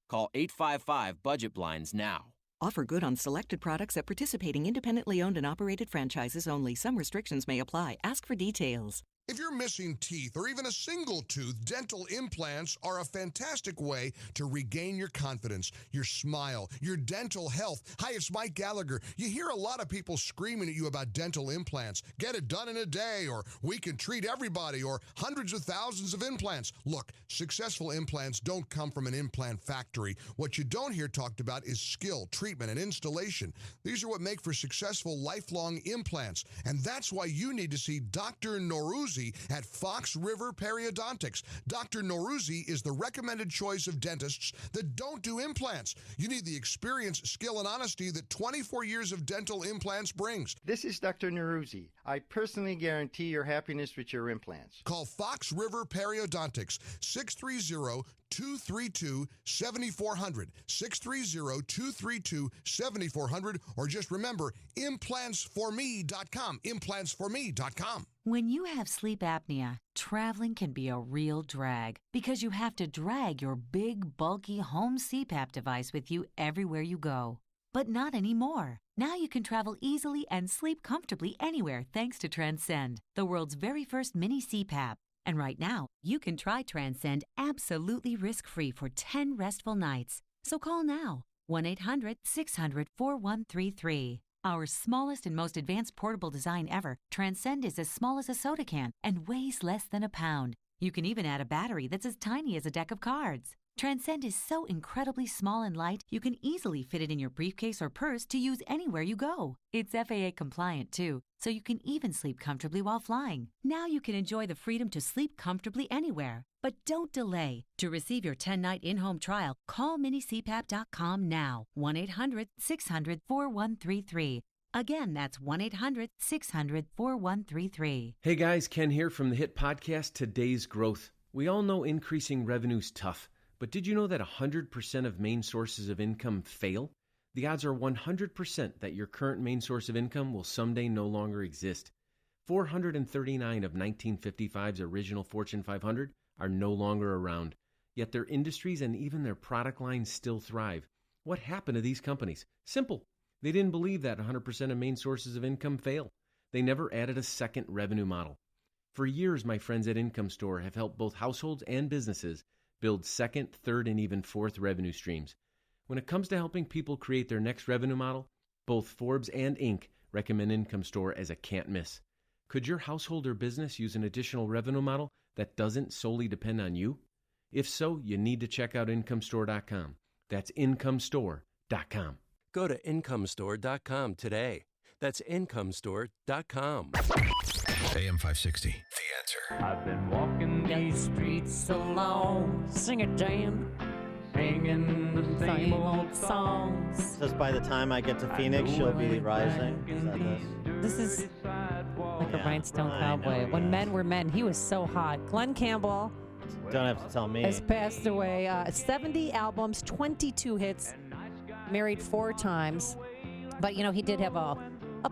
Call 855-BUDGET-BLINDS now. Offer good on selected products at participating independently owned and operated franchises only. Some restrictions may apply. Ask for details. If you're missing teeth or even a single tooth, dental implants are a fantastic way to regain your confidence, your smile, your dental health. Hi, it's Mike Gallagher. You hear a lot of people screaming at you about dental implants. Get it done in a day, or we can treat everybody, or hundreds of thousands of implants. Look, successful implants don't come from an implant factory. What you don't hear talked about is skill, treatment, and installation. These are what make for successful lifelong implants. And that's why you need to see Dr. Norouzi at Fox River Periodontics. Dr. Norouzi is the recommended choice of dentists that don't do implants. You need the experience, skill, and honesty that 24 years of dental implants brings. This is Dr. Norouzi. I personally guarantee your happiness with your implants. Call Fox River Periodontics, 630-232-7400, 630-232-7400, or just remember, implantsforme.com, implantsforme.com. When you have sleep apnea, traveling can be a real drag because you have to drag your big, bulky home CPAP device with you everywhere you go. But not anymore. Now you can travel easily and sleep comfortably anywhere thanks to Transcend, the world's very first mini CPAP. And right now, you can try Transcend absolutely risk-free for 10 restful nights. So call now, 1-800-600-4133. Our smallest and most advanced portable design ever, Transcend is as small as a soda can and weighs less than a pound. You can even add a battery that's as tiny as a deck of cards. Transcend is so incredibly small and light, you can easily fit it in your briefcase or purse to use anywhere you go. It's FAA compliant too, so you can even sleep comfortably while flying. Now you can enjoy the freedom to sleep comfortably anywhere. But don't delay. To receive your 10-night in-home trial, call minicpap.com now. 1-800-600-4133. Again, that's 1-800-600-4133. Hey guys, Ken here from the hit podcast Today's Growth. We all know increasing revenue's tough, but did you know that 100% of main sources of income fail? The odds are 100% that your current main source of income will someday no longer exist. 439 of 1955's original Fortune 500 are no longer around, yet their industries and even their product lines still thrive. What happened to these companies? Simple. They didn't believe that 100% of main sources of income fail. They never added a second revenue model. For years, my friends at Income Store have helped both households and businesses build second, third, and even fourth revenue streams. When it comes to helping people create their next revenue model, both Forbes and Inc. recommend Income Store as a can't miss. Could your household or business use an additional revenue model that doesn't solely depend on you? If so, you need to check out IncomeStore.com. That's IncomeStore.com. Go to IncomeStore.com today. That's IncomeStore.com. AM 560, The Answer. I've been walking these streets so long. Sing it, Dan. Singing the same old songs. Says by the time I get to Phoenix, she'll be rising. Is that this? This is like a rhinestone cowboy. When men were men, he was so hot. Glenn Campbell. Don't have to tell me. Has passed away. 70 albums, 22 hits, married 4 times. But, you know, he did have a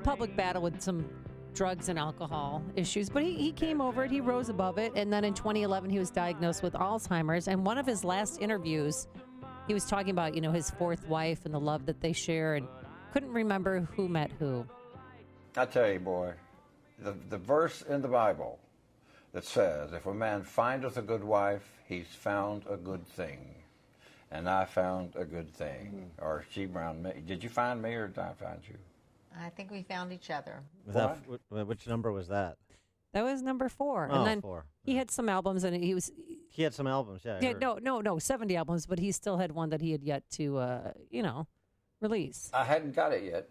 public battle with some drugs and alcohol issues. But he came over it. He rose above it. And then in 2011, he was diagnosed with Alzheimer's. And one of his last interviews, he was talking about, you know, his 4th wife and the love that they share. And couldn't remember who met who. I tell you, boy, the verse in the Bible that says, if a man findeth a good wife, he's found a good thing. And I found a good thing. Or she found me. Did you find me or did I find you? I think we found each other. Was that, which number was that? That was number 4. Oh, and then 4. he had some albums, and he had some albums, yeah. I heard. No, 70 albums, but he still had one that he had yet to, release. I hadn't got it yet.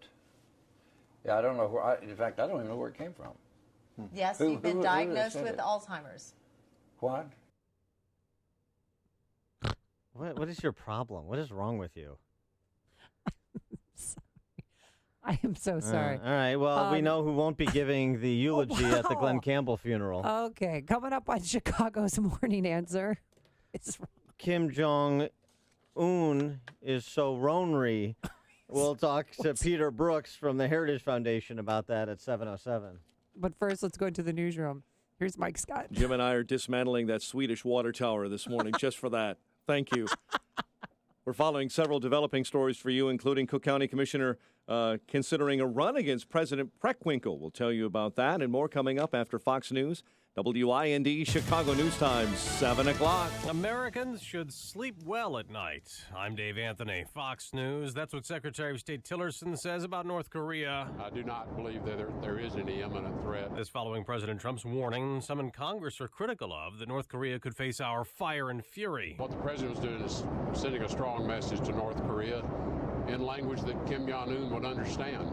Yeah, I don't know where. In fact, I don't even know where it came from. Yes, Who- you've been who diagnosed said with it? Alzheimer's. What? What is your problem? What is wrong with you? I am so sorry. All right. Well, we know who won't be giving the eulogy at the Glenn Campbell funeral. Okay, coming up on Chicago's Morning Answer. It's Kim Jong-un is so ornery. We'll talk to Peter Brooks from the Heritage Foundation about that at 7:07. But first, let's go into the newsroom. Here's Mike Scott. Jim and I are dismantling that Swedish water tower this morning just for that. Thank you. We're following several developing stories for you, including Cook County Commissioner considering a run against President Preckwinkle. We'll tell you about that and more coming up after Fox News. WIND Chicago News Time, 7 o'clock. Americans should sleep well at night. I'm Dave Anthony, Fox News. That's what Secretary of State Tillerson says about North Korea. I do not believe that there is any imminent threat. This following President Trump's warning some in Congress are critical of that North Korea could face our fire and fury. What the president was doing is sending a strong message to North Korea in language that Kim Jong-un would understand,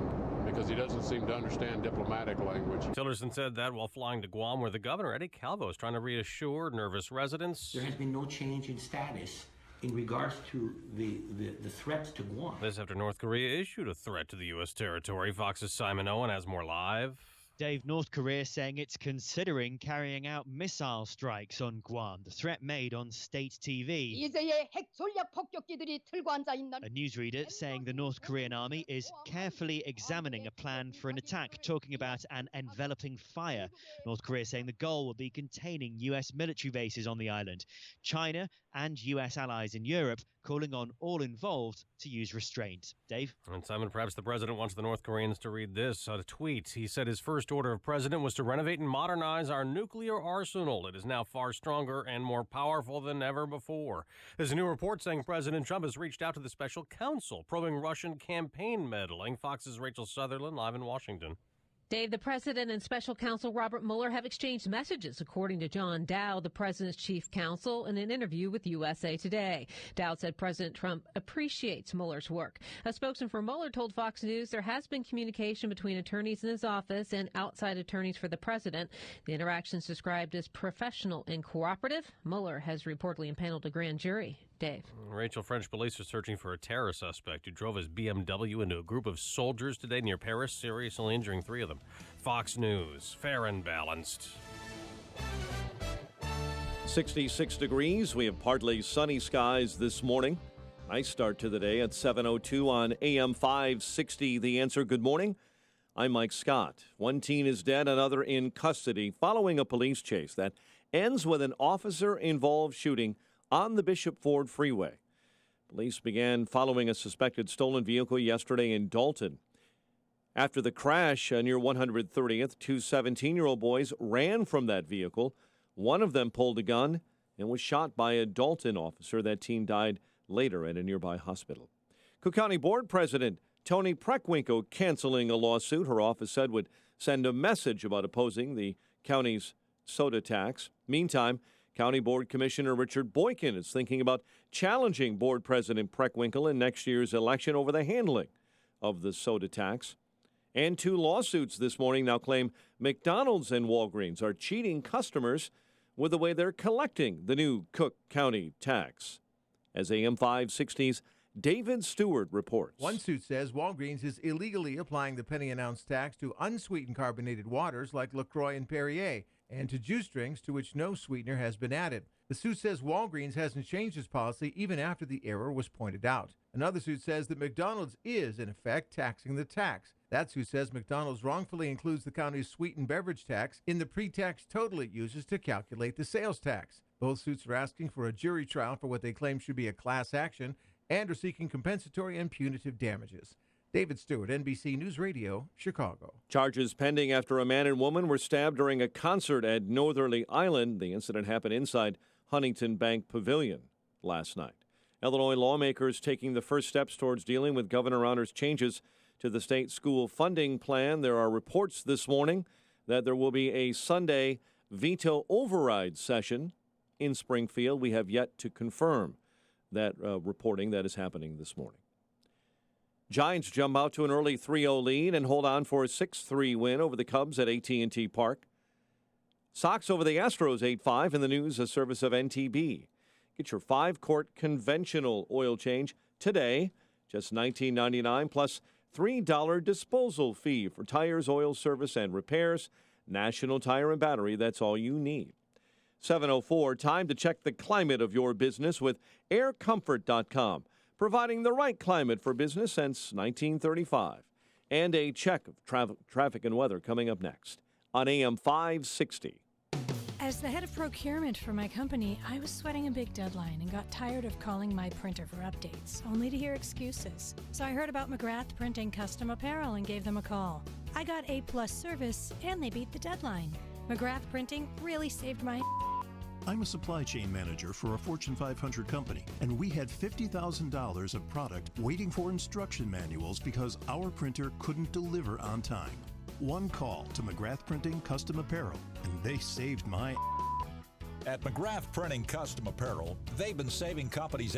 because he doesn't seem to understand diplomatic language. Tillerson said that while flying to Guam, where the governor, Eddie Calvo, is trying to reassure nervous residents. There has been no change in status in regards to the threat to Guam. This after North Korea issued a threat to the U.S. territory. Fox's Simon Owen has more live. Dave, North Korea saying it's considering carrying out missile strikes on Guam, the threat made on state TV. A newsreader saying the North Korean army is carefully examining a plan for an attack, talking about an enveloping fire. North Korea saying the goal will be containing U.S. military bases on the island. China and U.S. allies in Europe calling on all involved to use restraint. Dave? And Simon, perhaps the president wants the North Koreans to read this. A tweet. He said his first order of president was to renovate and modernize our nuclear arsenal. It is now far stronger and more powerful than ever before. There's a new report saying President Trump has reached out to the special counsel probing Russian campaign meddling. Fox's Rachel Sutherland live in Washington. Dave, the president and special counsel Robert Mueller have exchanged messages, according to John Dowd, the president's chief counsel, in an interview with USA Today. Dowd said President Trump appreciates Mueller's work. A spokesman for Mueller told Fox News there has been communication between attorneys in his office and outside attorneys for the president. The interactions described as professional and cooperative. Mueller has reportedly impaneled a grand jury. Dave. Rachel, French police are searching for a terror suspect who drove his BMW into a group of soldiers today near Paris, seriously injuring 3 of them. Fox News, fair and balanced. 66 degrees. We have partly sunny skies this morning. Nice start to the day at 7:02 on AM 560. The Answer. Good morning. I'm Mike Scott. 1 teen is dead, another in custody following a police chase that ends with an officer-involved shooting on the Bishop Ford Freeway. Police began following a suspected stolen vehicle yesterday in Dalton. After the crash near 130th, 2 17-year-old boys ran from that vehicle. One of them pulled a gun and was shot by a Dalton officer. That teen died later at a nearby hospital. Cook County Board President Toni Preckwinkle canceling a lawsuit her office said would send a message about opposing the county's soda tax. Meantime, County Board Commissioner Richard Boykin is thinking about challenging Board President Preckwinkle in next year's election over the handling of the soda tax. And 2 lawsuits this morning now claim McDonald's and Walgreens are cheating customers with the way they're collecting the new Cook County tax. As AM 560's David Stewart reports. One suit says Walgreens is illegally applying the penny-announced tax to unsweetened carbonated waters like LaCroix and Perrier, and to juice drinks to which no sweetener has been added. The suit says Walgreens hasn't changed its policy even after the error was pointed out. Another suit says that McDonald's is, in effect, taxing the tax. That suit says McDonald's wrongfully includes the county's sweetened beverage tax in the pre-tax total it uses to calculate the sales tax. Both suits are asking for a jury trial for what they claim should be a class action and are seeking compensatory and punitive damages. David Stewart, NBC News Radio, Chicago. Charges pending after a man and woman were stabbed during a concert at Northerly Island. The incident happened inside Huntington Bank Pavilion last night. Illinois lawmakers taking the first steps towards dealing with Governor Rauner's changes to the state school funding plan. There are reports this morning that there will be a Sunday veto override session in Springfield. We have yet to confirm that reporting that is happening this morning. Giants jump out to an early 3-0 lead and hold on for a 6-3 win over the Cubs at AT&T Park. Sox over the Astros 8-5 in the news, a service of NTB. Get your 5-quart conventional oil change today, just $19.99 plus $3 disposal fee for tires, oil service, and repairs. National Tire and Battery, that's all you need. 7:04, time to check the climate of your business with aircomfort.com, providing the right climate for business since 1935. And a check of traffic and weather coming up next on AM 560. As the head of procurement for my company, I was sweating a big deadline and got tired of calling my printer for updates, only to hear excuses. So I heard about McGrath Printing Custom Apparel and gave them a call. I got A+ service, and they beat the deadline. McGrath Printing really saved my... I'm a supply chain manager for a Fortune 500 company, and we had $50,000 of product waiting for instruction manuals because our printer couldn't deliver on time. One call to McGrath Printing Custom Apparel, and they saved my... At McGrath Printing Custom Apparel, they've been saving companies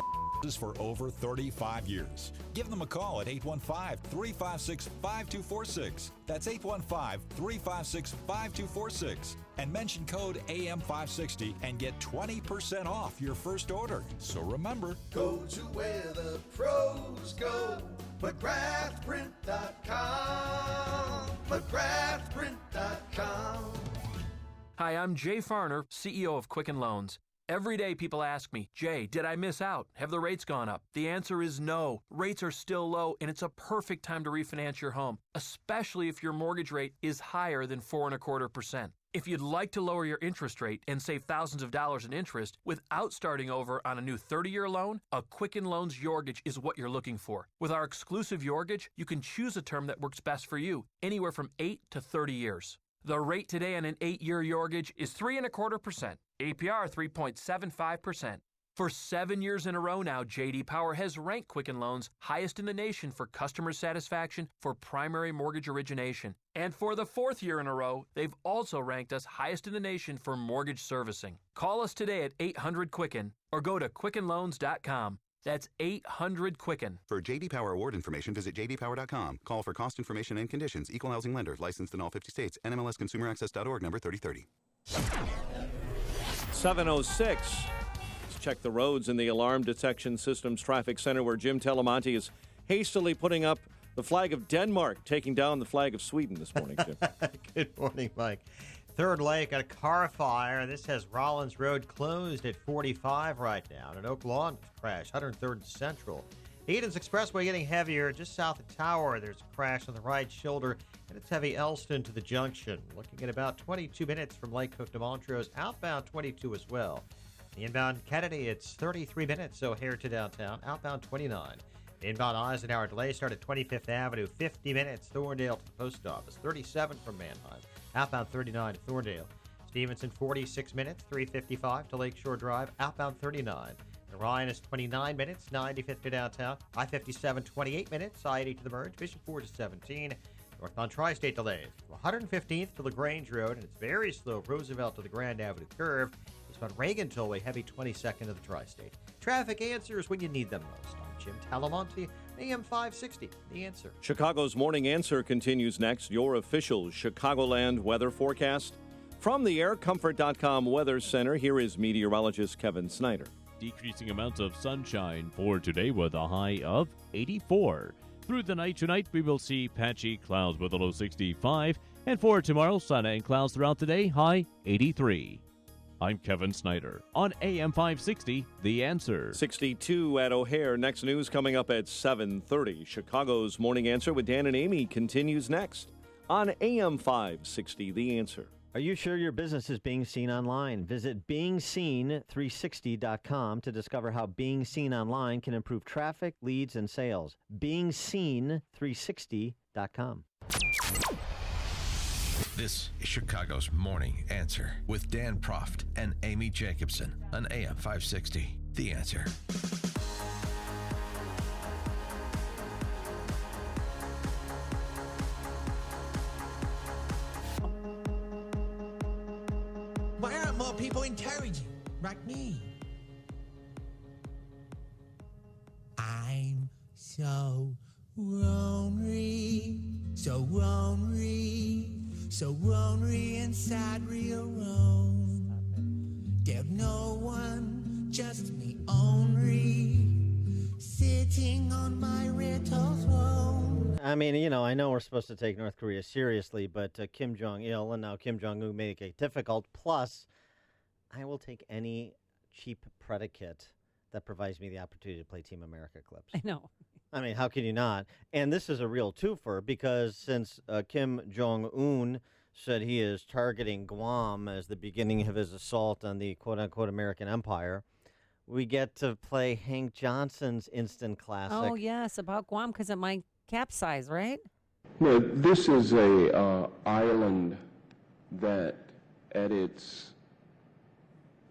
for over 35 years. Give them a call at 815-356-5246. That's 815-356-5246. And mention code AM560 and get 20% off your first order. So remember, go to where the pros go. McGrathPrint.com. McGrathPrint.com. Hi, I'm Jay Farner, CEO of Quicken Loans. Every day people ask me, Jay, did I miss out? Have the rates gone up? The answer is no. Rates are still low, and it's a perfect time to refinance your home, especially if your mortgage rate is higher than 4.25%. If you'd like to lower your interest rate and save thousands of dollars in interest without starting over on a new 30-year loan, a Quicken Loans Yorgage is what you're looking for. With our exclusive Yorgage, you can choose a term that works best for you, anywhere from 8 to 30 years. The rate today on an 8-year Yorgage is 3.25%. APR 3.75%. For 7 years in a row now, J.D. Power has ranked Quicken Loans highest in the nation for customer satisfaction for primary mortgage origination. And for the 4th year in a row, they've also ranked us highest in the nation for mortgage servicing. Call us today at 800-QUICKEN or go to QuickenLoans.com. That's 800-QUICKEN. For J.D. Power award information, visit jdpower.com. Call for cost information and conditions. Equal housing lender. Licensed in all 50 states. NMLSConsumerAccess.org number 3030. 7:06. Let's check the roads in the Alarm Detection Systems Traffic Center, where Jim Telemonte is hastily putting up the flag of Denmark, taking down the flag of Sweden this morning, Jim. Good morning, Mike. Third Lake, a car fire. This has Rollins Road closed at 45 right now. An Oak Lawn crash, 103rd and Central. The Edens Expressway getting heavier just south of Tower. There's a crash on the right shoulder, and it's heavy Elston to the junction. Looking at about 22 minutes from Lake Cook to Montrose. Outbound 22 as well. The inbound Kennedy, it's 33 minutes. O'Hare to downtown. Outbound 29. The inbound Eisenhower delay start at 25th Avenue. 50 minutes. Thorndale to the post office. 37 from Manheim. Outbound 39 to Thorndale. Stevenson 46 minutes. 355 to Lakeshore Drive. Outbound 39. Ryan is 29 minutes, 95th to downtown. I-57, 28 minutes. I-80 to the merge. Bishop 4 to 17. Northbound Tri-State delays. 115th to LaGrange Road, and it's very slow. Roosevelt to the Grand Avenue curve. Eastbound Reagan Tollway, heavy 22nd to the Tri-State. Traffic answers when you need them most. I'm Jim Talamonte, AM 560, The Answer. Chicago's Morning Answer continues next. Your official Chicagoland weather forecast. From the AirComfort.com Weather Center, here is meteorologist Kevin Snyder. Decreasing amounts of sunshine for today with a high of 84. Through the night tonight, we will see patchy clouds with a low 65. And for tomorrow, sun and clouds throughout the day, high 83. I'm Kevin Snyder on AM 560, The Answer. 62 at O'Hare. Next news coming up at 7:30. Chicago's Morning Answer with Dan and Amy continues next on AM 560, The Answer. Are you sure your business is being seen online? Visit BeingSeen360.com to discover how being seen online can improve traffic, leads, and sales. BeingSeen360.com. This is Chicago's Morning Answer with Dan Proft and Amy Jacobson on AM 560. The Answer. more people encouraging, like me. I'm so lonely, so lonely, so lonely inside real Rome. There's no one, just me only, sitting on my rental throne. I mean, I know we're supposed to take North Korea seriously, but Kim Jong-il and now Kim Jong-un make it difficult. Plus, I will take any cheap predicate that provides me the opportunity to play Team America clips. I know. I mean, how can you not? And this is a real twofer because since Kim Jong-un said he is targeting Guam as the beginning of his assault on the quote-unquote American empire, we get to play Hank Johnson's instant classic. Oh, yes, about Guam because it might capsize, right? No, this is a island that at its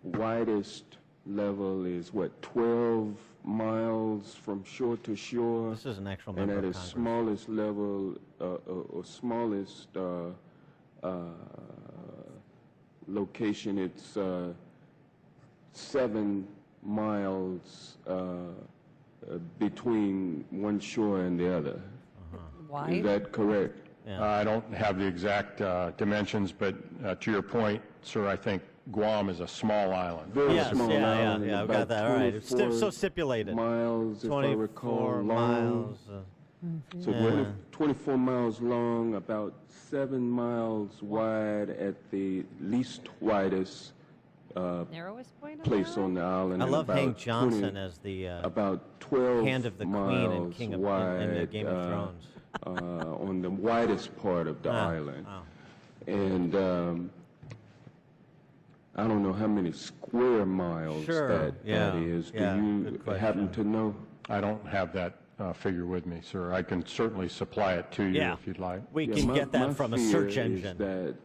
widest level is, 12 miles from shore to shore. This is an actual and member at of its Congress. smallest level, or smallest location, it's 7 miles between one shore and the other. Wide? Is that correct? I don't have the exact dimensions, but to your point, sir, I think Guam is a small island. Very Yes, small island. yeah, I've got about that. All right. It's 24 so stipulated. miles, if I 24 recall, miles. long. So 24 miles long, about 7 miles wide at the least widest narrowest point place on the island. I and love about Hank Johnson 20 as the about 12 hand of the Queen and King of in the Game of Thrones. On the widest part of the island. And I don't know how many square miles that is. Yeah, Do you good question. happen to know? I don't have that figure with me, sir. I can certainly supply it to you Yeah. if you'd like. We can get that my from a fear search is engine. that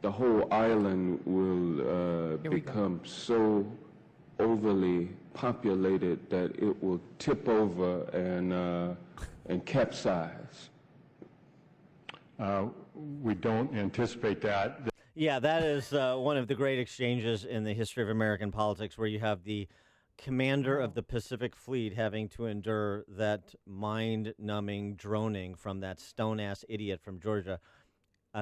the whole island will become so overly populated that it will tip over and capsize. We don't anticipate that. Yeah, that is one of the great exchanges in the history of American politics where you have the commander of the Pacific Fleet having to endure that mind-numbing droning from that stone-ass idiot from Georgia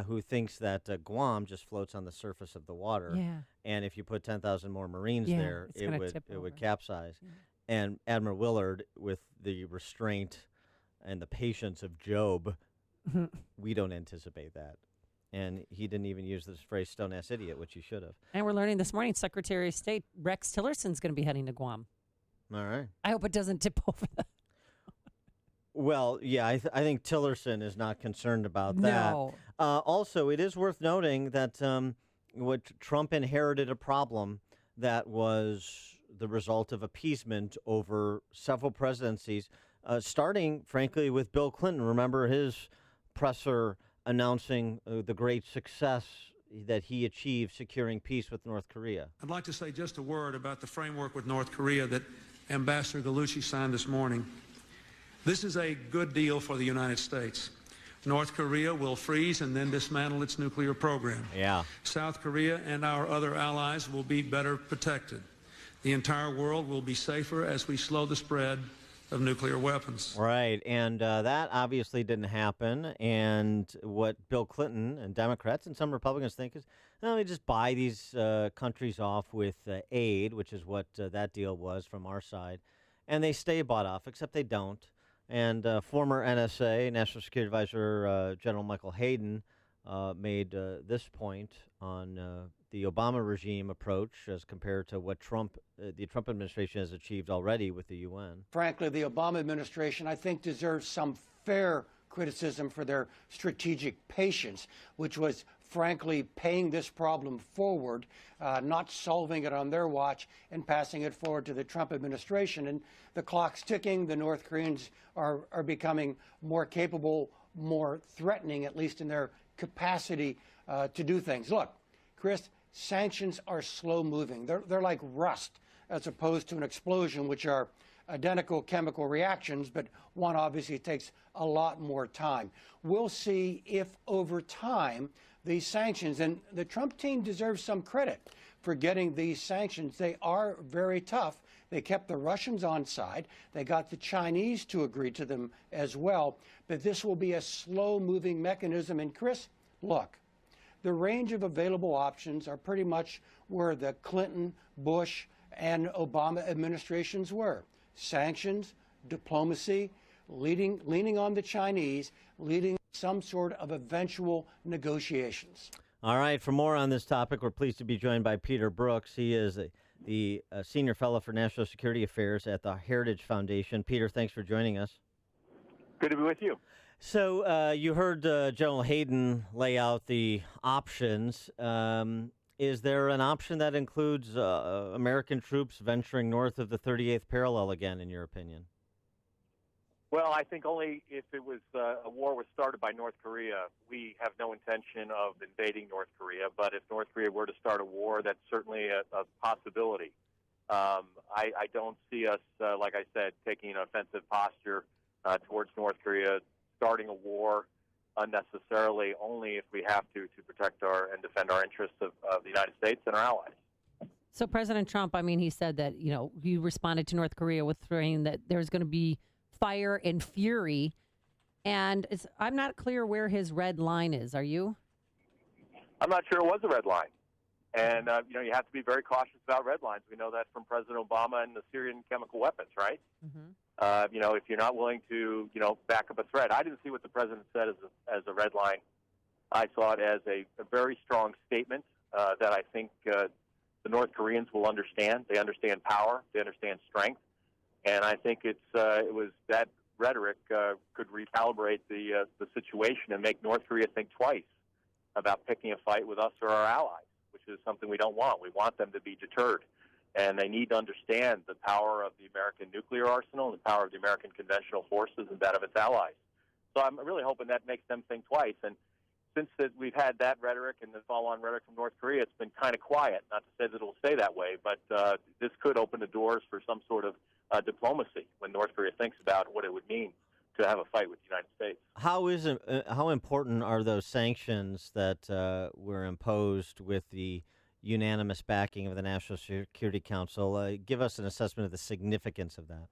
who thinks that Guam just floats on the surface of the water. Yeah. And if you put 10,000 more Marines Yeah, there, it's it gonna would tip over. capsize. Yeah. And Admiral Willard, with the restraint and the patience of Job, we don't anticipate that. And he didn't even use this phrase stone-ass idiot, which he should have. And we're learning this morning Secretary of State Rex Tillerson's going to be heading to Guam. All right. I hope it doesn't tip over that. Well, yeah, I think Tillerson is not concerned about that. No. Also, it is worth noting that Trump inherited a problem that was the result of appeasement over several presidencies, starting, frankly, with Bill Clinton. Remember his presser announcing the great success that he achieved securing peace with North Korea. I'd like to say just a word about the framework with North Korea that Ambassador Gallucci signed this morning. This is a good deal for the United States. North Korea will freeze and then dismantle its nuclear program. Yeah. South Korea and our other allies will be better protected. The entire world will be safer as we slow the spread of nuclear weapons. Right, and that obviously didn't happen. And what Bill Clinton and Democrats and some Republicans think is, no, we just buy these countries off with aid, which is what that deal was from our side, and they stay bought off, except they don't. And former NSA, National Security Advisor General Michael Hayden, made this point on the Obama regime approach as compared to what the Trump administration has achieved already with the UN. Frankly, the Obama administration, I think, deserves some fair criticism for their strategic patience, which was, frankly, paying this problem forward, not solving it on their watch, and passing it forward to the Trump administration. And the clock's ticking. The North Koreans are becoming more capable, more threatening, at least in their capacity to do things. Look, Chris, sanctions are slow moving. They're like rust as opposed to an explosion, which are identical chemical reactions, but one obviously takes a lot more time. We'll see if over time these sanctions, and the Trump team deserves some credit for getting these sanctions. They are very tough. They kept the Russians on side. They got the Chinese to agree to them as well. But this will be a slow-moving mechanism. And Chris, look, the range of available options are pretty much where the Clinton, Bush, and Obama administrations were. Sanctions, diplomacy, leaning on the Chinese, leading some sort of eventual negotiations. All right, for more on this topic, we're pleased to be joined by Peter Brooks. He is the Senior Fellow for National Security Affairs at the Heritage Foundation. Peter, thanks for joining us. Good to be with you. So you heard General Hayden lay out the options. Is there an option that includes American troops venturing north of the 38th parallel again, in your opinion? Well, I think only if it was a war was started by North Korea. We have no intention of invading North Korea, but if North Korea were to start a war, that's certainly a possibility. I don't see us, like I said, taking an offensive posture towards North Korea, starting a war unnecessarily, only if we have to protect and defend our interests of the United States and our allies. So President Trump, I mean, he said that, he responded to North Korea with saying that there's going to be fire and fury, and I'm not clear where his red line is. Are you? I'm not sure it was a red line. And, you have to be very cautious about red lines. We know that from President Obama and the Syrian chemical weapons, right? Mm-hmm. If you're not willing to, back up a threat. I didn't see what the president said as a red line. I saw it as a very strong statement that I think the North Koreans will understand. They understand power. They understand strength. And I think it was that rhetoric could recalibrate the situation and make North Korea think twice about picking a fight with us or our allies, which is something we don't want. We want them to be deterred. And they need to understand the power of the American nuclear arsenal and the power of the American conventional forces and that of its allies. So I'm really hoping that makes them think twice. And since we've had that rhetoric and the follow-on rhetoric from North Korea, it's been kind of quiet. Not to say that it'll stay that way, but this could open the doors for some sort of diplomacy when North Korea thinks about what it would mean to have a fight with the United States. How important are those sanctions that were imposed with the unanimous backing of the National Security Council? Give us an assessment of the significance of that.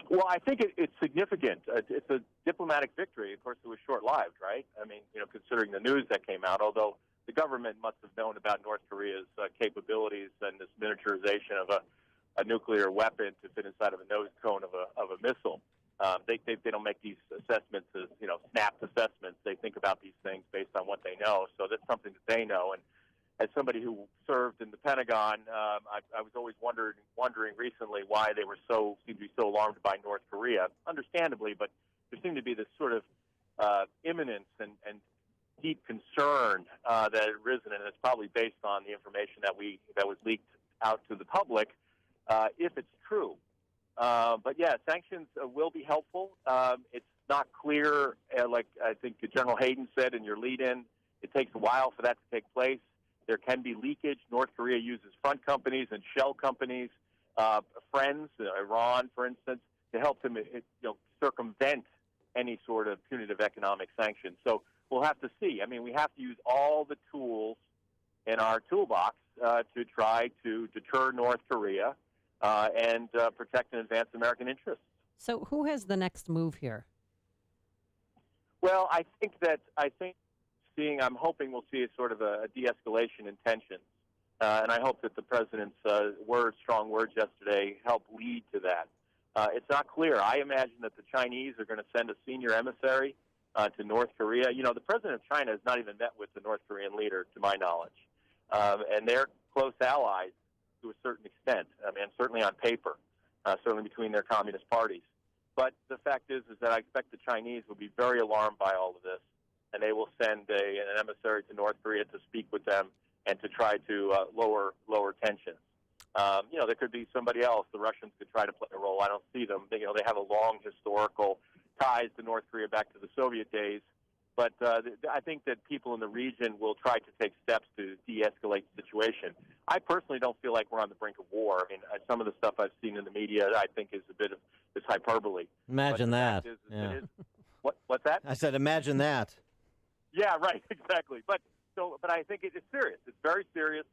Well, I think it's significant. It's a diplomatic victory. Of course, it was short-lived, right? I mean, considering the news that came out, although the government must have known about North Korea's capabilities and this miniaturization of a nuclear weapon to fit inside of a nose cone of a missile. They don't make these assessments as, snapped assessments. They think about these things based on what they know. So that's something that they know. And as somebody who served in the Pentagon, I was always wondering recently why they seemed to be so alarmed by North Korea. Understandably, but there seemed to be this sort of imminence and deep concern that had risen, and it's probably based on the information that was leaked out to the public, if it's true. But yeah, sanctions will be helpful. It's not clear, like I think General Hayden said in your lead-in, it takes a while for that to take place. There can be leakage. North Korea uses front companies and shell companies, friends, Iran, for instance, to help them circumvent any sort of punitive economic sanctions. So we'll have to see. I mean, we have to use all the tools in our toolbox to try to deter North Korea and protect and advance American interests. So who has the next move here? Well, I'm hoping we'll see a sort of a de-escalation in tensions. And I hope that the president's strong words yesterday help lead to that. It's not clear. I imagine that the Chinese are going to send a senior emissary to North Korea. The president of China has not even met with the North Korean leader, to my knowledge. And they're close allies to a certain extent. I mean, certainly on paper, certainly between their communist parties. But the fact is that I expect the Chinese will be very alarmed by all of this, and they will send an emissary to North Korea to speak with them and to try to lower tensions. There could be somebody else. The Russians could try to play a role. I don't see them. They have a long historical ties to North Korea back to the Soviet days. But I think that people in the region will try to take steps to de-escalate the situation. I personally don't feel like we're on the brink of war. I mean, some of the stuff I've seen in the media, I think, is a bit of hyperbole. Imagine that. What's that? I said, imagine that. Yeah, right, exactly. But I think it is serious. It's very serious.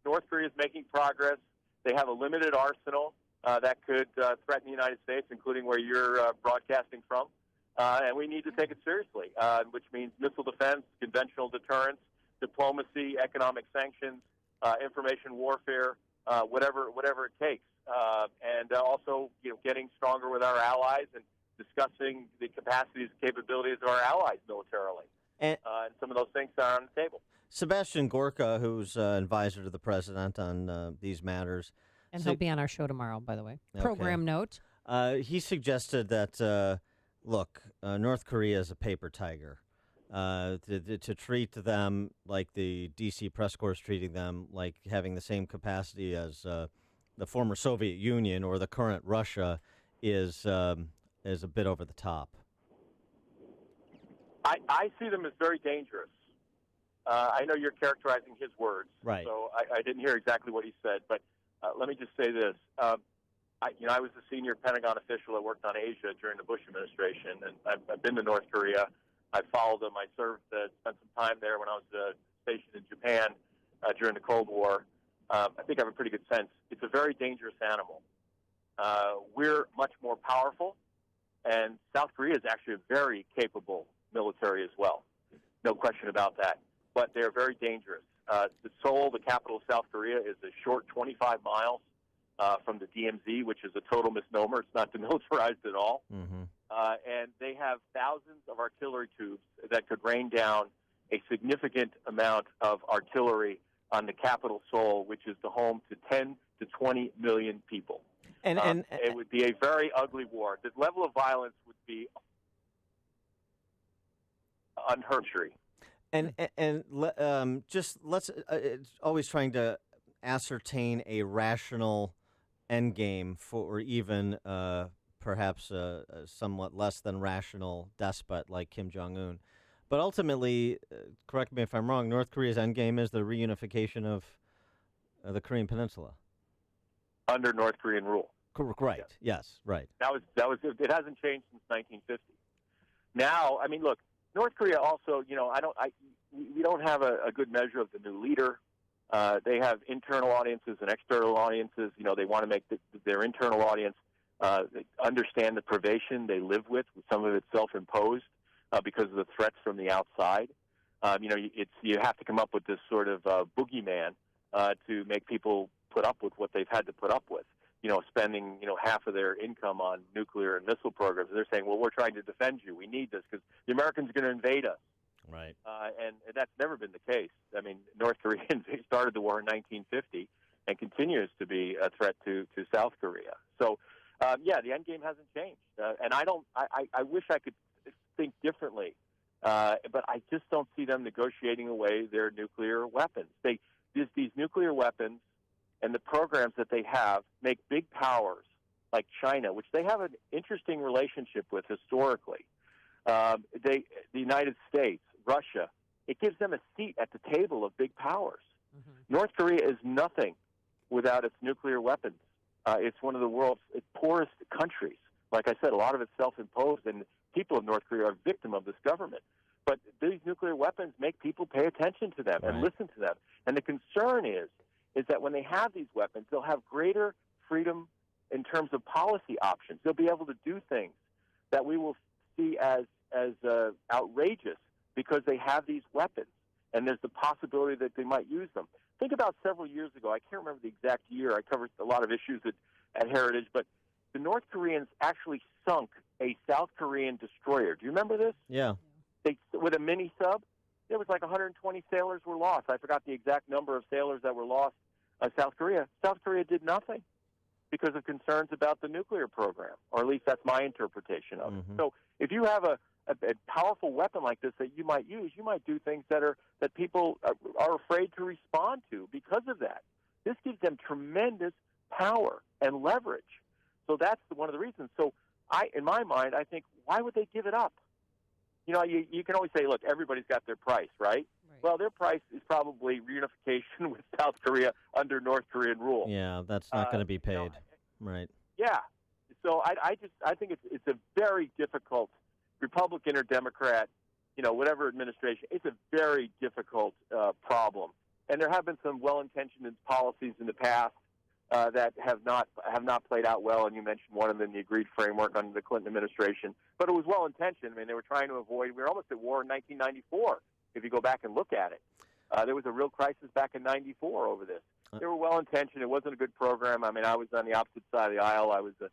North Korea is making progress. They have a limited arsenal that could threaten the United States, including where you're broadcasting from. And we need to take it seriously, which means missile defense, conventional deterrence, diplomacy, economic sanctions, information warfare, whatever it takes. And also, getting stronger with our allies and discussing the capacities and capabilities of our allies militarily. And some of those things are on the table. Sebastian Gorka, who's advisor to the president on these matters. And he'll be on our show tomorrow, by the way. Program note. He suggested that, North Korea is a paper tiger. To treat them like the D.C. press corps is treating them, like having the same capacity as the former Soviet Union or the current Russia is a bit over the top. I see them as very dangerous. I know you're characterizing his words, right? So I didn't hear exactly what he said, but let me just say this. I was a senior Pentagon official that worked on Asia during the Bush administration, and I've been to North Korea. I followed them. I spent some time there when I was stationed in Japan during the Cold War. I think I have a pretty good sense. It's a very dangerous animal. We're much more powerful, and South Korea is actually a very capable military as well. No question about that. But they're very dangerous. Seoul, the capital of South Korea, is a short 25 miles from the DMZ, which is a total misnomer. It's not demilitarized at all. Mm-hmm. And they have thousands of artillery tubes that could rain down a significant amount of artillery on the capital, Seoul, which is the home to 10 to 20 million people. And it would be a very ugly war. The level of violence would be unheard. And just let's always trying to ascertain a rational endgame for, or even perhaps a somewhat less than rational despot like Kim Jong-un. But ultimately, correct me if I'm wrong, North Korea's endgame is the reunification of the Korean Peninsula under North Korean rule. Right. Yes. Right. That was. It hasn't changed since 1950. Now, I mean, look, North Korea also. We don't have a good measure of the new leader. They have internal audiences and external audiences. They want to make their internal audience understand the privation they live with. Some of it's self-imposed because of the threats from the outside. You have to come up with this sort of boogeyman to make people put up with what they've had to put up with. Spending half of their income on nuclear and missile programs. They're saying, well, we're trying to defend you. We need this because the Americans are going to invade us. Right. And that's never been the case. I mean, North Koreans started the war in 1950 and continues to be a threat to South Korea. So, the end game hasn't changed. And I wish I could think differently, but I just don't see them negotiating away their nuclear weapons. These nuclear weapons and the programs that they have make big powers like China, which they have an interesting relationship with historically. The United States, Russia, it gives them a seat at the table of big powers. Mm-hmm. North Korea is nothing without its nuclear weapons. It's one of the world's poorest countries. Like I said, a lot of it's self-imposed, and people of North Korea are victim of this government. But these nuclear weapons make people pay attention to them and listen to them. And the concern is that when they have these weapons, they'll have greater freedom in terms of policy options. They'll be able to do things that we will see as outrageous because they have these weapons, and there's the possibility that they might use them. Think about several years ago. I can't remember the exact year. I covered a lot of issues at Heritage, but the North Koreans actually sunk a South Korean destroyer. Do you remember this? Yeah. With a mini sub, there was like 120 sailors were lost. I forgot the exact number of sailors that were lost. South Korea did nothing because of concerns about the nuclear program, or at least that's my interpretation of it. So if you have a powerful weapon like this that you might use, you might do things that people are afraid to respond to because of that. This gives them tremendous power and leverage. So that's one of the reasons. So in my mind, I think, why would they give it up? You can always say, look, everybody's got their price, right? Well, their price is probably reunification with South Korea under North Korean rule. Yeah, that's not going to be paid. Right. Yeah. So I think it's a very difficult, Republican or Democrat, whatever administration, it's a very difficult problem And there have been some well-intentioned policies in the past that have not played out well, and you mentioned one of them, the agreed framework under the Clinton administration. But it was well-intentioned. I mean, they were trying to avoid. We were almost at war in 1994, if you go back and look at it. There was a real crisis back in '94 over this. They were well-intentioned. It wasn't a good program. I mean, I was on the opposite side of the aisle. I was a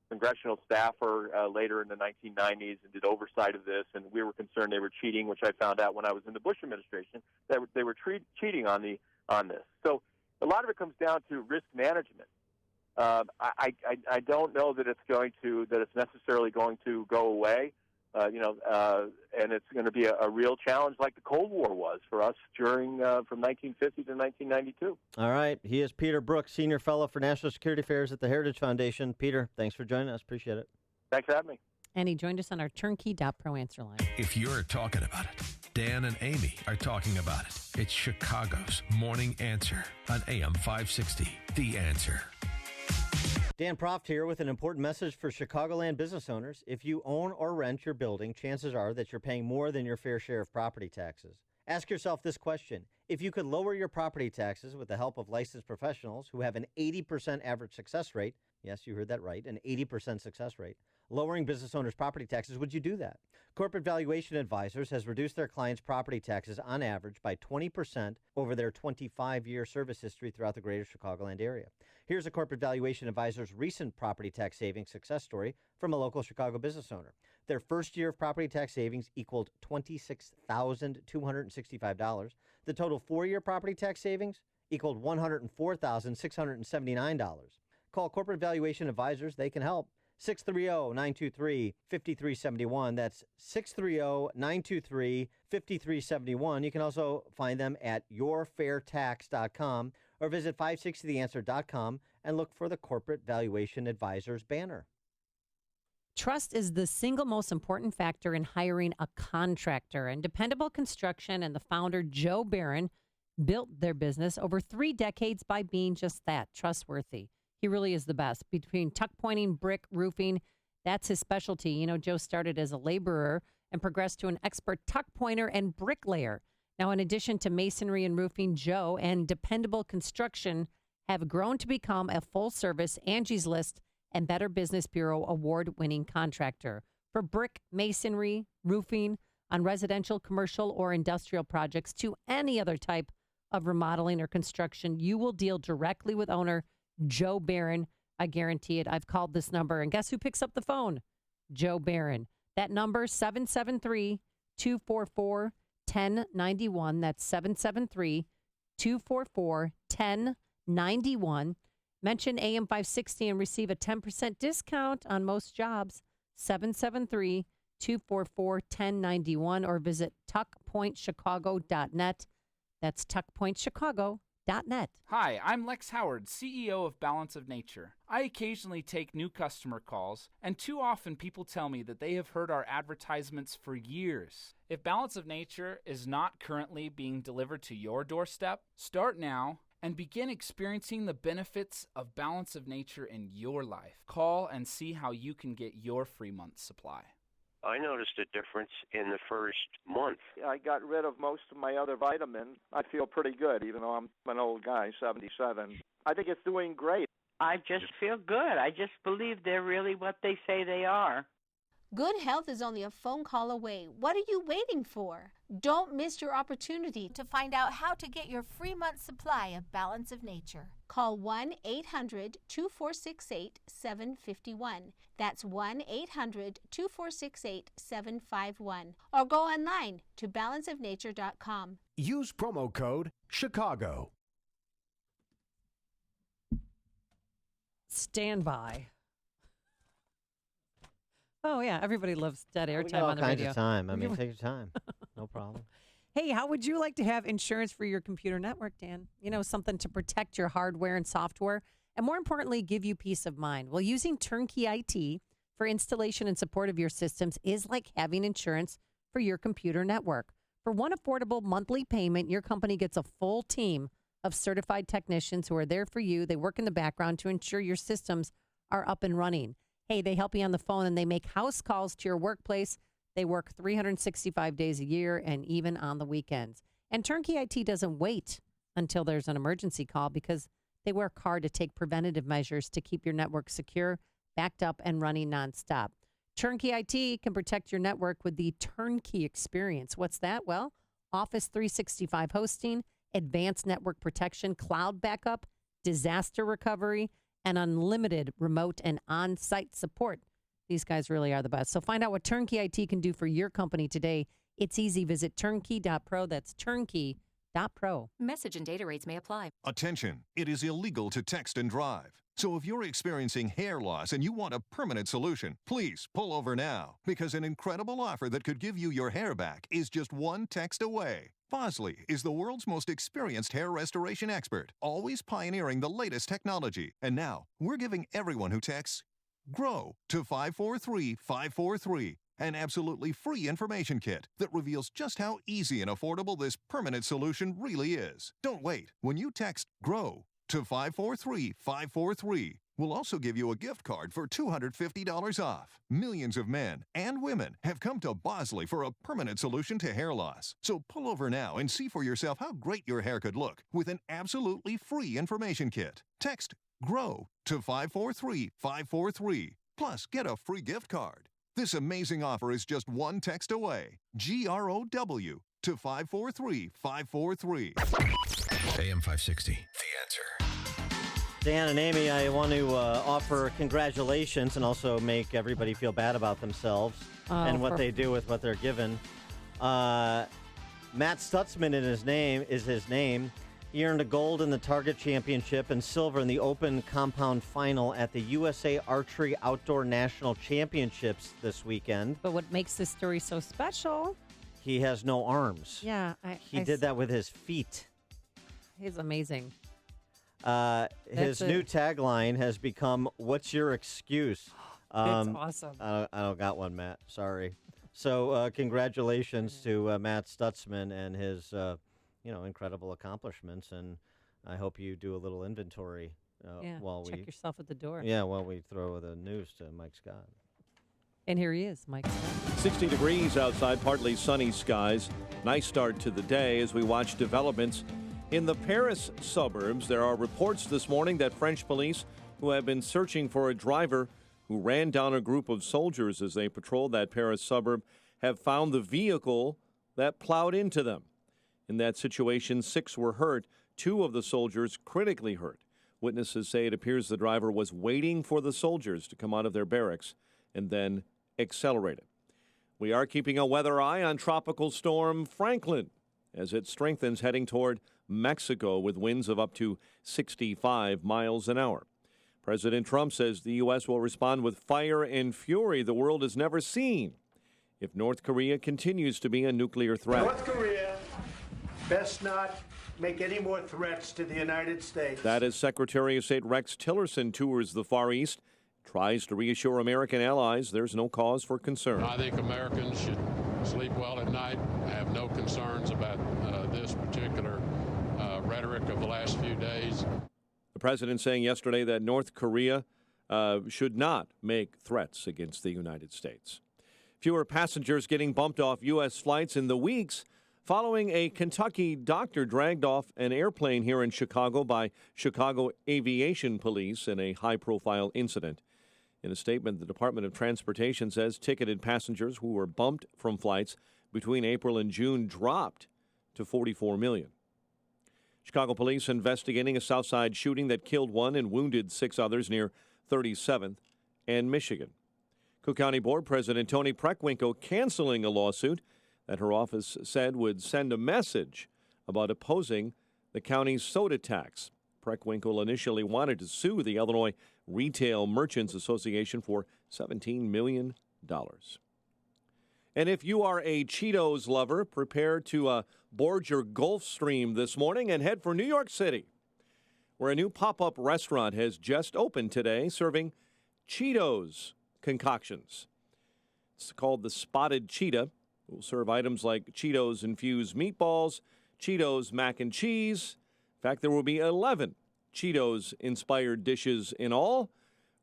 congressional staffer later in the 1990s and did oversight of this, and we were concerned they were cheating, which I found out when I was in the Bush administration, that they were cheating on this. So a lot of it comes down to risk management. I don't know that it's necessarily going to go away, and it's going to be a real challenge like the Cold War was for us during from 1950 to 1992. All right. He is Peter Brooks, Senior Fellow for National Security Affairs at the Heritage Foundation. Peter, thanks for joining us. Appreciate it. Thanks for having me. And he joined us on our turnkey.pro answer line. If you're talking about it, Dan and Amy are talking about it. It's Chicago's Morning Answer on AM 560. The Answer. Dan Proft here with an important message for Chicagoland business owners. If you own or rent your building, chances are that you're paying more than your fair share of property taxes. Ask yourself this question. If you could lower your property taxes with the help of licensed professionals who have an 80% average success rate, yes, you heard that right, an 80% success rate, lowering business owners' property taxes, would you do that? Corporate Valuation Advisors has reduced their clients' property taxes on average by 20% over their 25-year service history throughout the greater Chicagoland area. Here's a Corporate Valuation Advisor's recent property tax savings success story from a local Chicago business owner. Their first year of property tax savings equaled $26,265. The total four-year property tax savings equaled $104,679. Call Corporate Valuation Advisors. They can help. 630-923-5371. That's 630-923-5371. You can also find them at yourfairtax.com or visit 560theanswer.com and look for the Corporate Valuation Advisors banner. Trust is the single most important factor in hiring a contractor, and Dependable Construction and the founder, Joe Barron, built their business over 3 decades by being just that, trustworthy. He really is the best. Between tuck pointing, brick, roofing, that's his specialty. You know, Joe started as a laborer and progressed to an expert tuck pointer and bricklayer. Now, in addition to masonry and roofing, Joe and Dependable Construction have grown to become a full-service Angie's List and Better Business Bureau award-winning contractor for brick, masonry, roofing on residential, commercial, or industrial projects to any other type of remodeling or construction. You will deal directly with owner Joe Barron. I guarantee it. I've called this number, and guess who picks up the phone? Joe Barron. That number, 773-244-1091. That's 773-244-1091. Mention AM 560 and receive a 10% discount on most jobs. 773-244-1091 or visit tuckpointchicago.net. That's tuckpointchicago.net. Hi, I'm Lex Howard, CEO of Balance of Nature. I occasionally take new customer calls, and too often people tell me that they have heard our advertisements for years. If Balance of Nature is not currently being delivered to your doorstep, start now and begin experiencing the benefits of Balance of Nature in your life. Call and see how you can get your free month supply. I noticed a difference in the first month. I got rid of most of my other vitamins. I feel pretty good, even though I'm an old guy, 77. I think it's doing great. I just feel good. I just believe they're really what they say they are. Good health is only a phone call away. What are you waiting for? Don't miss your opportunity to find out how to get your free month supply of Balance of Nature. Call 1-800-2468-751. That's 1-800-2468-751. Or go online to balanceofnature.com. Use promo code Chicago. Stand by. Oh, yeah. Everybody loves dead air We time got on the all kinds radio. of time. I mean, take your time. No problem. Hey, how would you like to have insurance for your computer network, Dan? You know, something to protect your hardware and software, and more importantly, give you peace of mind. Well, using Turnkey IT for installation and support of your systems is like having insurance for your computer network. For one affordable monthly payment, your company gets a full team of certified technicians who are there for you. They work in the background to ensure your systems are up and running. Hey, they help you on the phone, and they make house calls to your workplace. They work 365 days a year and even on the weekends. And Turnkey IT doesn't wait until there's an emergency call because they work hard to take preventative measures to keep your network secure, backed up, and running nonstop. Turnkey IT can protect your network with the turnkey experience. What's that? Well, Office 365 hosting, advanced network protection, cloud backup, disaster recovery, and unlimited remote and on-site support. These guys really are the best. So find out what Turnkey IT can do for your company today. It's easy. Visit turnkey.pro. That's turnkey.pro. Message and data rates may apply. Attention, it is illegal to text and drive. So if you're experiencing hair loss and you want a permanent solution, please pull over now, because an incredible offer that could give you your hair back is just one text away. Bosley is the world's most experienced hair restoration expert, always pioneering the latest technology. And now, we're giving everyone who texts GROW to 543-543, an absolutely free information kit that reveals just how easy and affordable this permanent solution really is. Don't wait. When you text GROW to 543-543, we'll also give you a gift card for $250 off. Millions of men and women have come to Bosley for a permanent solution to hair loss. So pull over now and see for yourself how great your hair could look with an absolutely free information kit. Text GROW to 543-543. Plus, get a free gift card. This amazing offer is just one text away. GROW to 543-543. AM 560, The Answer. Dan and Amy, I want to offer congratulations and also make everybody feel bad about themselves and what they do with what they're given. Matt Stutzman is his name. He earned a gold in the Target Championship and silver in the Open Compound Final at the USA Archery Outdoor National Championships this weekend. But what makes this story so special? He has no arms. Yeah. He did that with his feet. He's amazing. His new tagline has become, "What's your excuse?" That's awesome. I don't got one, Matt. Sorry. So congratulations to Matt Stutzman and his incredible accomplishments. And I hope you do a little inventory while check yourself at the door. Yeah, while we throw the news to Mike Scott. And here he is, Mike Scott. 60 degrees outside, partly sunny skies. Nice start to the day as we watch developments in the Paris suburbs. There are reports this morning that French police, who have been searching for a driver who ran down a group of soldiers as they patrolled that Paris suburb, have found the vehicle that plowed into them. In that situation, 6 were hurt, 2 of the soldiers critically hurt. Witnesses say it appears the driver was waiting for the soldiers to come out of their barracks and then accelerated. We are keeping a weather eye on Tropical Storm Franklin as it strengthens heading toward Mexico with winds of up to 65 miles an hour. President Trump says the U.S. will respond with fire and fury the world has never seen if North Korea continues to be a nuclear threat. North Korea best not make any more threats to the United States. That as Secretary of State Rex Tillerson tours the Far East, tries to reassure American allies there's no cause for concern. I think Americans should sleep well at night. I have no concerns about this particular rhetoric of the last few days. The president saying yesterday that North Korea should not make threats against the United States. Fewer passengers getting bumped off U.S. flights in the weeks following a Kentucky doctor dragged off an airplane here in Chicago by Chicago Aviation Police in a high-profile incident. In a statement, the Department of Transportation says ticketed passengers who were bumped from flights between April and June dropped to 44 million. Chicago police investigating a Southside shooting that killed 1 and wounded 6 others near 37th and Michigan. Cook County Board President Toni Preckwinkle canceling a lawsuit that her office said would send a message about opposing the county's soda tax. Preckwinkle initially wanted to sue the Illinois Retail Merchants Association for $17 million. And if you are a Cheetos lover, prepare to board your Gulfstream this morning and head for New York City, where a new pop-up restaurant has just opened today serving Cheetos concoctions. It's called the Spotted Cheetah. It will serve items like Cheetos-infused meatballs, Cheetos mac and cheese. In fact, there will be 11 Cheetos-inspired dishes in all,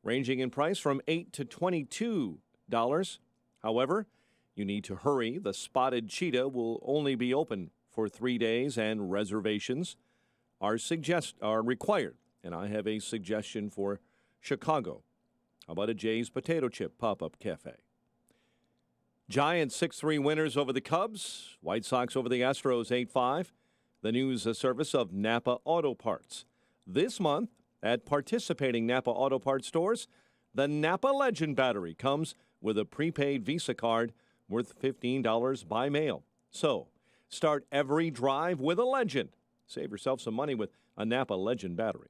ranging in price from $8 to $22. However, you need to hurry. The Spotted Cheetah will only be open for 3 days, and reservations are required. And I have a suggestion for Chicago. How about a Jay's Potato Chip pop-up cafe? Giants 6-3 winners over the Cubs. White Sox over the Astros 8-5. The news service of Napa Auto Parts. This month, at participating Napa Auto Parts stores, the Napa Legend battery comes with a prepaid Visa card worth $15 by mail. So, start every drive with a Legend. Save yourself some money with a Napa Legend battery.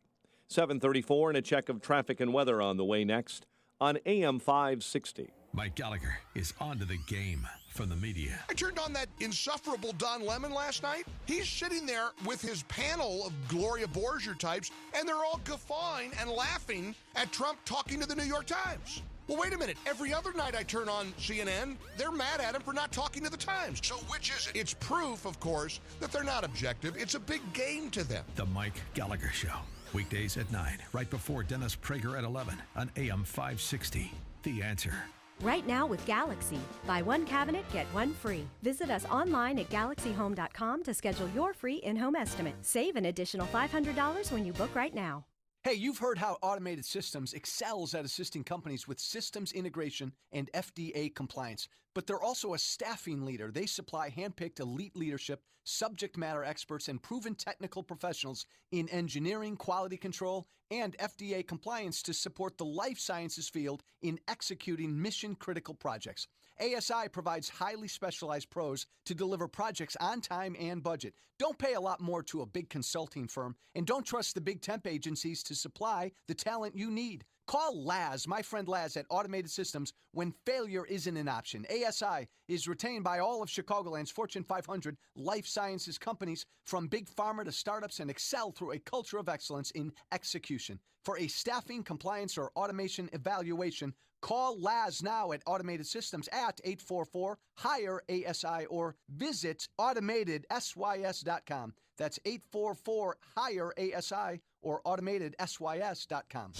7:34 and a check of traffic and weather on the way next on AM 560. Mike Gallagher is on to the game from the media. I turned on that insufferable Don Lemon last night. He's sitting there with his panel of Gloria Borger types, and they're all guffawing and laughing at Trump talking to the New York Times. Well, wait a minute. Every other night I turn on CNN, they're mad at him for not talking to the Times. So which is it? It's proof, of course, that they're not objective. It's a big game to them. The Mike Gallagher Show. Weekdays at 9, right before Dennis Prager at 11 on AM 560. The Answer. Right now with Galaxy. Buy one cabinet, get one free. Visit us online at galaxyhome.com to schedule your free in-home estimate. Save an additional $500 when you book right now. Hey, you've heard how Automated Systems excels at assisting companies with systems integration and FDA compliance. But they're also a staffing leader. They supply handpicked elite leadership, subject matter experts, and proven technical professionals in engineering, quality control, and FDA compliance to support the life sciences field in executing mission-critical projects. ASI provides highly specialized pros to deliver projects on time and budget. Don't pay a lot more to a big consulting firm, and don't trust the big temp agencies to supply the talent you need. Call Laz, my friend Laz at Automated Systems, when failure isn't an option. ASI is retained by all of Chicagoland's Fortune 500 life sciences companies, from big pharma to startups, and excel through a culture of excellence in execution. For a staffing, compliance, or automation evaluation, call Laz now at Automated Systems at 844-HIRE-ASI or visit AutomatedSYS.com. That's 844-HIRE-ASI or AutomatedSYS.com.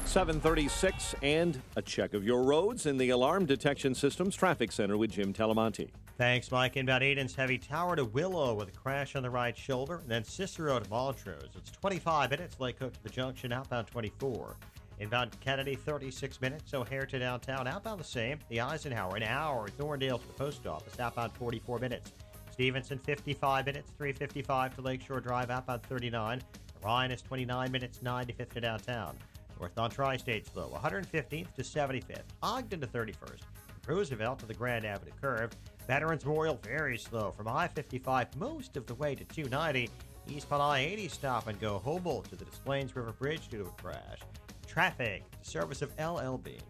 7:36 and a check of your roads in the Alarm Detection Systems Traffic Center with Jim Talamonte. Thanks, Mike. Inbound Aiden's heavy Tower to Willow with a crash on the right shoulder. And then Cicero to Montrose. It's 25 minutes. Lake Hook to the junction, outbound 24. Inbound Kennedy, 36 minutes. O'Hare to downtown, outbound the same. The Eisenhower, an hour. Thorndale to the post office, outbound 44 minutes. Stevenson, 55 minutes. 355 to Lakeshore Drive, outbound 39. Ryan is 29 minutes. 95th to downtown. North on Tri-State slow, 115th to 75th. Ogden to 31st. Roosevelt to the Grand Avenue curve. Veterans Memorial very slow from I-55 most of the way to 290. Eastbound I-80 stop and go Humboldt to the Des Plaines River Bridge due to a crash. Traffic, the service of LL Bean.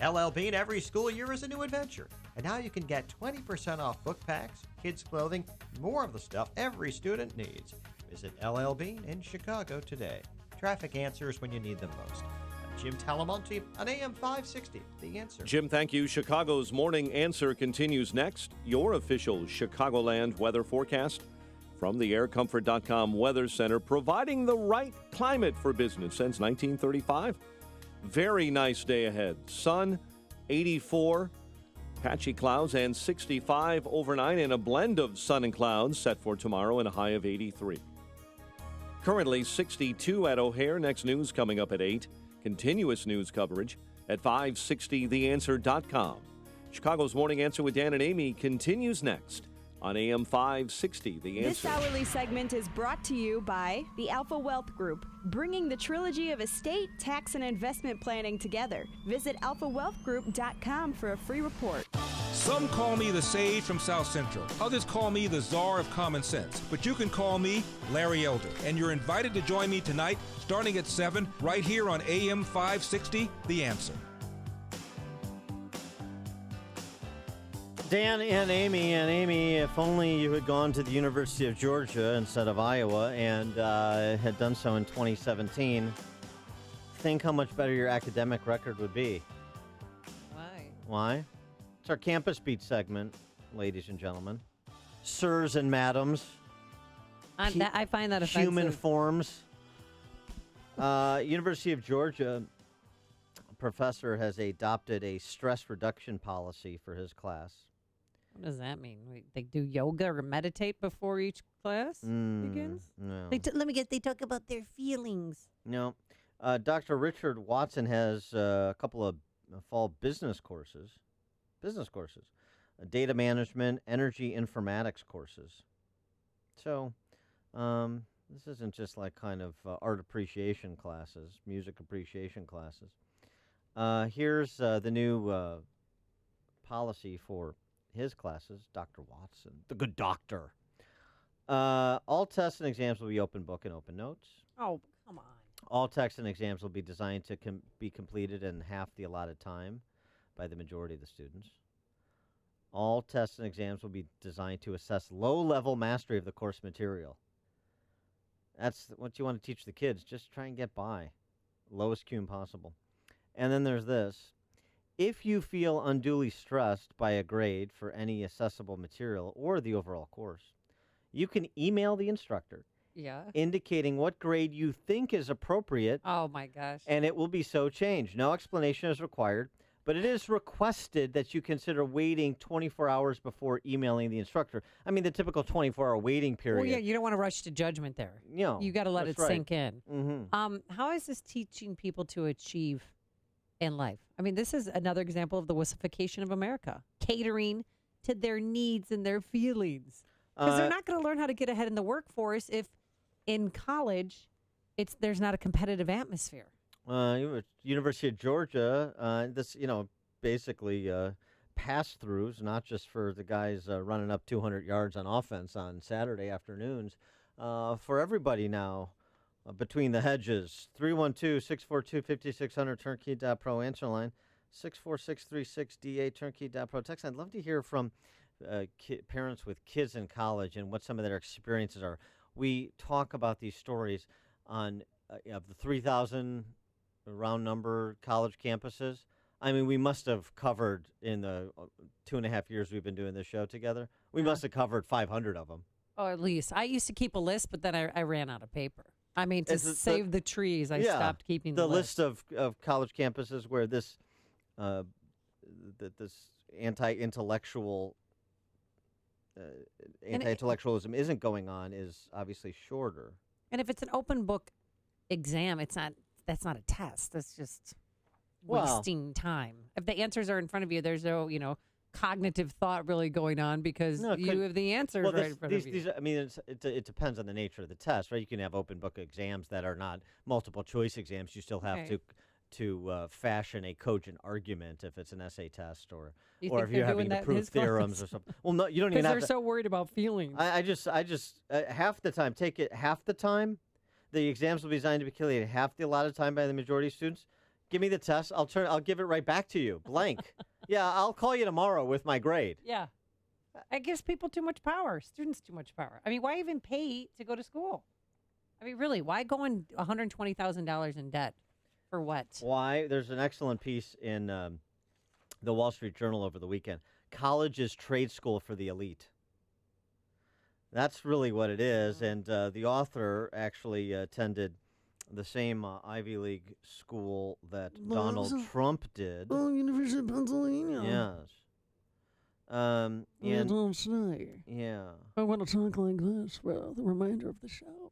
At LL Bean, every school year is a new adventure. And now you can get 20% off book packs, kids' clothing, more of the stuff every student needs. Visit LL Bean in Chicago today. Traffic answers when you need them most. Jim Talamonte on AM 560, The Answer. Jim, thank you. Chicago's Morning Answer continues next. Your official Chicagoland weather forecast from the aircomfort.com Weather Center, providing the right climate for business since 1935. Very nice day ahead. Sun, 84, patchy clouds, and 65 overnight, and a blend of sun and clouds set for tomorrow and a high of 83. Currently 62 at O'Hare. Next news coming up at 8. Continuous news coverage at 560theanswer.com. Chicago's Morning Answer with Dan and Amy continues next on AM 560, The Answer. This hourly segment is brought to you by the Alpha Wealth Group, bringing the trilogy of estate, tax, and investment planning together. Visit alphawealthgroup.com for a free report. Some call me the sage from South Central. Others call me the czar of common sense. But you can call me Larry Elder. And you're invited to join me tonight, starting at 7, right here on AM 560, The Answer. Dan and Amy, if only you had gone to the University of Georgia instead of Iowa and had done so in 2017, think how much better your academic record would be. Why? It's our Campus Beat segment, ladies and gentlemen. Sirs and madams. I find that offensive. Human forms. University of Georgia professor has adopted a stress reduction policy for his class. What does that mean? They do yoga or meditate before each class begins? No. They talk about their feelings. No. Dr. Richard Watson has a couple of fall business courses. Data management, energy informatics courses. So, this isn't just like kind of art appreciation classes, music appreciation classes. Here's the new policy for his classes, Dr. Watson, the good doctor. All tests and exams will be open book and open notes. Oh, come on. All tests and exams will be designed to be completed in half the allotted time by the majority of the students. All tests and exams will be designed to assess low-level mastery of the course material. That's what you want to teach the kids. Just try and get by. Lowest cum possible. And then there's this. If you feel unduly stressed by a grade for any accessible material or the overall course, you can email the instructor indicating what grade you think is appropriate. Oh, my gosh. And it will be so changed. No explanation is required, but it is requested that you consider waiting 24 hours before emailing the instructor. I mean, the typical 24-hour waiting period. Well, yeah, you don't want to rush to judgment there. No, you got to let it sink in. Mm-hmm. How is this teaching people to achieve in life? I mean, this is another example of the wussification of America, catering to their needs and their feelings. Because they're not going to learn how to get ahead in the workforce if in college there's not a competitive atmosphere. University of Georgia, this, basically pass-throughs, not just for the guys running up 200 yards on offense on Saturday afternoons, for everybody now. Between the hedges, 312-642-5600, turnkey.pro answer line, 64636DA, turnkey.pro text. I'd love to hear from parents with kids in college and what some of their experiences are. We talk about these stories on of the 3,000 round number college campuses. I mean, we must have covered in the 2.5 years we've been doing this show together, we must have covered 500 of them. Oh, at least. I used to keep a list, but then I ran out of paper. I mean, to save the trees, I stopped keeping the list of college campuses where this this anti-intellectualism isn't going on is obviously shorter. And if it's an open book exam, that's not a test. That's just wasting time. If the answers are in front of you, there's no, cognitive thought really going on because you have the answers right in front of you. It depends on the nature of the test, right? You can have open book exams that are not multiple choice exams. You still have to fashion a cogent argument if it's an essay test or if you're having to prove theorems or something. Well, no, you don't even have to. Because they're so worried about feelings. I just half the time, take it half the time. The exams will be designed to be completed half the allotted time by the majority of students. Give me the test. I'll give it right back to you, blank. Yeah, I'll call you tomorrow with my grade. Yeah. It gives people too much power, students too much power. I mean, why even pay to go to school? I mean, really, why go in $120,000 in debt? For what? Why? There's an excellent piece in the Wall Street Journal over the weekend. College is trade school for the elite. That's really what it is. And the author actually attended the same Ivy League school that Donald Trump did. Oh, University of Pennsylvania. Yes. Don't say. Yeah. I want to talk like this for the remainder of the show.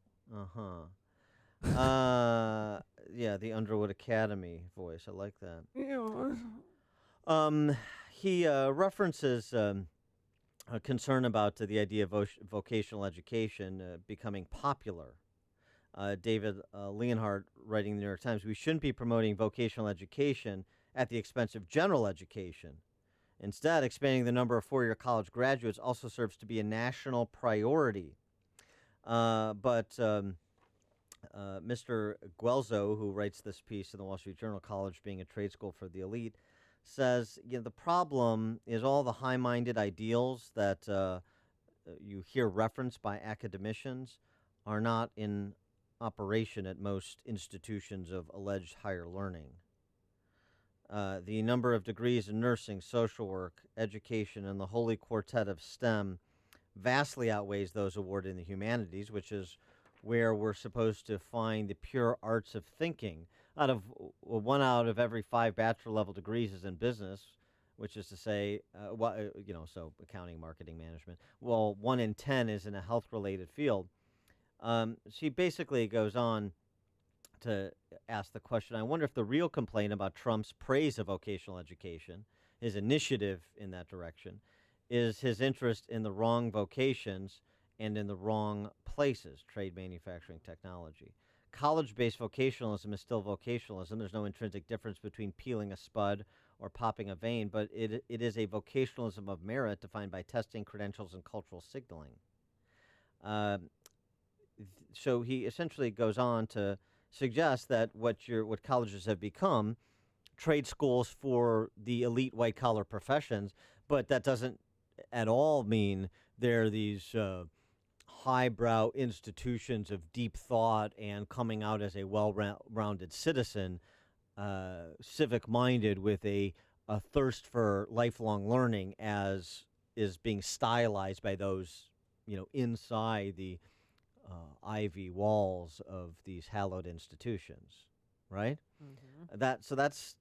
Yeah, the Underwood Academy voice. I like that. Yeah. He references a concern about the idea of vocational education becoming popular. David Lighthearted, writing in the New York Times, we shouldn't be promoting vocational education at the expense of general education. Instead, expanding the number of four-year college graduates also serves to be a national priority. But Mr. Guelzo, who writes this piece in the Wall Street Journal, college being a trade school for the elite, says the problem is all the high-minded ideals that you hear referenced by academicians are not in operation at most institutions of alleged higher learning. The number of degrees in nursing, social work, education, and the holy quartet of STEM vastly outweighs those awarded in the humanities, which is where we're supposed to find the pure arts of thinking. 1 out of every 5 bachelor-level degrees is in business, which is to say, so accounting, marketing, management. Well, 1 in 10 is in a health-related field. She basically goes on to ask the question, I wonder if the real complaint about Trump's praise of vocational education, his initiative in that direction, is his interest in the wrong vocations and in the wrong places, trade, manufacturing, technology. College-based vocationalism is still vocationalism. There's no intrinsic difference between peeling a spud or popping a vein, but it is a vocationalism of merit defined by testing, credentials, and cultural signaling. So he essentially goes on to suggest that what colleges have become, trade schools for the elite white-collar professions, but that doesn't at all mean they're these highbrow institutions of deep thought and coming out as a well-rounded citizen, civic-minded with a thirst for lifelong learning, as is being stylized by those, inside the ivy walls of these hallowed institutions, right? Mm-hmm.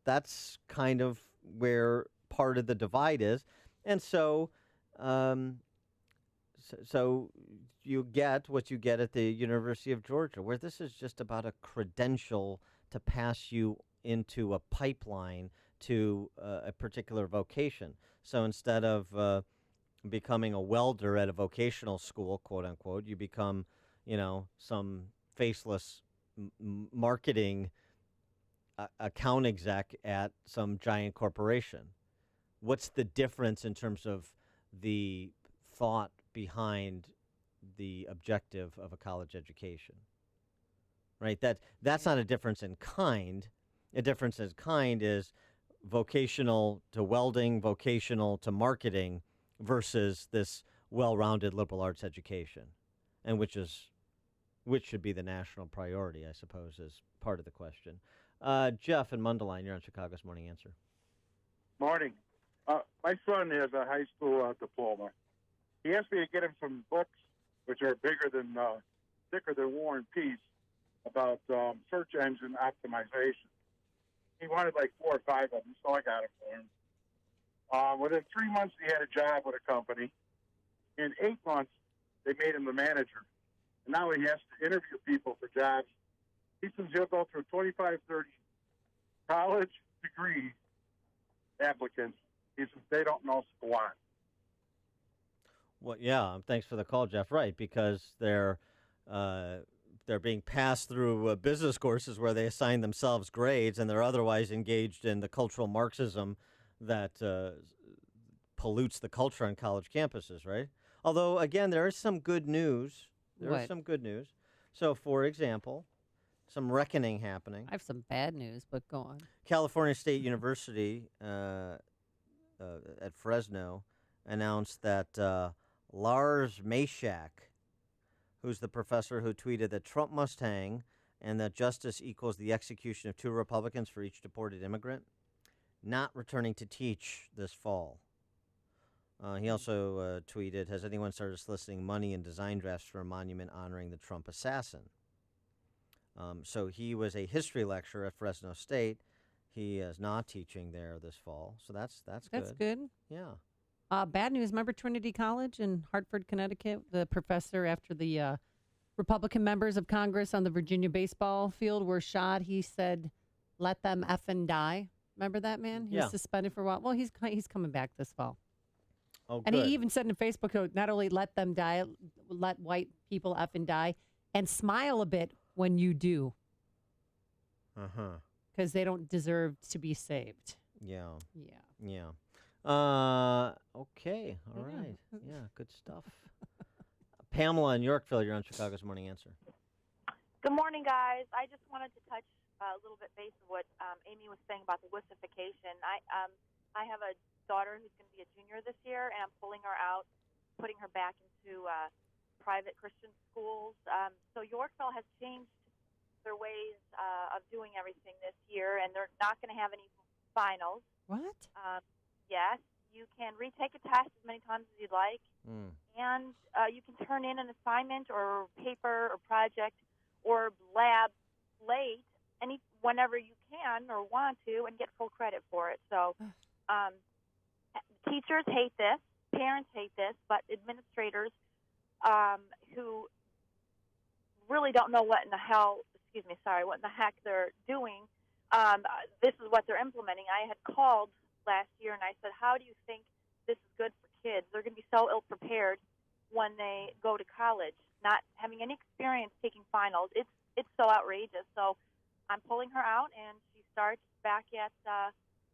That's kind of where part of the divide is, and so you get what you get at the University of Georgia, where this is just about a credential to pass you into a pipeline to a particular vocation. So instead of becoming a welder at a vocational school, quote unquote, you become, some faceless marketing account exec at some giant corporation. What's the difference in terms of the thought behind the objective of a college education? Right? That's not a difference in kind. A difference in kind is vocational to welding, vocational to marketing, versus this well-rounded liberal arts education, and which should be the national priority, I suppose, is part of the question. Jeff in Mundelein, you're on Chicago's Morning Answer. Morning. My son has a high school diploma. He asked me to get him some books, which are thicker than War and Peace, about search engine optimization. He wanted like 4 or 5 of them, so I got it for him. Within 3 months, he had a job with a company. In 8 months, they made him the manager. And now he has to interview people for jobs. He says he'll go through 25, 30 college degree applicants. He says they don't know squat. Well, yeah, thanks for the call, Jeff. Right, because they're being passed through business courses where they assign themselves grades, and they're otherwise engaged in the cultural Marxism that pollutes the culture on college campuses, right? Although, again, there is some good news. There is some good news. So, for example, some reckoning happening. I have some bad news, but go on. California State University at Fresno announced that Lars Mashak, who's the professor who tweeted that Trump must hang and that justice equals the execution of 2 Republicans for each deported immigrant, not returning to teach this fall. He also tweeted, has anyone started soliciting money and design drafts for a monument honoring the Trump assassin? So he was a history lecturer at Fresno State. He is not teaching there this fall, so that's good. That's good. Yeah. Bad news. Remember Trinity College in Hartford, Connecticut? The professor, after the Republican members of Congress on the Virginia baseball field were shot, he said, let them effing die. Remember that man? He was suspended for a while. Well, he's coming back this fall. Oh, and he even said in Facebook, not only let them die, let white people effing die, and smile a bit when you do. Uh-huh. Because they don't deserve to be saved. Yeah. Yeah. Okay. All right. Yeah, good stuff. Pamela in Yorkville, you're on Chicago's Morning Answer. Good morning, guys. I just wanted to touch a little bit base of what Amy was saying about the wussification. I have a daughter who's going to be a junior this year, and I'm pulling her out, putting her back into private Christian schools. So Yorkville has changed their ways of doing everything this year, and they're not going to have any finals. What? Yes, you can retake a test as many times as you'd like, and you can turn in an assignment or paper or project or lab late whenever you can or want to and get full credit for it. So teachers hate this, parents hate this, but administrators who really don't know what in the heck they're doing, this is what they're implementing. I had called last year and I said, how do you think this is good for kids? They're going to be so ill-prepared when they go to college, not having any experience taking finals. It's so outrageous. So I'm pulling her out, and she starts back at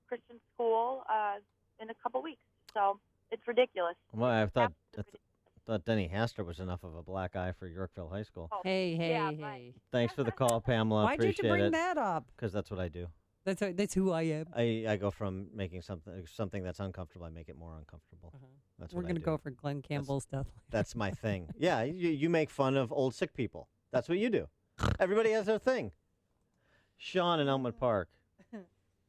Christian school in a couple weeks. So it's ridiculous. Well, I thought Denny Haster was enough of a black eye for Yorkville High School. Oh, Hey. Thanks for the call, Pamela. Why'd you Appreciate bring it. that up? Because that's what I do. That's who I am. I go from making something that's uncomfortable, I make it more uncomfortable. That's We're what I going to do. go for Glenn Campbell's death. That's my thing. Yeah, you make fun of old sick people. That's what you do. Everybody has their thing. Sean in Elmwood Park.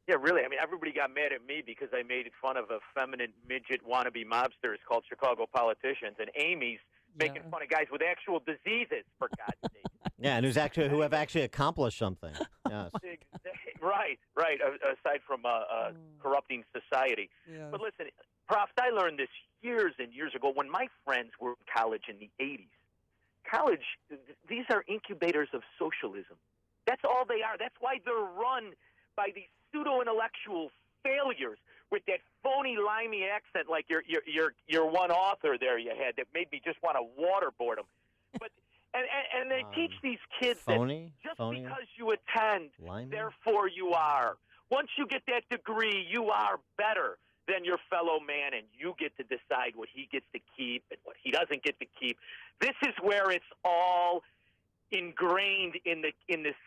Yeah, really. I mean, everybody got mad at me because I made fun of effeminate midget wannabe mobsters called Chicago politicians, and Amy's making fun of guys with actual diseases, for God's sake. Yeah, and who have actually accomplished something. Yes. Right. Aside from corrupting society. Yeah. But listen, Prof, I learned this years and years ago when my friends were in college in the 80s. College, these are incubators of socialism. That's all they are. That's why they're run by these pseudo-intellectual failures with that phony, limey accent like your one author there you had that made me just want to waterboard them. But and they teach these kids phony? that just Phony? because you attend, Limey? therefore you are. Once you get that degree, you are better than your fellow man, and you get to decide what he gets to keep and what he doesn't get to keep. This is where it's all ingrained in the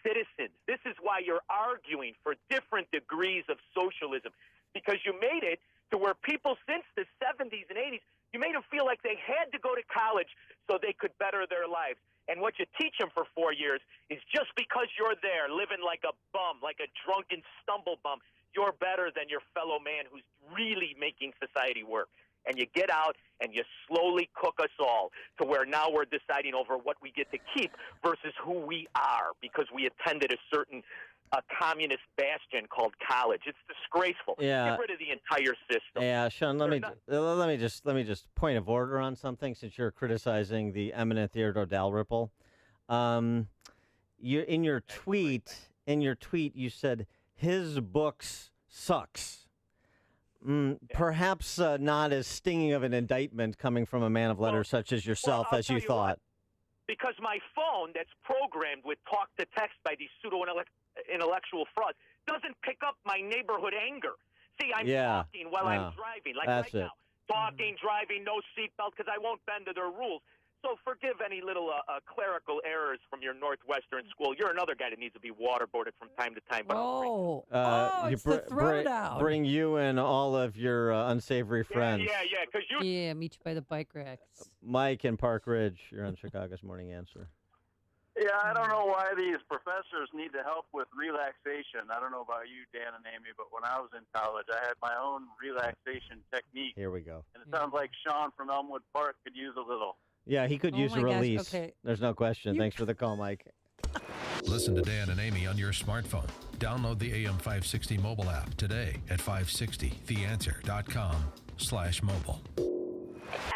citizens. This is why you're arguing for different degrees of socialism, because you made it to where people since the 70s and 80s, you made them feel like they had to go to college so they could better their lives. And what you teach them for 4 years is just because you're there living like a bum, like a drunken stumble bum, you're better than your fellow man who's really making society work. And you get out and you slowly cook us all to where now we're deciding over what we get to keep versus who we are because we attended a certain communist bastion called college. It's disgraceful. Yeah. Get rid of the entire system. Yeah, Sean, let me just point of order on something since you're criticizing the eminent Theodore Dalrymple. In your tweet you said his books sucks. Perhaps not as stinging of an indictment coming from a man of letters such as yourself as you thought. Because my phone that's programmed with talk-to-text by these pseudo-intellectual frauds doesn't pick up my neighborhood anger. See, I'm talking while I'm driving, like that's right now. Talking, driving, no seatbelt, because I won't bend to their rules. So forgive any little clerical errors from your Northwestern school. You're another guy that needs to be waterboarded from time to time. But it's the throwdown. Bring you and all of your unsavory friends. Yeah, because you... Yeah, meet you by the bike racks. Mike in Park Ridge, you're on Chicago's Morning Answer. Yeah, I don't know why these professors need to help with relaxation. I don't know about you, Dan and Amy, but when I was in college, I had my own relaxation technique. Here we go. And it sounds like Sean from Elmwood Park could use a little. Yeah, he could use a release. Okay. There's no question. Thanks for the call, Mike. Listen to Dan and Amy on your smartphone. Download the AM 560 mobile app today at 560theanswer.com/mobile.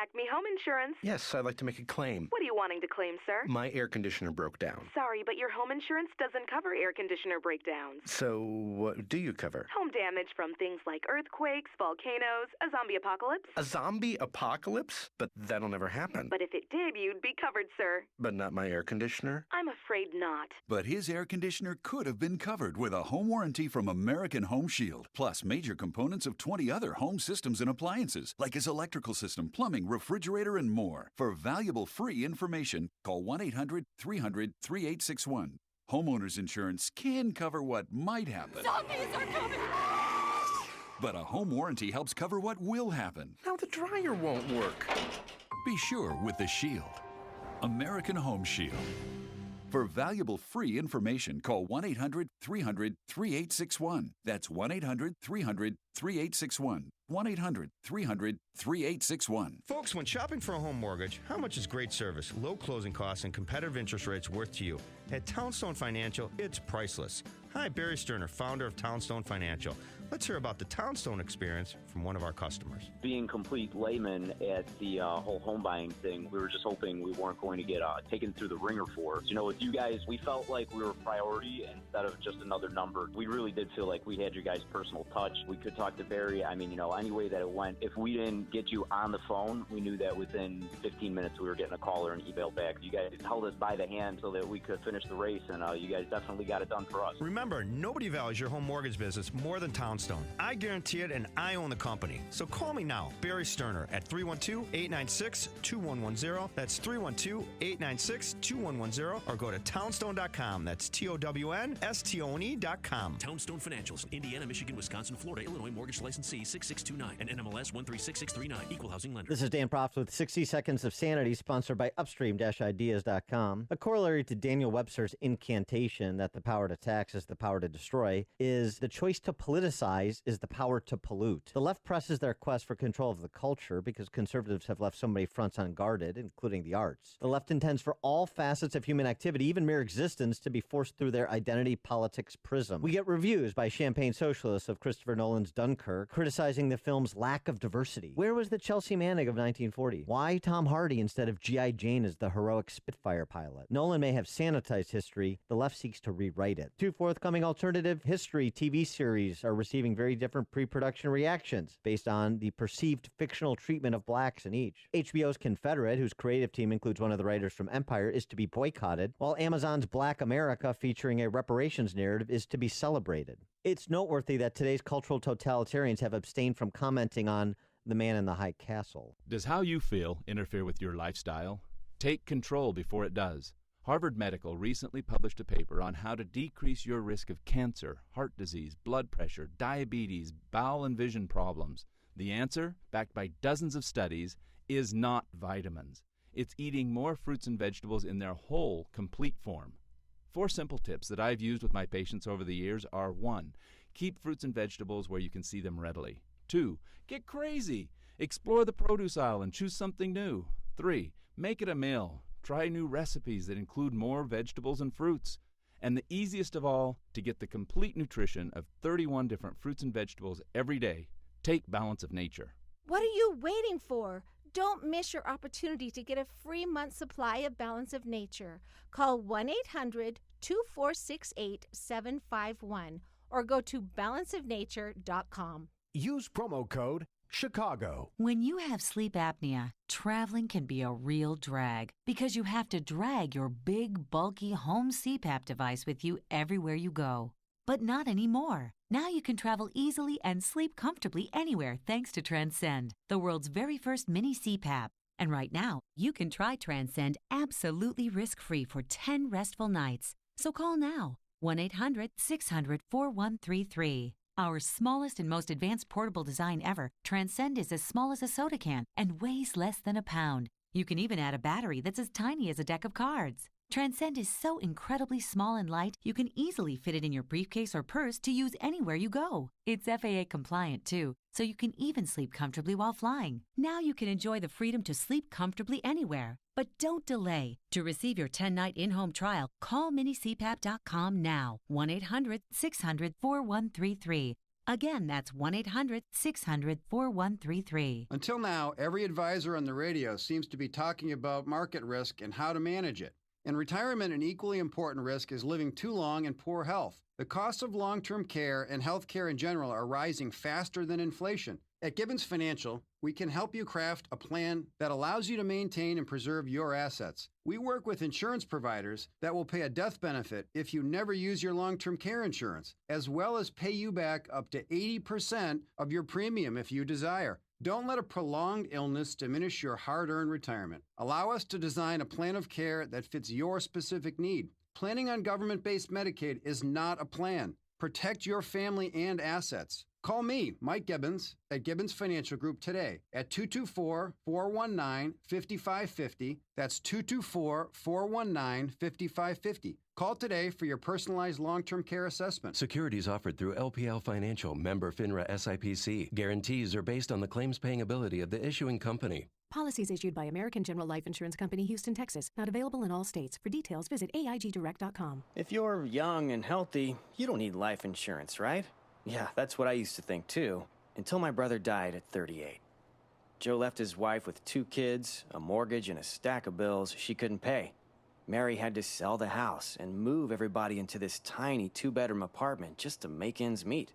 Acme Home Insurance. Yes, I'd like to make a claim. What are you wanting to claim, sir? My air conditioner broke down. Sorry, but your home insurance doesn't cover air conditioner breakdowns. So what do you cover? Home damage from things like earthquakes, volcanoes, a zombie apocalypse. A zombie apocalypse? But that'll never happen. But if it did, you'd be covered, sir. But not my air conditioner? I'm afraid not. But his air conditioner could have been covered with a home warranty from American Home Shield, plus major components of 20 other home systems and appliances, like his electrical system, plumbing, refrigerator, and more. For valuable free information, call 1-800-300-3861. Homeowners insurance can cover what might happen. Zombies are coming! But a home warranty helps cover what will happen. Now the dryer won't work. Be sure with the Shield. American Home Shield. For valuable free information, call 1-800-300-3861. That's 1-800-300-3861. 1-800-300-3861. Folks, when shopping for a home mortgage, how much is great service, low closing costs, and competitive interest rates worth to you? At Townstone Financial, it's priceless. Hi, Barry Sterner, founder of Townstone Financial. Let's hear about the Townstone experience from one of our customers. Being complete layman at the whole home buying thing, we were just hoping we weren't going to get taken through the ringer for. You know, with you guys, we felt like we were a priority instead of just another number. We really did feel like we had your guys' personal touch. We could talk to Barry. I mean, you know, any way that it went, if we didn't get you on the phone, we knew that within 15 minutes we were getting a call or an email back. You guys held us by the hand so that we could finish the race, and you guys definitely got it done for us. Remember, nobody values your home mortgage business more than Townstone. I guarantee it, and I own the company. So call me now, Barry Sterner, at 312-896-2110. That's 312-896-2110. Or go to townstone.com. That's TOWNSTONE.com. Townstone Financials, Indiana, Michigan, Wisconsin, Florida, Illinois, mortgage license C 6629 and NMLS 136639. Equal housing lender. This is Dan Props with 60 Seconds of Sanity, sponsored by Upstream-Ideas.com. A corollary to Daniel Webster's incantation that the power to tax is the power to destroy is the choice to politicize is the power to pollute. The left presses their quest for control of the culture because conservatives have left so many fronts unguarded, including the arts. The left intends for all facets of human activity, even mere existence, to be forced through their identity politics prism. We get reviews by champagne socialists of Christopher Nolan's Dunkirk criticizing the film's lack of diversity. Where was the Chelsea Manning of 1940? Why Tom Hardy instead of G.I. Jane as the heroic Spitfire pilot? Nolan may have sanitized history. The left seeks to rewrite it. Two forthcoming alternative history TV series are receiving very different pre-production reactions based on the perceived fictional treatment of blacks in each. HBO's Confederate, whose creative team includes one of the writers from Empire, is to be boycotted, while Amazon's Black America, featuring a reparations narrative, is to be celebrated. It's noteworthy that today's cultural totalitarians have abstained from commenting on the man in the high castle. Does how you feel interfere with your lifestyle? Take control before it does. Harvard Medical recently published a paper on how to decrease your risk of cancer, heart disease, blood pressure, diabetes, bowel and vision problems. The answer, backed by dozens of studies, is not vitamins. It's eating more fruits and vegetables in their whole, complete form. 4 simple tips that I've used with my patients over the years are: 1. Keep fruits and vegetables where you can see them readily. 2. Get crazy. Explore the produce aisle and choose something new. 3. Make it a meal. Try new recipes that include more vegetables and fruits. And the easiest of all, to get the complete nutrition of 31 different fruits and vegetables every day, take Balance of Nature. What are you waiting for? Don't miss your opportunity to get a free month supply of Balance of Nature. Call 1-800-2468-751 or go to balanceofnature.com. Use promo code Chicago. When you have sleep apnea, traveling can be a real drag because you have to drag your big, bulky home CPAP device with you everywhere you go. But not anymore. Now you can travel easily and sleep comfortably anywhere thanks to Transcend, the world's very first mini CPAP. And right now, you can try Transcend absolutely risk-free for 10 restful nights. So call now, 1-800-600-4133. Our smallest and most advanced portable design ever, Transcend is as small as a soda can and weighs less than a pound. You can even add a battery that's as tiny as a deck of cards. Transcend is so incredibly small and light, you can easily fit it in your briefcase or purse to use anywhere you go. It's FAA compliant too, so you can even sleep comfortably while flying. Now you can enjoy the freedom to sleep comfortably anywhere. But don't delay. To receive your 10-night in-home trial, call minicpap.com now. 1-800-600-4133. Again, that's 1-800-600-4133. Until now, every advisor on the radio seems to be talking about market risk and how to manage it. In retirement, an equally important risk is living too long in poor health. The costs of long-term care and health care in general are rising faster than inflation. At Gibbons Financial, we can help you craft a plan that allows you to maintain and preserve your assets. We work with insurance providers that will pay a death benefit if you never use your long-term care insurance, as well as pay you back up to 80% of your premium if you desire. Don't let a prolonged illness diminish your hard-earned retirement. Allow us to design a plan of care that fits your specific need. Planning on government-based Medicaid is not a plan. Protect your family and assets. Call me, Mike Gibbons, at Gibbons Financial Group today at 224-419-5550. That's 224-419-5550. Call today for your personalized long-term care assessment. Securities offered through LPL Financial, member FINRA SIPC. Guarantees are based on the claims-paying ability of the issuing company. Policies issued by American General Life Insurance Company, Houston, Texas. Not available in all states. For details, visit AIGdirect.com. If you're young and healthy, you don't need life insurance, right? Yeah, that's what I used to think, too, until my brother died at 38. Joe left his wife with 2 kids, a mortgage, and a stack of bills she couldn't pay. Mary had to sell the house and move everybody into this tiny 2-bedroom apartment just to make ends meet.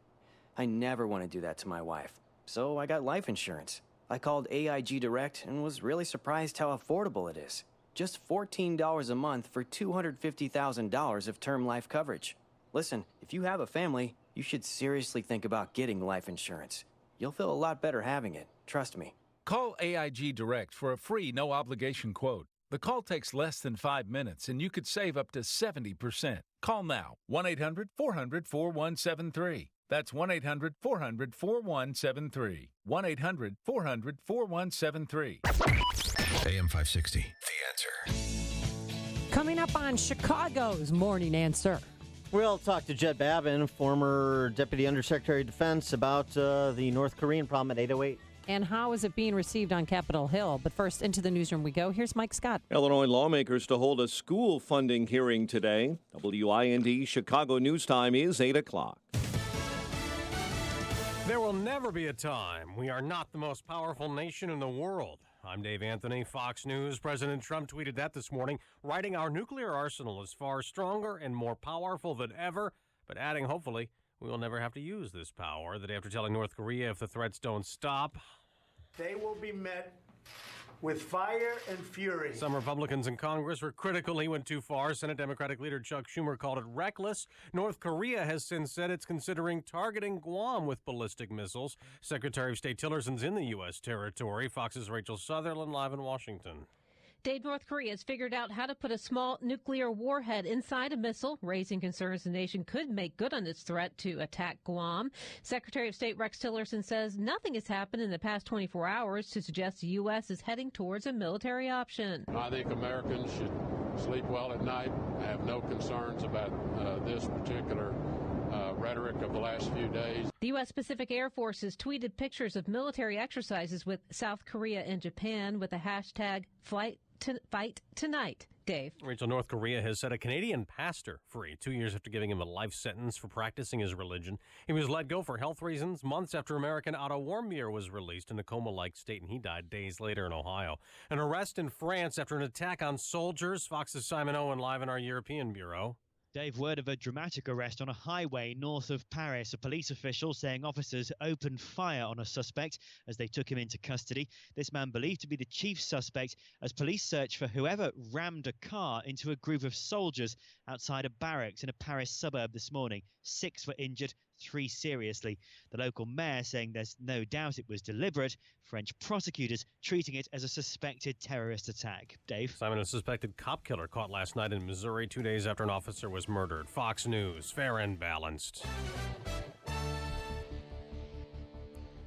I never want to do that to my wife, so I got life insurance. I called AIG Direct and was really surprised how affordable it is. Just $14 a month for $250,000 of term life coverage. Listen, if you have a family, you should seriously think about getting life insurance. You'll feel a lot better having it, trust me. Call AIG Direct for a free, no-obligation quote. The call takes less than 5 minutes, and you could save up to 70%. Call now, 1-800-400-4173. That's 1-800-400-4173. 1-800-400-4173. AM 560, The Answer. Coming up on Chicago's Morning Answer. We'll talk to Jed Babin, former Deputy Undersecretary of Defense, about the North Korean problem at 808. And how is it being received on Capitol Hill? But first, into the newsroom we go. Here's Mike Scott. Illinois lawmakers to hold a school funding hearing today. WIND Chicago News Time is 8 o'clock. There will never be a time we are not the most powerful nation in the world. I'm Dave Anthony, Fox News. President Trump tweeted that this morning, writing our nuclear arsenal is far stronger and more powerful than ever, but adding, hopefully, we will never have to use this power. The day after telling North Korea if the threats don't stop, they will be met with fire and fury. Some Republicans in Congress were critical he went too far. Senate Democratic leader Chuck Schumer called it reckless. North Korea has since said it's considering targeting Guam with ballistic missiles. Secretary of State Tillerson's in the U.S. territory. Fox's Rachel Sutherland live in Washington. Dave, North Korea has figured out how to put a small nuclear warhead inside a missile, raising concerns the nation could make good on its threat to attack Guam. Secretary of State Rex Tillerson says nothing has happened in the past 24 hours to suggest the U.S. is heading towards a military option. I think Americans should sleep well at night. I have no concerns about this particular rhetoric of the last few days. The U.S. Pacific Air Force has tweeted pictures of military exercises with South Korea and Japan with the hashtag Fight Tonight. Dave. Rachel, North Korea has set a Canadian pastor free 2 years after giving him a life sentence for practicing his religion. He was let go for health reasons months after American Otto Warmbier was released in a coma-like state, and he died days later in Ohio. An arrest in France after an attack on soldiers. Fox's Simon Owen live in our European bureau. Dave, word of a dramatic arrest on a highway north of Paris. A police official saying officers opened fire on a suspect as they took him into custody. This man believed to be the chief suspect as police search for whoever rammed a car into a group of soldiers outside a barracks in a Paris suburb this morning. 6 were injured, 3 seriously. The local mayor saying there's no doubt it was deliberate. French prosecutors treating it as a suspected terrorist attack. Dave. Simon, a suspected cop killer caught last night in Missouri 2 days after an officer was murdered. Fox News, fair and balanced.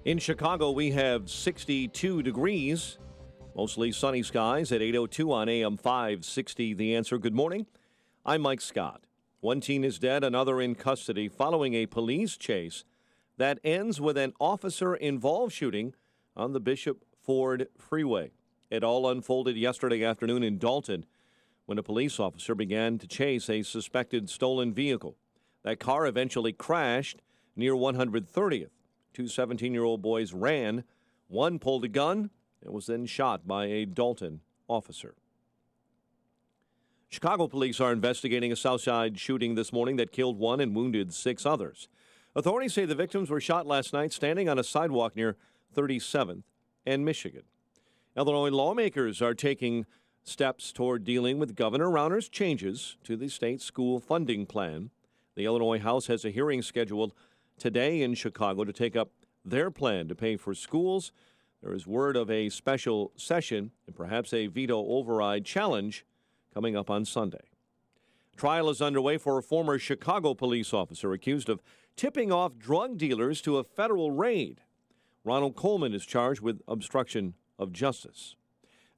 In Chicago, we have 62 degrees. Mostly sunny skies at 8:02 on AM 560. The Answer. Good morning. I'm Mike Scott. 1 teen is dead, another in custody following a police chase that ends with an officer-involved shooting on the Bishop Ford Freeway. It all unfolded yesterday afternoon in Dalton when a police officer began to chase a suspected stolen vehicle. That car eventually crashed near 130th. 2 17-year-old boys ran. One pulled a gun and was then shot by a Dalton officer. Chicago police are investigating a Southside shooting this morning that killed 1 and wounded 6 others. Authorities say the victims were shot last night standing on a sidewalk near 37th and Michigan. Illinois lawmakers are taking steps toward dealing with Governor Rauner's changes to the state school funding plan. The Illinois House has a hearing scheduled today in Chicago to take up their plan to pay for schools. There is word of a special session and perhaps a veto override challenge coming up on Sunday. Trial is underway for a former Chicago police officer accused of tipping off drug dealers to a federal raid. Ronald Coleman is charged with obstruction of justice.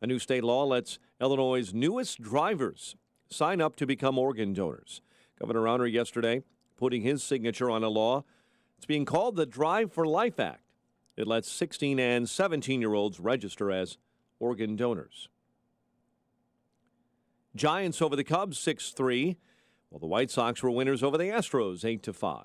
A new state law lets Illinois' newest drivers sign up to become organ donors. Governor Rauner yesterday putting his signature on a law. It's being called the Drive for Life Act. It lets 16 and 17-year-olds register as organ donors. Giants over the Cubs 6-3, while the White Sox were winners over the Astros 8-5.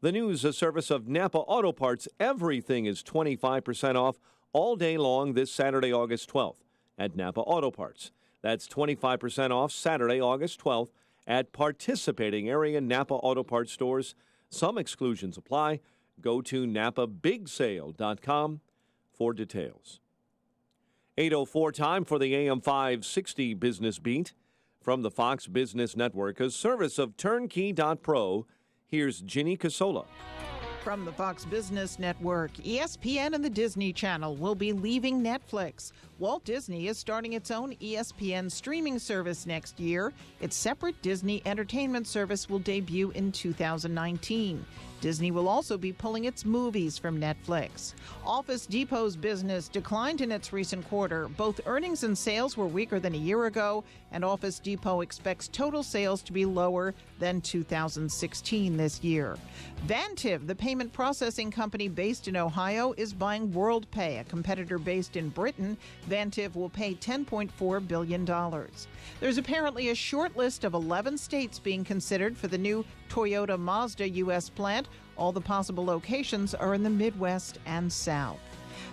The news, a service of Napa Auto Parts. Everything is 25% off all day long this Saturday, August 12th at Napa Auto Parts. That's 25% off Saturday, August 12th at participating area Napa Auto Parts stores. Some exclusions apply. Go to napabigsale.com for details. 8:04 time for the AM 560 Business Beat from the Fox Business Network, a service of Turnkey.pro. Here's Ginny Casola. From the Fox Business Network, ESPN and the Disney Channel will be leaving Netflix. Walt Disney is starting its own ESPN streaming service next year. Its separate Disney Entertainment service will debut in 2019. Disney will also be pulling its movies from Netflix. Office Depot's business declined in its recent quarter. Both earnings and sales were weaker than a year ago, and Office Depot expects total sales to be lower than 2016 this year. Vantiv, the payment processing company based in Ohio, is buying WorldPay, a competitor based in Britain. Vantiv will pay $10.4 billion. There's apparently a short list of 11 states being considered for the new Toyota Mazda U.S. plant. All the possible locations are in the Midwest and South.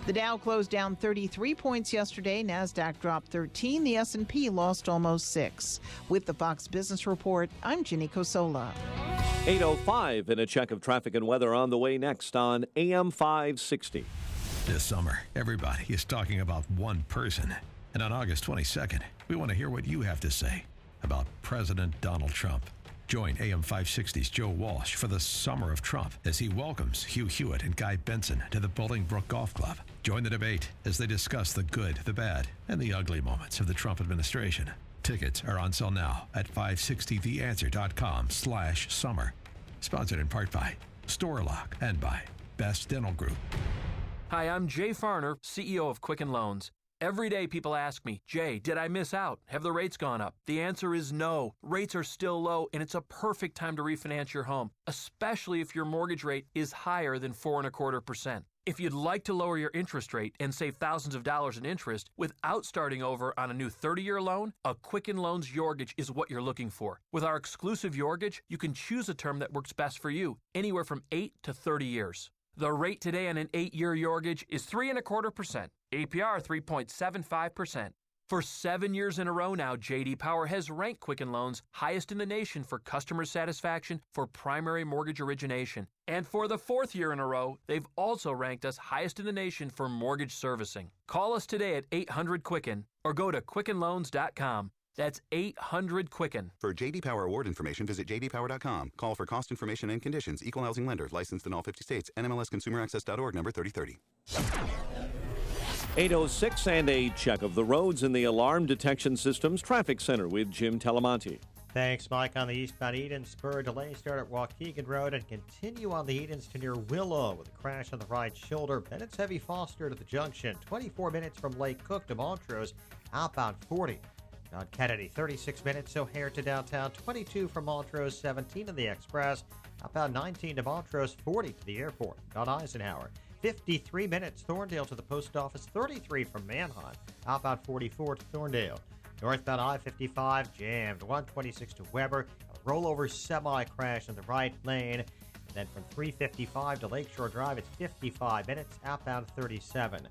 The Dow closed down 33 points yesterday. NASDAQ dropped 13. The S&P lost almost 6. With the Fox Business Report, I'm Ginny Cosola. 8:05 and a check of traffic and weather on the way next on AM 560. This summer, everybody is talking about one person. And on August 22nd, we want to hear what you have to say about President Donald Trump. Join AM 560's Joe Walsh for the Summer of Trump as he welcomes Hugh Hewitt and Guy Benson to the Bolingbrook Golf Club. Join the debate as they discuss the good, the bad, and the ugly moments of the Trump administration. Tickets are on sale now at 560theanswer.com/summer. Sponsored in part by StoreLock and by Best Dental Group. Hi, I'm Jay Farner, CEO of Quicken Loans. Every day people ask me, Jay, did I miss out? Have the rates gone up? The answer is no. Rates are still low, and it's a perfect time to refinance your home, especially if your mortgage rate is higher than 4.25%. If you'd like to lower your interest rate and save thousands of dollars in interest without starting over on a new 30-year loan, a Quicken Loans Yorgage is what you're looking for. With our exclusive Yorgage, you can choose a term that works best for you, anywhere from 8 to 30 years. The rate today on an 8-year Yorgage is 3.25%. APR 3.75%. For 7 years in a row now, J.D. Power has ranked Quicken Loans highest in the nation for customer satisfaction for primary mortgage origination. And for the 4th year in a row, they've also ranked us highest in the nation for mortgage servicing. Call us today at 800-QUICKEN or go to QuickenLoans.com. That's 800-QUICKEN. For J.D. Power award information, visit jdpower.com. Call for cost information and conditions. Equal housing lender. Licensed in all 50 states. NMLSConsumerAccess.org. Number 3030. 8:06 and a check of the roads in the Alarm Detection Systems Traffic Center with Jim Talamonte. Thanks, Mike. On the eastbound Eden Spur, delays start at Waukegan Road and continue on the Edens to near Willow with a crash on the right shoulder. Then it's heavy Foster to the junction. 24 minutes from Lake Cook to Montrose, outbound 40. On Kennedy, 36 minutes O'Hare to downtown, 22 from Montrose, 17 in the Express, outbound 19 to Montrose, 40 to the airport. On Eisenhower, 53 minutes Thorndale to the post office, 33 from Manheim, outbound 44 to Thorndale. Northbound I-55 jammed, 126 to Weber, a rollover semi-crash in the right lane. And then from 355 to Lakeshore Drive, it's 55 minutes, outbound 37.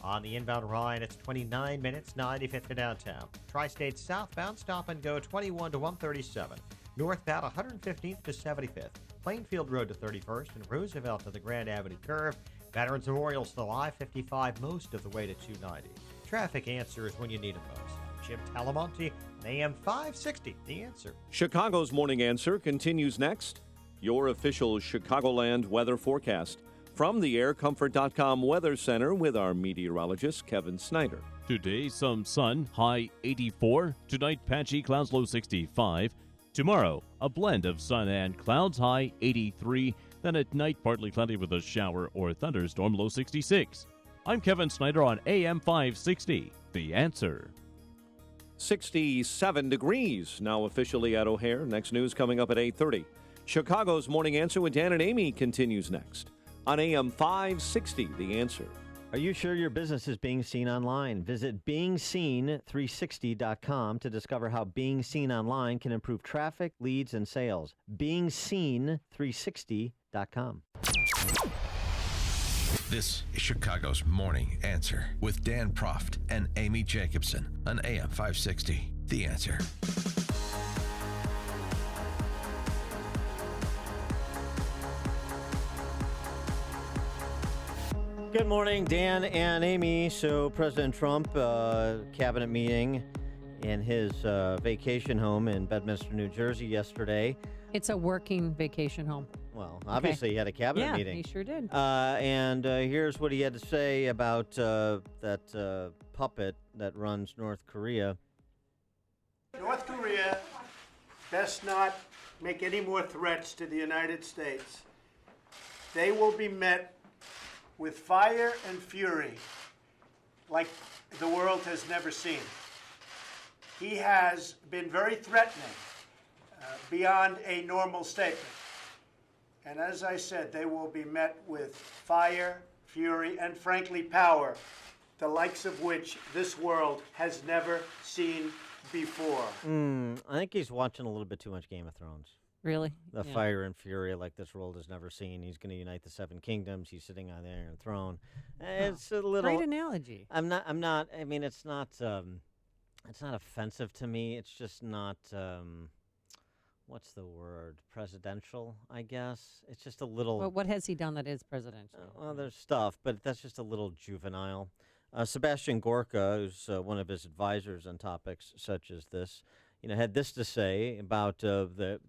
On the inbound Ryan, it's 29 minutes, 95th to downtown. Tri-State southbound, stop and go, 21 to 137. Northbound, 115th to 75th. Plainfield Road to 31st and Roosevelt to the Grand Avenue curve. Veterans Memorial still I-55 most of the way to 290. Traffic answers when you need them most. Jim Talamonte, AM 560, The Answer. Chicago's Morning Answer continues next. Your official Chicagoland weather forecast from the AirComfort.com Weather Center with our meteorologist, Kevin Snyder. Today, some sun, high 84. Tonight, patchy clouds, low 65. Tomorrow, a blend of sun and clouds, high 83. Then at night, partly cloudy with a shower or thunderstorm, low 66. I'm Kevin Snyder on AM 560, The Answer. 67 degrees now officially at O'Hare. Next news coming up at 8:30. Chicago's Morning Answer with Dan and Amy continues next on AM 560, The Answer. Are you sure your business is being seen online? Visit BeingSeen360.com to discover how being seen online can improve traffic, leads, and sales. BeingSeen360.com. ESPN.com. This is Chicago's Morning Answer with Dan Proft and Amy Jacobson on AM 560. The Answer. Good morning, Dan and Amy. So President Trump, cabinet meeting in his vacation home in Bedminster, New Jersey yesterday. It's a working vacation home. Well, obviously he had a cabinet meeting. Yeah, he sure did. And here's what he had to say about that puppet that runs North Korea. North Korea best not make any more threats to the United States. They will be met with fire and fury like the world has never seen. He has been very threatening beyond a normal statement. And as I said, they will be met with fire, fury, and frankly power, the likes of which this world has never seen before. I think he's watching a little bit too much Game of Thrones. Really? The fire and fury like this world has never seen. He's going to unite the seven kingdoms. He's sitting on the Iron Throne. It's a little great analogy. I'm not. I mean, it's not offensive to me. It's just not. What's the word? Presidential, I guess. It's just a little. Well, what has he done that is presidential? Well, there's stuff, but that's just a little juvenile. Sebastian Gorka, who's one of his advisors on topics such as this, had this to say about the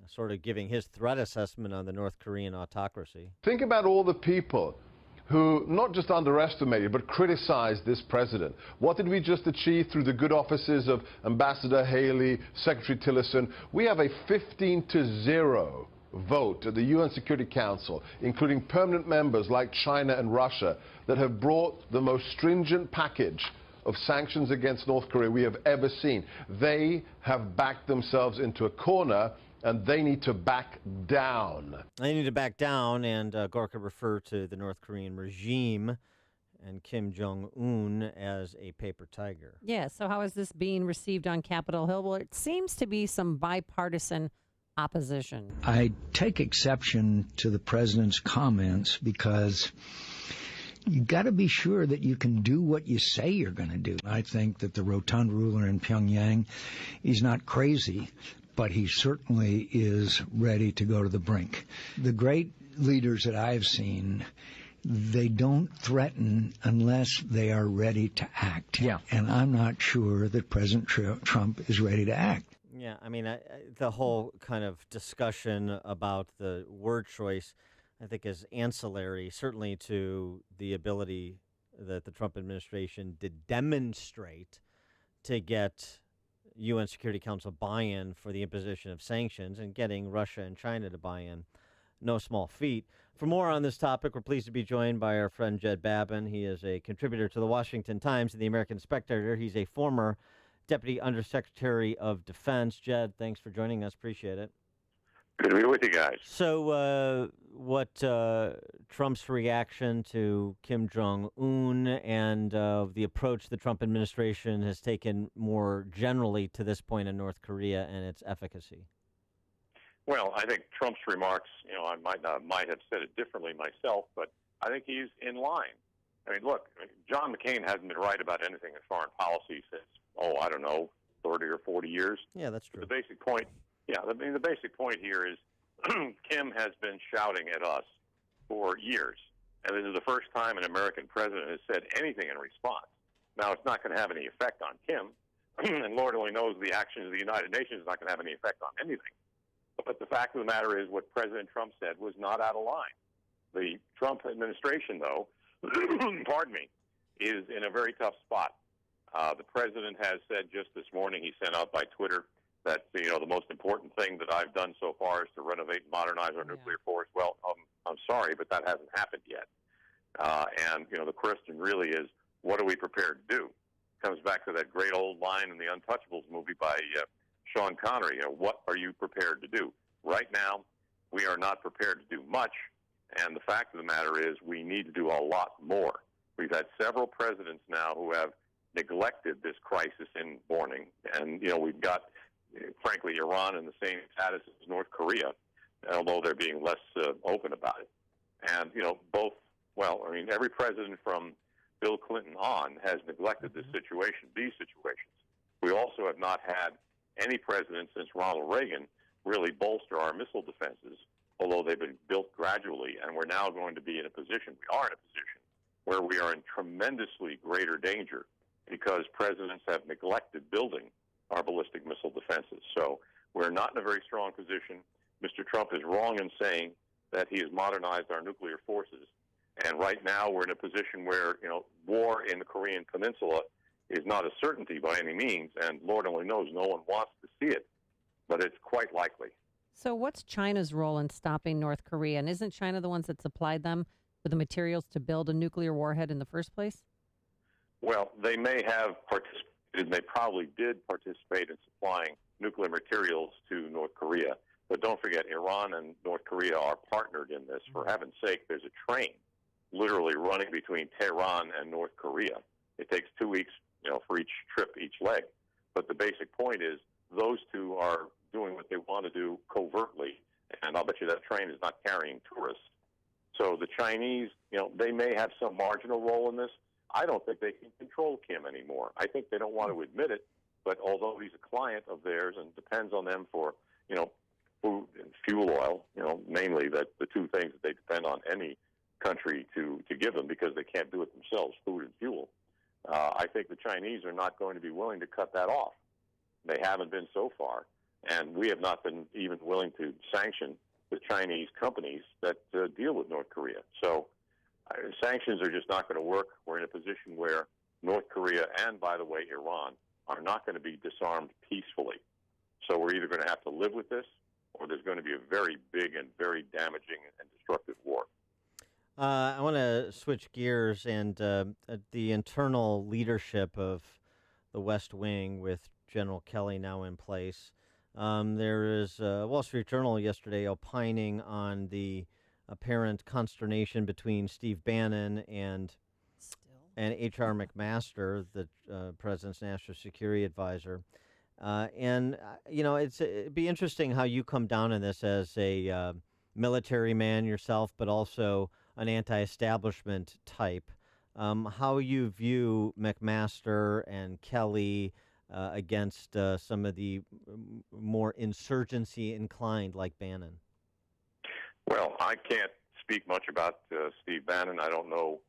sort of giving his threat assessment on the North Korean autocracy. Think about all the people who not just underestimated but criticized this president. What did we just achieve through the good offices of Ambassador Haley, Secretary Tillerson? We have a 15-0 vote at the UN Security Council, including permanent members like China and Russia, that have brought the most stringent package of sanctions against North Korea we have ever seen. They have backed themselves into a corner, and they need to back down. They need to back down, and Gorka referred to the North Korean regime and Kim Jong-un as a paper tiger. Yeah, so how is this being received on Capitol Hill? Well, it seems to be some bipartisan opposition. I take exception to the president's comments because you got to be sure that you can do what you say you're going to do. I think that the rotund ruler in Pyongyang is not crazy, but he certainly is ready to go to the brink. The great leaders that I've seen, they don't threaten unless they are ready to act. Yeah. And I'm not sure that President Trump is ready to act. Yeah, I mean, the whole kind of discussion about the word choice, I think, is ancillary, certainly to the ability that the Trump administration did demonstrate to get UN Security Council buy-in for the imposition of sanctions, and getting Russia and China to buy in. No small feat. For more on this topic, we're pleased to be joined by our friend Jed Babin. He is a contributor to the Washington Times and the American Spectator. He's a former Deputy Undersecretary of Defense. Jed, thanks for joining us. Appreciate it. Good to be with you guys. So what Trump's reaction to Kim Jong-un and the approach the Trump administration has taken more generally to this point in North Korea and its efficacy? Well, I think Trump's remarks, I might have said it differently myself, but I think he's in line. I mean, look, John McCain hasn't been right about anything in foreign policy since, 30 or 40 years. Yeah, that's true. The basic point the basic point here is Kim has been shouting at us for years, and this is the first time an American president has said anything in response. Now, it's not going to have any effect on Kim, and Lord only knows the actions of the United Nations is not going to have any effect on anything. But the fact of the matter is what President Trump said was not out of line. The Trump administration, though, is in a very tough spot. The president has said just this morning, he sent out by Twitter, that the most important thing that I've done so far is to renovate and modernize our nuclear force. Well, I'm sorry, but that hasn't happened yet. And the question really is, what are we prepared to do? Comes back to that great old line in the Untouchables movie by Sean Connery. What are you prepared to do? Right now, we are not prepared to do much. And the fact of the matter is, we need to do a lot more. We've had several presidents now who have neglected this crisis in warning, and we've got, frankly, Iran in the same status as North Korea. although they're being less open about it. And, every president from Bill Clinton on has neglected these situations. We also have not had any president since Ronald Reagan really bolster our missile defenses, although they've been built gradually, and we're now going to be in a position, where we are in tremendously greater danger because presidents have neglected building our ballistic missile defenses. So we're not in a very strong position. Mr. Trump is wrong in saying that he has modernized our nuclear forces. And right now we're in a position where, war in the Korean Peninsula is not a certainty by any means, and Lord only knows no one wants to see it, but it's quite likely. So what's China's role in stopping North Korea? And isn't China the ones that supplied them with the materials to build a nuclear warhead in the first place? Well, they may have participated, they probably did participate in supplying nuclear materials to North Korea. But don't forget, Iran and North Korea are partnered in this. For heaven's sake, there's a train literally running between Tehran and North Korea. It takes 2 weeks, for each trip, each leg. But the basic point is those two are doing what they want to do covertly, and I'll bet you that train is not carrying tourists. So the Chinese, they may have some marginal role in this. I don't think they can control Kim anymore. I think they don't want to admit it, but although he's a client of theirs and depends on them for, food and fuel oil, mainly the two things that they depend on any country to give them because they can't do it themselves, food and fuel. I think the Chinese are not going to be willing to cut that off. They haven't been so far, and we have not been even willing to sanction the Chinese companies that deal with North Korea. So sanctions are just not going to work. We're in a position where North Korea and, by the way, Iran are not going to be disarmed peacefully. So we're either going to have to live with this or there's going to be a very big and very damaging and destructive war. I want to switch gears and the internal leadership of the West Wing with General Kelly now in place. There is a Wall Street Journal yesterday opining on the apparent consternation between Steve Bannon and H.R. McMaster, the president's national security advisor. It'd be interesting how you come down on this as a military man yourself, but also an anti-establishment type. How you view McMaster and Kelly against some of the more insurgency-inclined like Bannon? Well, I can't speak much about Steve Bannon. I don't know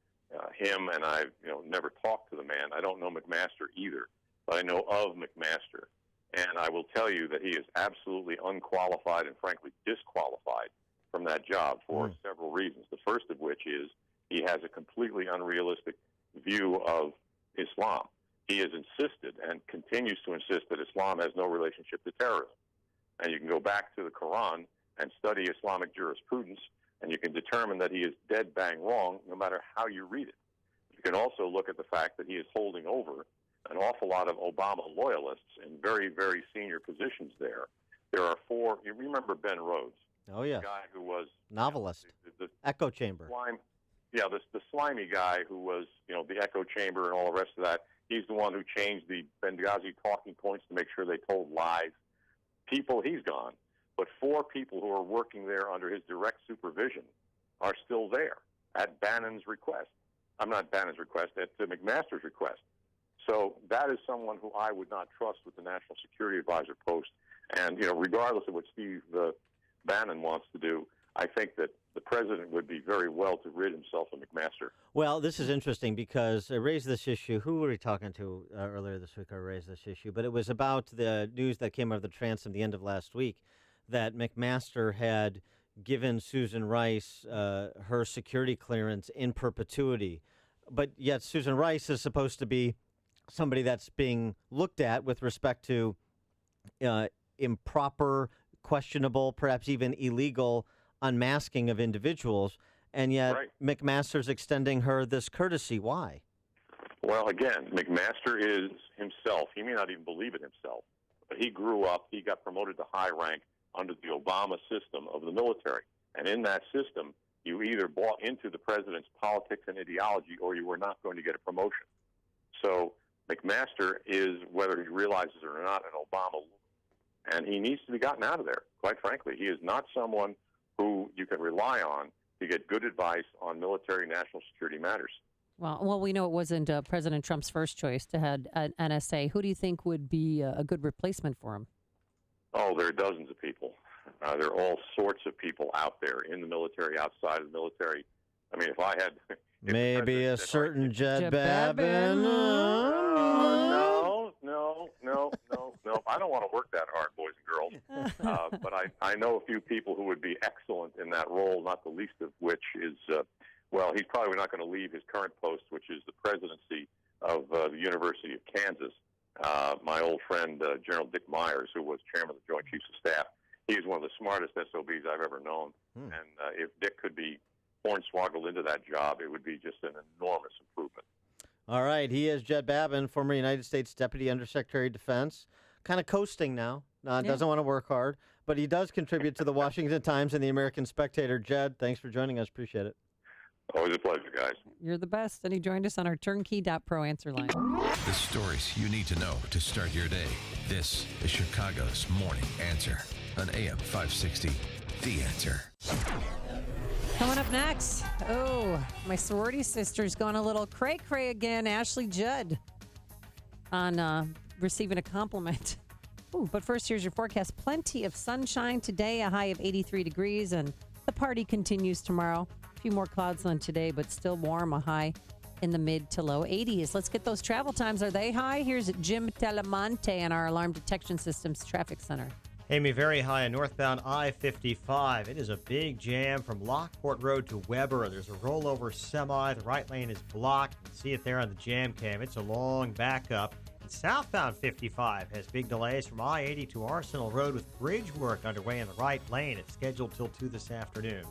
him, and I've never talked to the man. I don't know McMaster either, but I know of McMaster. And I will tell you that he is absolutely unqualified and, frankly, disqualified from that job for several reasons. The first of which is he has a completely unrealistic view of Islam. He has insisted and continues to insist that Islam has no relationship to terrorism. And you can go back to the Quran and study Islamic jurisprudence, and you can determine that he is dead bang wrong no matter how you read it. You can also look at the fact that he is holding over an awful lot of Obama loyalists in very, very senior positions there. There are four. You remember Ben Rhodes? Oh, yeah. The guy who was... Novelist. The Echo Chamber. The slimy guy who was, the Echo Chamber and all the rest of that. He's the one who changed the Benghazi talking points to make sure they told lies. He's gone. But four people who are working there under his direct supervision are still there at Bannon's request. I'm not Bannon's request, at McMaster's request. So that is someone who I would not trust with the National Security Advisor post. And, regardless of what Steve Bannon wants to do, I think that the president would be very well to rid himself of McMaster. Well, this is interesting because I raised this issue. Who were we talking to earlier this week? I raised this issue, but it was about the news that came out of the transom the end of last week that McMaster had given Susan Rice her security clearance in perpetuity. But yet Susan Rice is supposed to be somebody that's being looked at with respect to improper, questionable, perhaps even illegal unmasking of individuals, and yet McMaster's extending her this courtesy. Why? Well, again, McMaster is himself. He may not even believe it himself, but he grew up, he got promoted to high rank under the Obama system of the military. And in that system, you either bought into the president's politics and ideology or you were not going to get a promotion. So McMaster is, whether he realizes it or not, an Obama, and he needs to be gotten out of there, quite frankly. He is not someone you can rely on to get good advice on military national security matters. Well, we know it wasn't President Trump's first choice to head an NSA. Who do you think would be a good replacement for him? Oh, there are dozens of people. There are all sorts of people out there in the military, outside of the military. I mean, if I had... Maybe a certain Judd Babin. No. I don't want to work that hard, boys and girls. But I know a few people who would be excellent in that role, not the least of which is, he's probably not going to leave his current post, which is the presidency of the University of Kansas. My old friend, General Dick Myers, who was chairman of the Joint Chiefs of Staff, he's one of the smartest SOBs I've ever known. And if Dick could be hornswoggled into that job, it would be just an enormous improvement. All right, he is Judd Babin, former United States Deputy Undersecretary of Defense. Kind of coasting now. Doesn't want to work hard, but he does contribute to the Washington Times and the American Spectator. Judd, thanks for joining us. Appreciate it. Always a pleasure, guys. You're the best. And he joined us on our turnkey.pro answer line. The stories you need to know to start your day. This is Chicago's Morning Answer on AM 560. The Answer. Coming up next, my sorority sister's gone a little cray-cray again. Ashley Judd on receiving a compliment. But first, here's your forecast. Plenty of sunshine today, a high of 83 degrees, and the party continues tomorrow. A few more clouds than today, but still warm, a high in the mid to low 80s. Let's get those travel times. Are they high? Here's Jim Telemonte in our Alarm Detection Systems Traffic Center. Amy, very high on northbound I-55. It is a big jam from Lockport Road to Weber. There's a rollover semi. The right lane is blocked. You can see it there on the jam cam. It's a long backup. And southbound 55 has big delays from I-80 to Arsenal Road with bridge work underway in the right lane. It's scheduled till 2 this afternoon.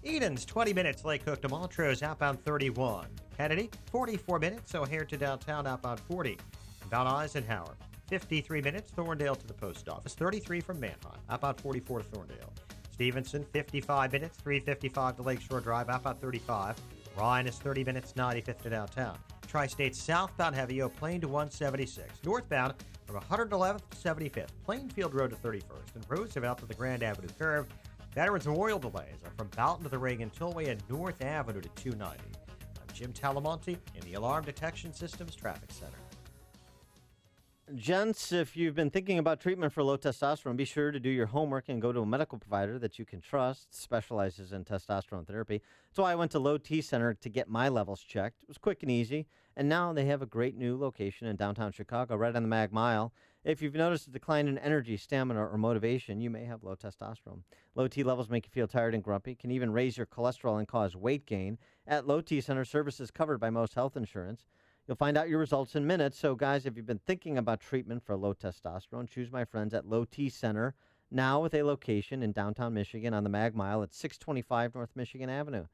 Eden's 20 minutes, Lake Hook to Montrose, outbound 31. Kennedy, 44 minutes, O'Hare to downtown, outbound 40. About Eisenhower, 53 minutes, Thorndale to the post office, 33 from Manheim, outbound 44 to Thorndale. Stevenson, 55 minutes, 355 to Lakeshore Drive, outbound 35. Ryan is 30 minutes, 95th to downtown. Tri-State southbound heavy, Plain to 176. Northbound from 111th to 75th, Plainfield Road to 31st, and Roosevelt to the Grand Avenue curve. Veterans Memorial delays are from Boughton to the Reagan Tollway and North Avenue to 290. I'm Jim Talamonte in the Alarm Detection Systems Traffic Center. Gents, if you've been thinking about treatment for low testosterone, be sure to do your homework and go to a medical provider that you can trust, specializes in testosterone therapy. That's why I went to Low T Center to get my levels checked. It was quick and easy, and now they have a great new location in downtown Chicago, right on the Mag Mile. If you've noticed a decline in energy, stamina, or motivation, you may have low testosterone. Low T levels make you feel tired and grumpy, can even raise your cholesterol and cause weight gain. At Low T Center, services covered by most health insurance. You'll find out your results in minutes. So, guys, if you've been thinking about treatment for low testosterone, choose my friends at Low T Center, now with a location in downtown Michigan on the Mag Mile at 625 North Michigan Avenue.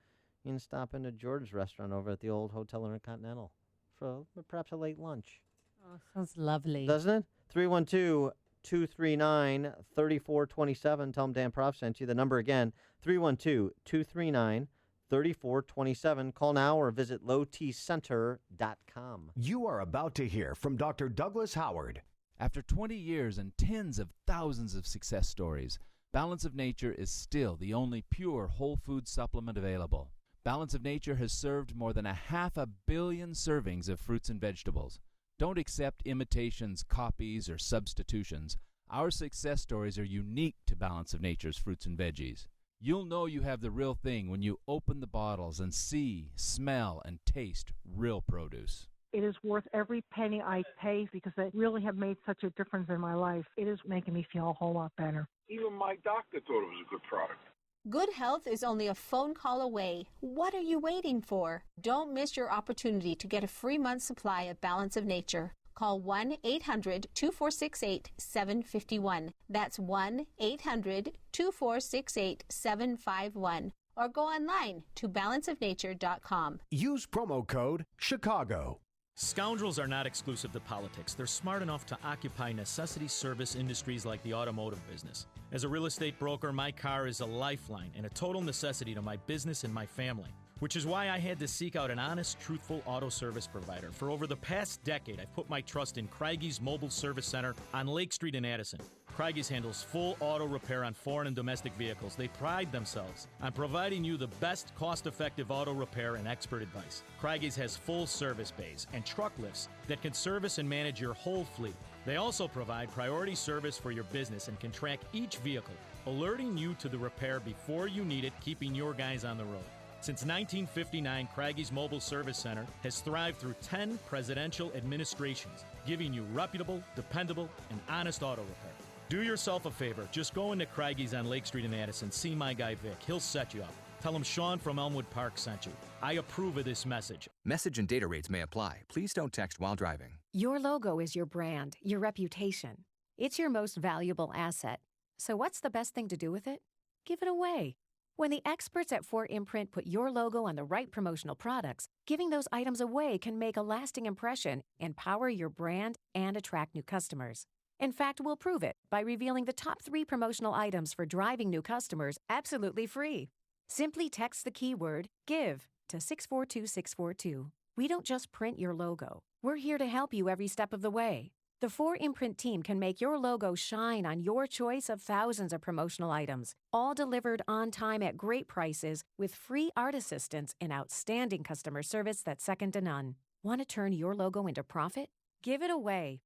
You can stop into George's restaurant over at the old Hotel Intercontinental for perhaps a late lunch. Oh, sounds lovely. Doesn't it? 312-239-3427. Tell them Dan Prof sent you. The number again, 312-239-3427. Call now or visit lowtcenter.com. You are about to hear from Dr. Douglas Howard. After 20 years and tens of thousands of success stories, Balance of Nature is still the only pure whole food supplement available. Balance of Nature has served more than 500 million servings of fruits and vegetables. Don't accept imitations, copies, or substitutions. Our success stories are unique to Balance of Nature's fruits and veggies. You'll know you have the real thing when you open the bottles and see, smell, and taste real produce. It is worth every penny I pay because they really have made such a difference in my life. It is making me feel a whole lot better. Even my doctor thought it was a good product. Good health is only a phone call away. What are you waiting for? Don't miss your opportunity to get a free month supply of Balance of Nature. Call 1-800-2468-751. That's 1-800-2468-751. Or go online to balanceofnature.com. Use promo code CHICAGO. Scoundrels are not exclusive to politics. They're smart enough to occupy necessity service industries like the automotive business. As a real estate broker, my car is a lifeline and a total necessity to my business and my family, which is why I had to seek out an honest, truthful auto service provider. For over the past decade, I've put my trust in Craigies Mobile Service Center on Lake Street in Addison. Craigies handles full auto repair on foreign and domestic vehicles. They pride themselves on providing you the best cost-effective auto repair and expert advice. Craigies has full service bays and truck lifts that can service and manage your whole fleet. They also provide priority service for your business and can track each vehicle, alerting you to the repair before you need it, keeping your guys on the road. Since 1959, Craigies Mobile Service Center has thrived through 10 presidential administrations, giving you reputable, dependable, and honest auto repair. Do yourself a favor. Just go into Craigies on Lake Street in Addison. See my guy Vic. He'll set you up. Tell him Sean from Elmwood Park sent you. I approve of this message. Message and data rates may apply. Please don't text while driving. Your logo is your brand, your reputation. It's your most valuable asset. So what's the best thing to do with it? Give it away. When the experts at 4imprint put your logo on the right promotional products, giving those items away can make a lasting impression, empower your brand, and attract new customers. In fact, we'll prove it by revealing the top 3 promotional items for driving new customers absolutely free. Simply text the keyword GIVE to 642-642. We don't just print your logo. We're here to help you every step of the way. The 4imprint team can make your logo shine on your choice of thousands of promotional items, all delivered on time at great prices with free art assistance and outstanding customer service that's second to none. Want to turn your logo into profit? Give it away.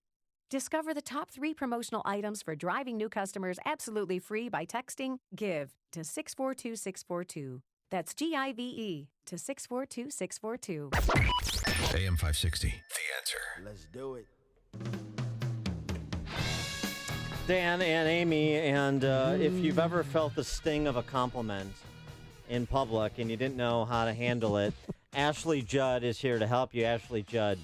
Discover the top 3 promotional items for driving new customers absolutely free by texting GIVE to 642-642. That's GIVE to 642-642. AM 560, The Answer. Let's do it. Dan and Amy, and if you've ever felt the sting of a compliment in public and you didn't know how to handle it, Ashley Judd is here to help you. Ashley Judd,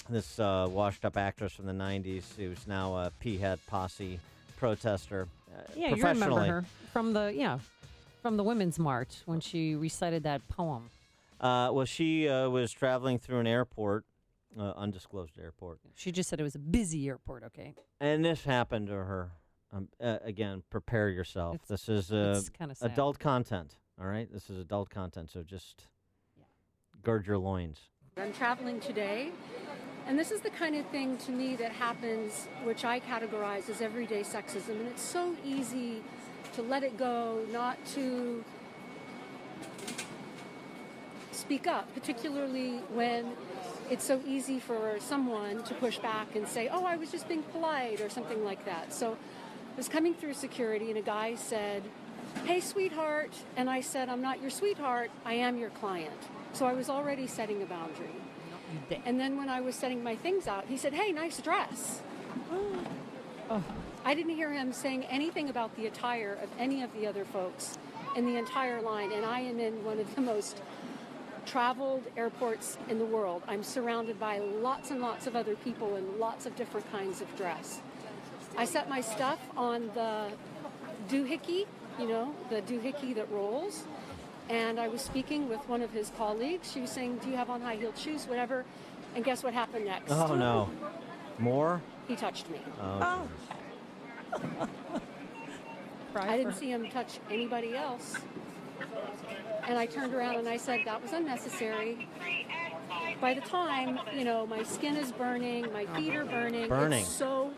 this washed-up actress from the 90s who's now a P-Head Posse protester. Yeah, you remember her from the Women's March when she recited that poem. Well, she was traveling through an airport, undisclosed airport. She just said it was a busy airport, okay? And this happened to her. Again, prepare yourself. This is adult content, all right? This is adult content, so just gird your loins. I'm traveling today, and this is the kind of thing to me that happens, which I categorize as everyday sexism, and it's so easy to let it go, not to speak up, particularly when it's so easy for someone to push back and say, oh, I was just being polite or something like that. So I was coming through security and a guy said, hey, sweetheart. And I said, I'm not your sweetheart. I am your client. So I was already setting a boundary. And then when I was setting my things out, he said, hey, nice dress. Oh. I didn't hear him saying anything about the attire of any of the other folks in the entire line. And I am in one of the most traveled airports in the world. I'm surrounded by lots and lots of other people in lots of different kinds of dress. I set my stuff on the doohickey, the doohickey that rolls. And I was speaking with one of his colleagues. She was saying, do you have on high-heeled shoes, whatever? And guess what happened next? Oh, no. More? He touched me. Oh. I didn't see him touch anybody else. And I turned around and I said, that was unnecessary. By the time, my skin is burning, my feet are burning. It's so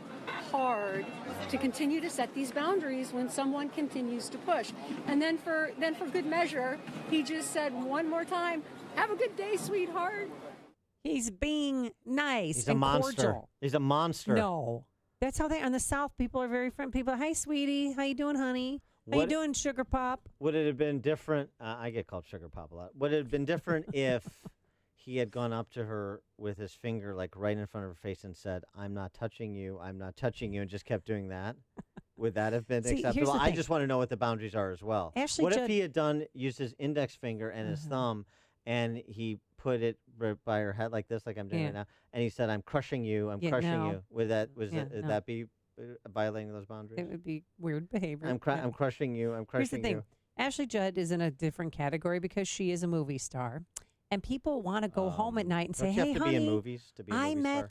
hard to continue to set these boundaries when someone continues to push. And then for good measure, he just said one more time, have a good day, sweetheart. He's being nice He's and a monster. cordial. He's a monster. No. That's how in the South, people are very friendly. People, hey, sweetie, how you doing, honey? How you doing, Sugar Pop? Would it have been different? I get called Sugar Pop a lot. Would it have been different if he had gone up to her with his finger right in front of her face and said, I'm not touching you, and just kept doing that? Would that have been acceptable? I just want to know what the boundaries are as well. Ashley what Judd, if he had used his index finger and his thumb, and he put it by her head like this, like I'm doing right now, and he said, I'm crushing you, I'm crushing you. Would that be violating those boundaries? It would be weird behavior. I'm crushing you. I'm crushing Here's the thing. you. Ashley Judd is in a different category because she is a movie star, and people want to go home at night and say, you "Hey, have to honey, be in movies to be a movie star?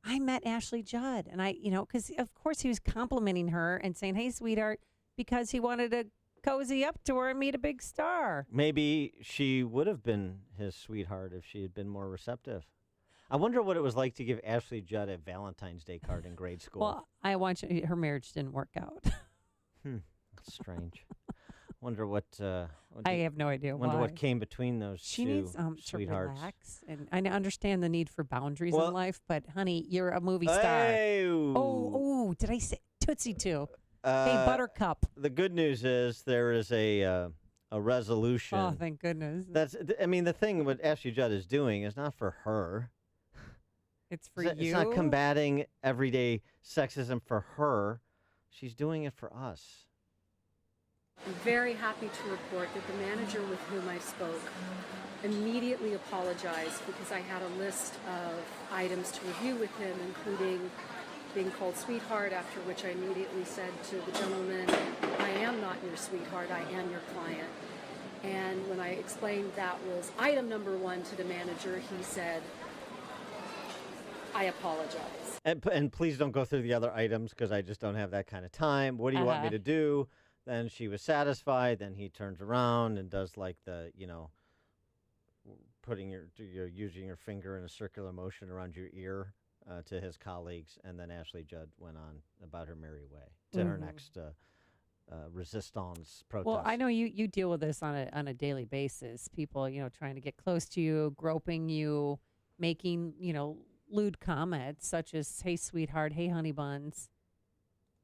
I met Ashley Judd," and because of course he was complimenting her and saying, "Hey, sweetheart," because he wanted to cozy up to her and meet a big star. Maybe she would have been his sweetheart if she had been more receptive. I wonder what it was like to give Ashley Judd a Valentine's Day card in grade school. Well, I want you, her marriage didn't work out. That's strange. Wonder what. I have no idea Wonder why. what came between those She two needs sweethearts. to relax, and I understand the need for boundaries Well- in life. But honey, you're a movie star. Hey! Oh, did I say Tootsie too? Hey, Buttercup. The good news is there is a resolution. Oh, thank goodness. I mean, the thing what Ashley Judd is doing is not for her. It's for It's you. not combating everyday sexism for her. She's doing it for us. I'm very happy to report that the manager with whom I spoke immediately apologized because I had a list of items to review with him, including being called sweetheart, after which I immediately said to the gentleman, I am not your sweetheart, I am your client. And when I explained that was item number 1 to the manager, he said, I apologize. And please don't go through the other items because I just don't have that kind of time. What do you want me to do? Then she was satisfied. Then he turns around and does like the, putting using your finger in a circular motion around your ear to his colleagues. And then Ashley Judd went on about her merry way to her next resistance protest. Well, I know you deal with this on a daily basis. People, trying to get close to you, groping you, making, lewd comments such as, hey, sweetheart, hey, honey buns.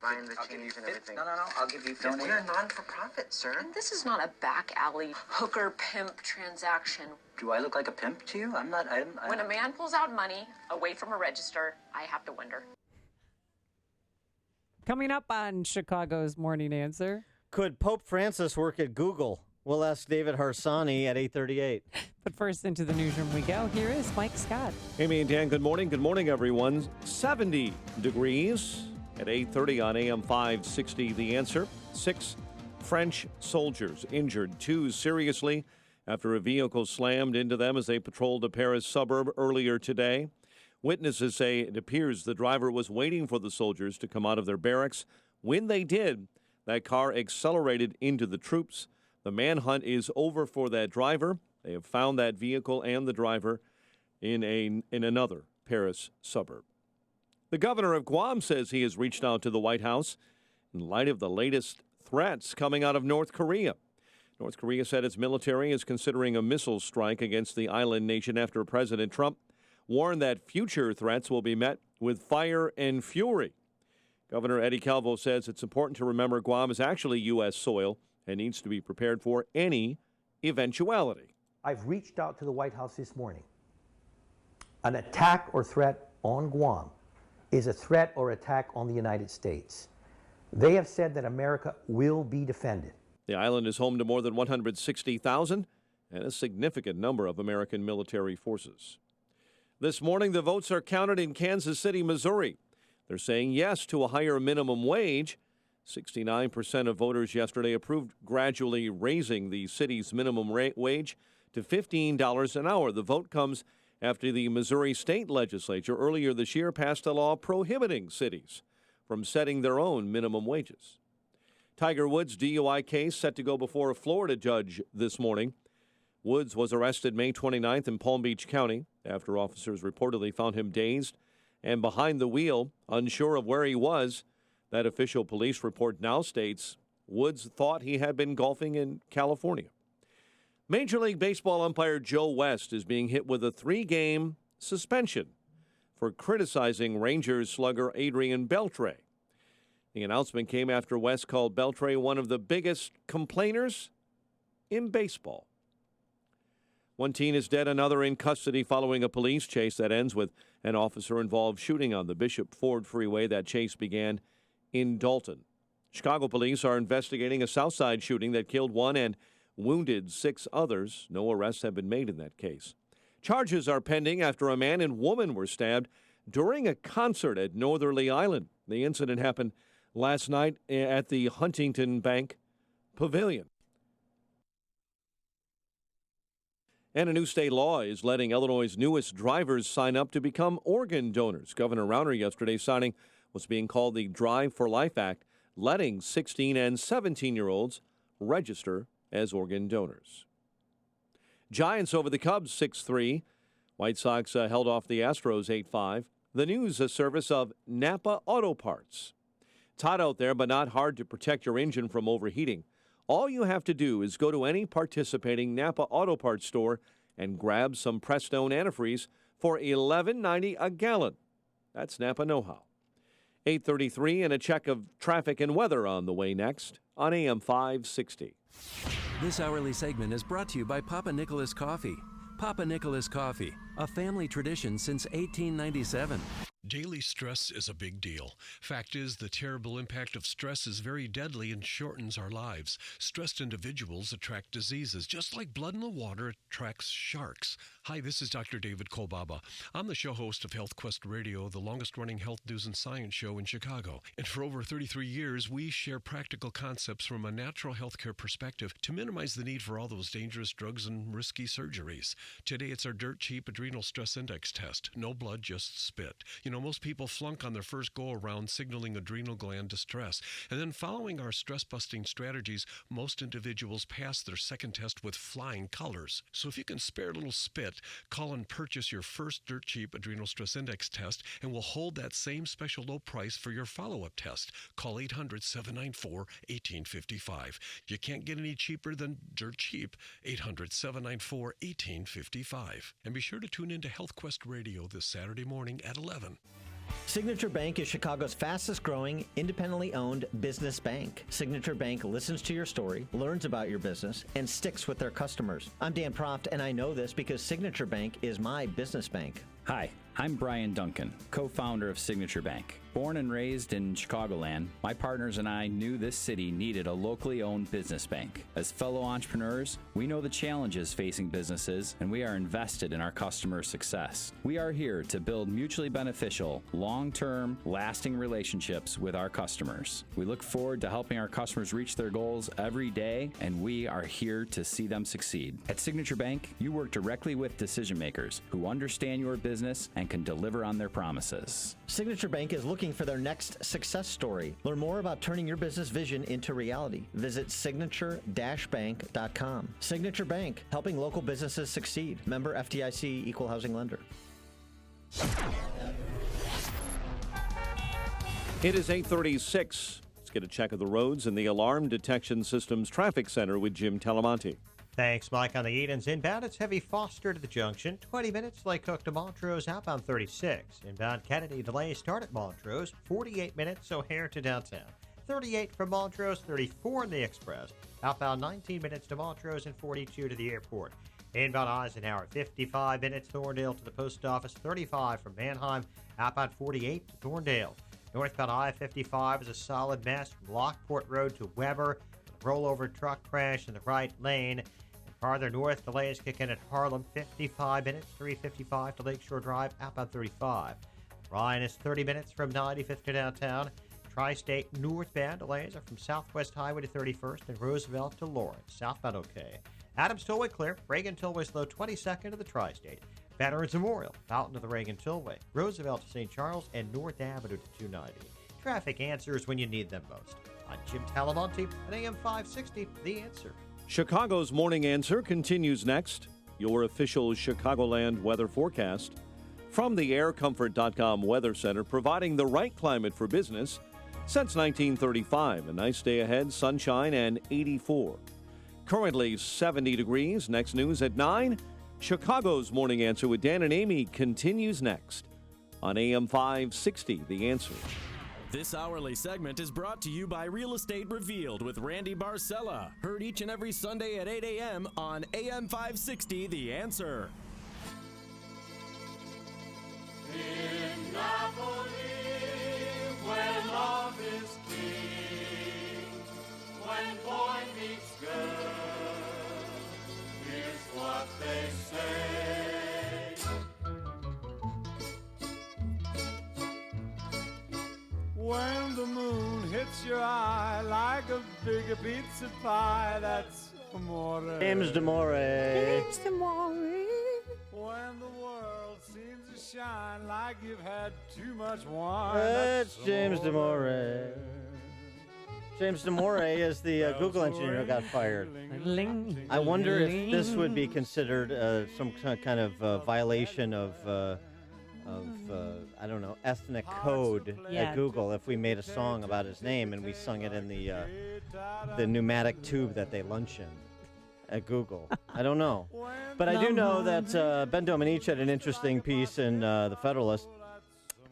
Buying the cheese and everything. No, I'll give you 50. We're a non-for-profit, sir. And this is not a back alley hooker pimp transaction. Do I look like a pimp to you? I'm not. When a man pulls out money away from a register, I have to wonder. Coming up on Chicago's Morning Answer. Could Pope Francis work at Google? We'll ask David Harsani at 8:38. But first, into the newsroom we go. Here is Mike Scott. Amy and Dan, good morning. Good morning, everyone. 70 degrees at 8:30 on AM 560. The Answer. 6 French soldiers injured, 2 seriously after a vehicle slammed into them as they patrolled a Paris suburb earlier today. Witnesses say it appears the driver was waiting for the soldiers to come out of their barracks. When they did, that car accelerated into the troops. The manhunt is over for that driver. They have found that vehicle and the driver in another Paris suburb. The governor of Guam says he has reached out to the White House in light of the latest threats coming out of North Korea. North Korea said its military is considering a missile strike against the island nation after President Trump warned that future threats will be met with fire and fury. Governor Eddie Calvo says it's important to remember Guam is actually U.S. soil and needs to be prepared for any eventuality. I've reached out to the White House this morning. An attack or threat on Guam is a threat or attack on the United States. They have said that America will be defended. The island is home to more than 160,000 and a significant number of American military forces. This morning, the votes are counted in Kansas City, Missouri. They're saying yes to a higher minimum wage. 69% of voters yesterday approved gradually raising the city's minimum wage to $15 an hour. The vote comes after the Missouri state legislature earlier this year passed a law prohibiting cities from setting their own minimum wages. Tiger Woods' DUI case set to go before a Florida judge this morning. Woods was arrested May 29th in Palm Beach County after officers reportedly found him dazed and behind the wheel, unsure of where he was. That official police report now states Woods thought he had been golfing in California. Major League Baseball umpire Joe West is being hit with a 3-game suspension for criticizing Rangers slugger Adrian Beltre. The announcement came after West called Beltre one of the biggest complainers in baseball. One teen is dead, another in custody following a police chase that ends with an officer-involved shooting on the Bishop Ford Freeway. That chase began in Dalton. Chicago police are investigating a Southside shooting that killed 1 and wounded 6 others. No arrests have been made in that case. Charges are pending after a man and woman were stabbed during a concert at Northerly Island. The incident happened last night at the Huntington Bank Pavilion. And a new state law is letting Illinois' newest drivers sign up to become organ donors. Governor Rauner yesterday signing what's being called the Drive for Life Act, letting 16 and 17-year-olds register as organ donors. Giants over the Cubs 6-3, White Sox held off the Astros 8-5. The news, a service of Napa Auto Parts. It's hot out there, but not hard to protect your engine from overheating. All you have to do is go to any participating Napa Auto Parts store and grab some Prestone antifreeze for $11.90 a gallon. That's Napa know-how. 8:33 and a check of traffic and weather on the way next on AM 560. This hourly segment is brought to you by Papa Nicholas Coffee. Papa Nicholas Coffee, a family tradition since 1897. Daily stress is a big deal. Fact is, the terrible impact of stress is very deadly and shortens our lives. Stressed individuals attract diseases, just like blood in the water attracts sharks. Hi, this is Dr. David Kolbaba. I'm the show host of Health Quest Radio, the longest-running health news and science show in Chicago. And for over 33 years, we share practical concepts from a natural healthcare perspective to minimize the need for all those dangerous drugs and risky surgeries. Today, it's our dirt-cheap adrenal stress index test. No blood, just spit. You know, most people flunk on their first go-around, signaling adrenal gland distress. And then following our stress-busting strategies, most individuals pass their second test with flying colors. So if you can spare a little spit, call and purchase your first dirt-cheap adrenal stress index test, and we'll hold that same special low price for your follow-up test. Call 800-794-1855. You can't get any cheaper than dirt cheap. 800-794-1855. And be sure to tune into Health Quest Radio this Saturday morning at 11. Signature Bank is Chicago's fastest growing, independently owned business bank. Signature Bank listens to your story, learns about your business, and sticks with their customers. I'm Dan Proft, and I know this because Signature Bank is my business bank. Hi, I'm Brian Duncan, co-founder of Signature Bank. Born and raised in Chicagoland, my partners and I knew this city needed a locally owned business bank. As fellow entrepreneurs, we know the challenges facing businesses, and we are invested in our customers' success. We are here to build mutually beneficial, long-term, lasting relationships with our customers. We look forward to helping our customers reach their goals every day, and we are here to see them succeed. At Signature Bank, you work directly with decision makers who understand your business and can deliver on their promises. Signature Bank is looking for their next success story. Learn more about turning your business vision into reality. Visit signature-bank.com. Signature Bank, helping local businesses succeed. Member FDIC, Equal Housing Lender. It is 8:36. Let's get a check of the roads in the Alarm Detection Systems Traffic Center with Jim Talamonte. Thanks, Mike. On the Edens inbound, it's heavy Foster to the junction. 20 minutes, Lake Cook to Montrose, outbound 36. Inbound Kennedy, delays start at Montrose. 48 minutes, O'Hare to downtown. 38 from Montrose, 34 in the Express. Outbound 19 minutes to Montrose and 42 to the airport. Inbound Eisenhower, 55 minutes, Thorndale to the post office. 35 from Mannheim, outbound 48 to Thorndale. Northbound I-55 is a solid mess from Lockport Road to Weber. Rollover truck crash in the right lane. Farther north, delays kick in at Harlem, 55 minutes, 355 to Lakeshore Drive, outbound 35. Ryan is 30 minutes from 95th to downtown. Tri-State northbound delays are from Southwest Highway to 31st and Roosevelt to Lawrence. Southbound okay. Adams Tollway clear. Reagan Tollway slow 22nd to the Tri-State. Veterans Memorial, Fountain to the Reagan Tollway. Roosevelt to St. Charles and North Avenue to 290. Traffic answers when you need them most. I'm Jim Talamonte at AM 560, The Answer. Chicago's Morning Answer continues next. Your official Chicagoland weather forecast. From the aircomfort.com Weather Center, providing the right climate for business since 1935. A nice day ahead, sunshine and 84. Currently 70 degrees. Next news at 9. Chicago's Morning Answer with Dan and Amy continues next on AM 560, The Answer. This hourly segment is brought to you by Real Estate Revealed with Randy Barcella. Heard each and every Sunday at 8 a.m. on AM 560, The Answer. In Napoli, where love is king, when boy meets girl, here's what they say. When the moon hits your eye like a big pizza pie, that's amore. James D'Amore. James D'Amore. When the world seems to shine like you've had too much wine, That's James D'Amore. James D'Amore is the Google engineer who got fired. I wonder if this would be considered some kind of violation of I don't know, ethnic code at Google if we made a song about his name and we sung it in the pneumatic tube that they lunch in at Google. I don't know. But I do know that Ben Dominici had an interesting piece in The Federalist.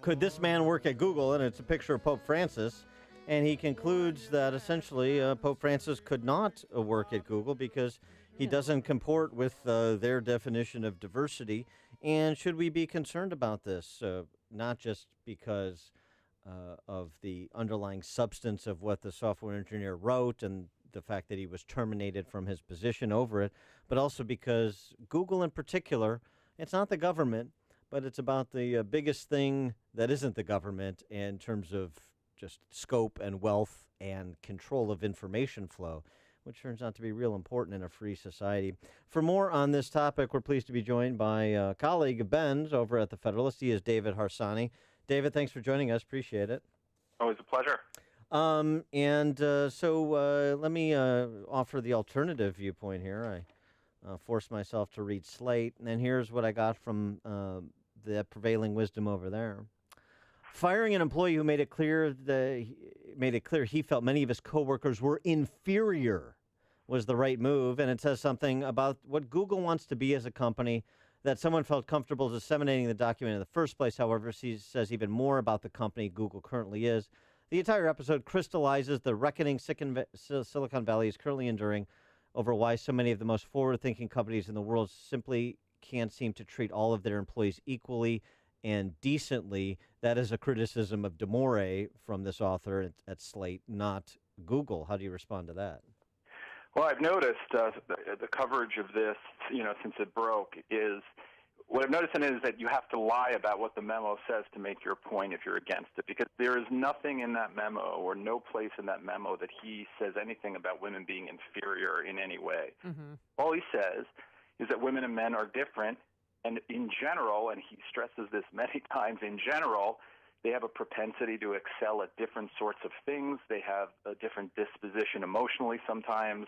Could this man work at Google? And it's a picture of Pope Francis. And he concludes that essentially Pope Francis could not work at Google because he doesn't comport with their definition of diversity. And should we be concerned about this? Not just because of the underlying substance of what the software engineer wrote and the fact that he was terminated from his position over it, but also because Google in particular, it's not the government, but it's about the biggest thing that isn't the government in terms of just scope and wealth and control of information flow, which turns out to be real important in a free society. For more on this topic, we're pleased to be joined by a colleague of Ben's over at The Federalist. He is David Harsanyi. David, thanks for joining us. Appreciate it. Always a pleasure. So let me offer the alternative viewpoint here. I forced myself to read Slate, and then here's what I got from the prevailing wisdom over there. Firing an employee who made it clear he felt many of his coworkers were inferior was the right move, and it says something about what Google wants to be as a company, that someone felt comfortable disseminating the document in the first place. However, she says even more about the company Google currently is. The entire episode crystallizes the reckoning Silicon Valley is currently enduring over why so many of the most forward-thinking companies in the world simply can't seem to treat all of their employees equally and decently. That is a criticism of Demore from this author at Slate, not Google. How do you respond to that? Well, I've noticed the coverage of this, since it broke, is what I've noticed in it is that you have to lie about what the memo says to make your point if you're against it, because there is nothing in that memo or no place in that memo that he says anything about women being inferior in any way. Mm-hmm. All he says is that women and men are different, and in general, and he stresses this many times, in general, they have a propensity to excel at different sorts of things. They have a different disposition emotionally sometimes.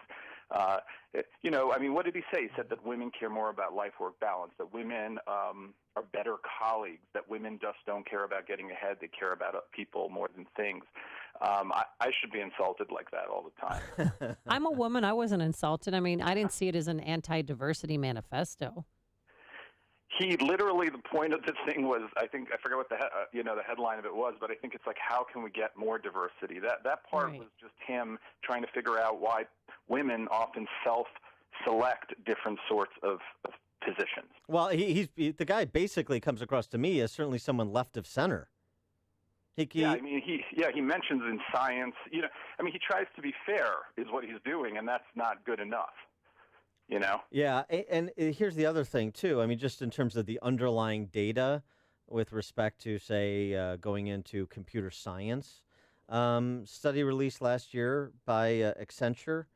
What did he say? He said that women care more about life-work balance, that women are better colleagues, that women just don't care about getting ahead. They care about people more than things. I should be insulted like that all the time. I'm a woman. I wasn't insulted. I mean, I didn't see it as an anti-diversity manifesto. He literally, the point of this thing was, I forget what the headline of it was, but I think it's like, how can we get more diversity? That part was just him trying to figure out why women often self-select different sorts of positions. Well, the guy basically comes across to me as certainly someone left of center. He mentions in science, he tries to be fair is what he's doing, and that's not good enough. Yeah, and here's the other thing, too. I mean, just in terms of the underlying data with respect to, say, going into computer science. Study released last year by Accenture,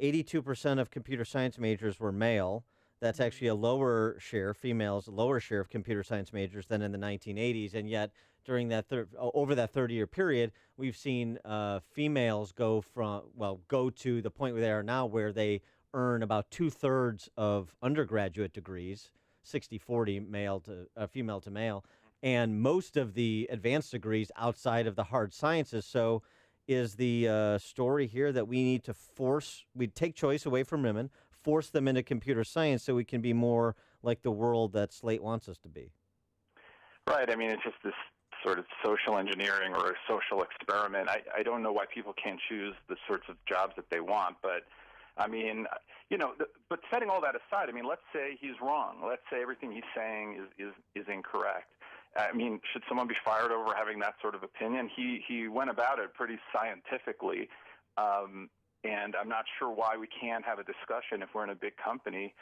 82% of computer science majors were male. That's actually a lower share of computer science majors than in the 1980s. And yet, during that over that 30-year period, we've seen females go to the point where they are now, where they earn about 2/3 of undergraduate degrees, 60-40 female to male, and most of the advanced degrees outside of the hard sciences. So is the story here that we need to take choice away from women, force them into computer science so we can be more like the world that Slate wants us to be? Right. I mean, it's just this sort of social engineering or a social experiment. I don't know why people can't choose the sorts of jobs that they want, but I mean, but setting all that aside, I mean, let's say he's wrong. Let's say everything he's saying is incorrect. I mean, should someone be fired over having that sort of opinion? He went about it pretty scientifically, and I'm not sure why we can't have a discussion if we're in a big company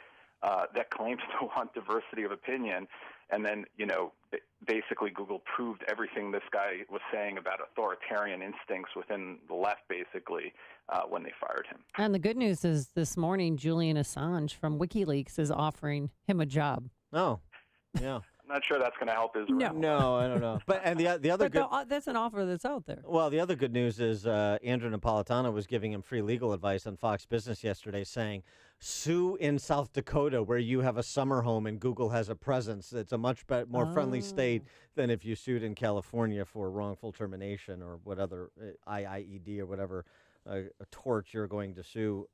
that claims to want diversity of opinion, and then, basically Google proved everything this guy was saying about authoritarian instincts within the left, basically, when they fired him. And the good news is this morning, Julian Assange from WikiLeaks is offering him a job. Oh, yeah. Not sure that's going to help Israel. No, I don't know. But and the other good. That's an offer that's out there. Well, the other good news is Andrew Napolitano was giving him free legal advice on Fox Business yesterday, saying, "Sue in South Dakota, where you have a summer home and Google has a presence. It's a much more friendly state than if you sued in California for wrongful termination or what other IIED or whatever a tort you're going to sue."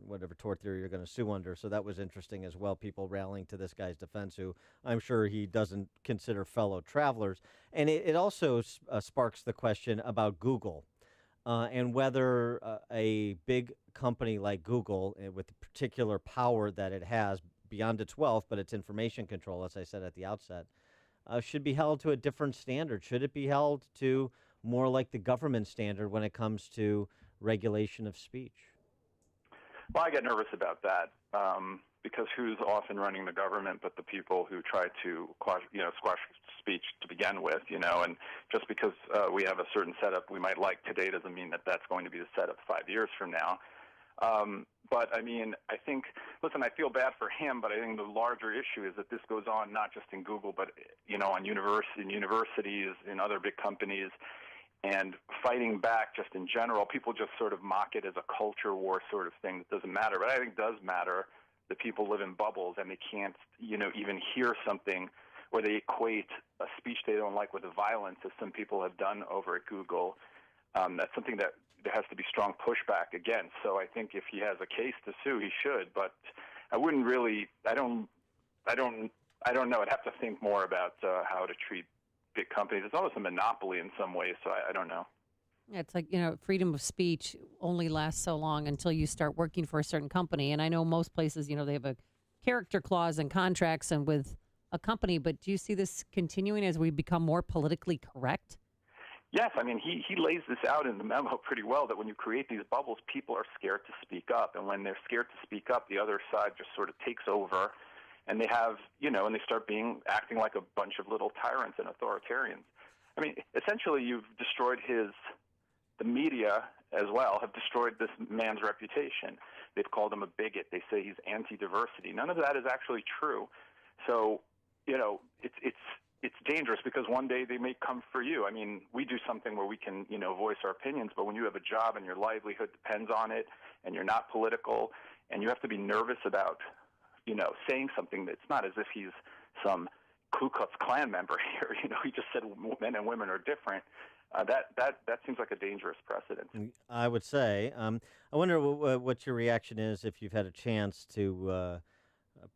Whatever tort theory you're going to sue under. So that was interesting as well, people rallying to this guy's defense, who I'm sure he doesn't consider fellow travelers. And it also sparks the question about Google and whether a big company like Google, with the particular power that it has beyond its wealth, but its information control, as I said at the outset, should be held to a different standard. Should it be held to more like the government standard when it comes to regulation of speech? Well, I get nervous about that because who's often running the government but the people who try to squash speech to begin with, and just because we have a certain setup we might like today doesn't mean that that's going to be the setup 5 years from now. But, I mean, I think, listen, I feel bad for him, but I think the larger issue is that this goes on not just in Google, but, on universities, in other big companies. And fighting back just in general, people just sort of mock it as a culture war sort of thing that doesn't matter. But I think it does matter that people live in bubbles and they can't, even hear something where they equate a speech they don't like with violence, as some people have done over at Google. That's something that there has to be strong pushback against. So I think if he has a case to sue, he should. But I wouldn't really. I don't know. I'd have to think more about how to treat big companies. It's almost a monopoly in some ways, so I don't know. Yeah, it's like, freedom of speech only lasts so long until you start working for a certain company. And I know most places, they have a character clause in contracts and with a company, but do you see this continuing as we become more politically correct? Yes, I mean, he lays this out in the memo pretty well, that when you create these bubbles, people are scared to speak up. And when they're scared to speak up, the other side just sort of takes over. And they have, and they start acting like a bunch of little tyrants and authoritarians. I mean, essentially, you've destroyed the media as well have destroyed this man's reputation. They've called him a bigot. They say he's anti-diversity. None of that is actually true. So, it's dangerous because one day they may come for you. I mean, we do something where we can, voice our opinions, but when you have a job and your livelihood depends on it and you're not political and you have to be nervous about saying something that's not as if he's some Ku Klux Klan member here. He just said men and women are different. That seems like a dangerous precedent. I would say. I wonder what your reaction is if you've had a chance to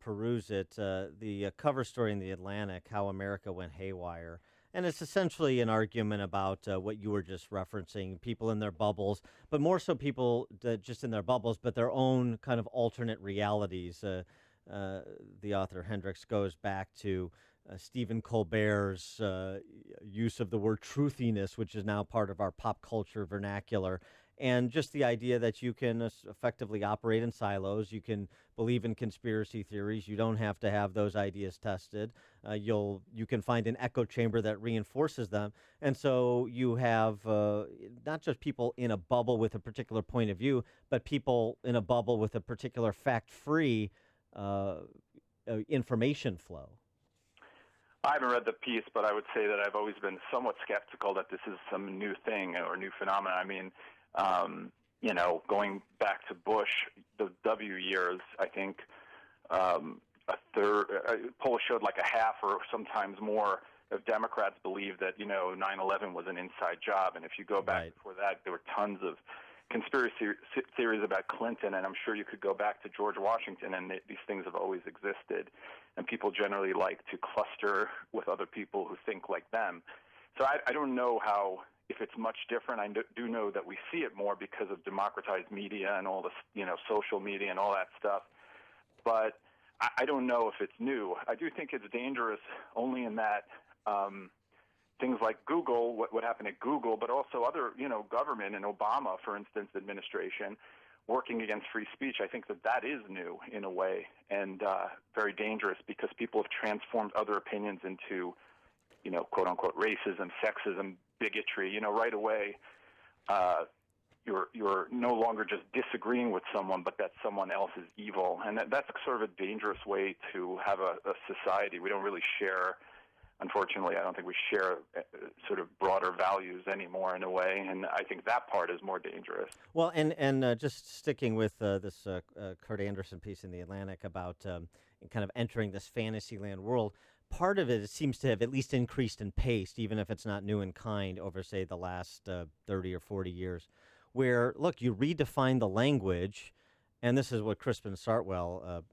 peruse it. The cover story in The Atlantic, How America Went Haywire. And it's essentially an argument about what you were just referencing, people in their bubbles, but more so people just in their bubbles, but their own kind of alternate realities. The author Hendricks goes back to Stephen Colbert's use of the word truthiness, which is now part of our pop culture vernacular, and just the idea that you can effectively operate in silos. You can believe in conspiracy theories. You don't have to have those ideas tested. You can find an echo chamber that reinforces them, and so you have not just people in a bubble with a particular point of view, but people in a bubble with a particular fact-free information flow. I haven't read the piece, but I would say that I've always been somewhat skeptical that this is some new thing or new phenomenon. I mean, going back to Bush, the W years, I think a third, polls showed like a half or sometimes more of Democrats believed that, 9/11 was an inside job. And if you go back before that, there were tons of conspiracy theories about Clinton, and I'm sure you could go back to George Washington, and these things have always existed. And people generally like to cluster with other people who think like them. So I don't know if it's much different. I do know that we see it more because of democratized media and all this, social media and all that stuff. But I don't know if it's new. I do think it's dangerous only in that things like Google, what happened at Google, but also other, government and Obama, for instance, administration, working against free speech. I think that is new in a way and very dangerous because people have transformed other opinions into, quote unquote, racism, sexism, bigotry. Right away, you're no longer just disagreeing with someone, but that someone else is evil, and that's sort of a dangerous way to have a society. We don't really share. Unfortunately, I don't think we share sort of broader values anymore in a way, and I think that part is more dangerous. Well, and just sticking with this Kurt Anderson piece in The Atlantic about kind of entering this fantasyland world, part of it seems to have at least increased in pace, even if it's not new in kind, over, say, the last 30 or 40 years, where, look, you redefine the language, and this is what Crispin Sartwell,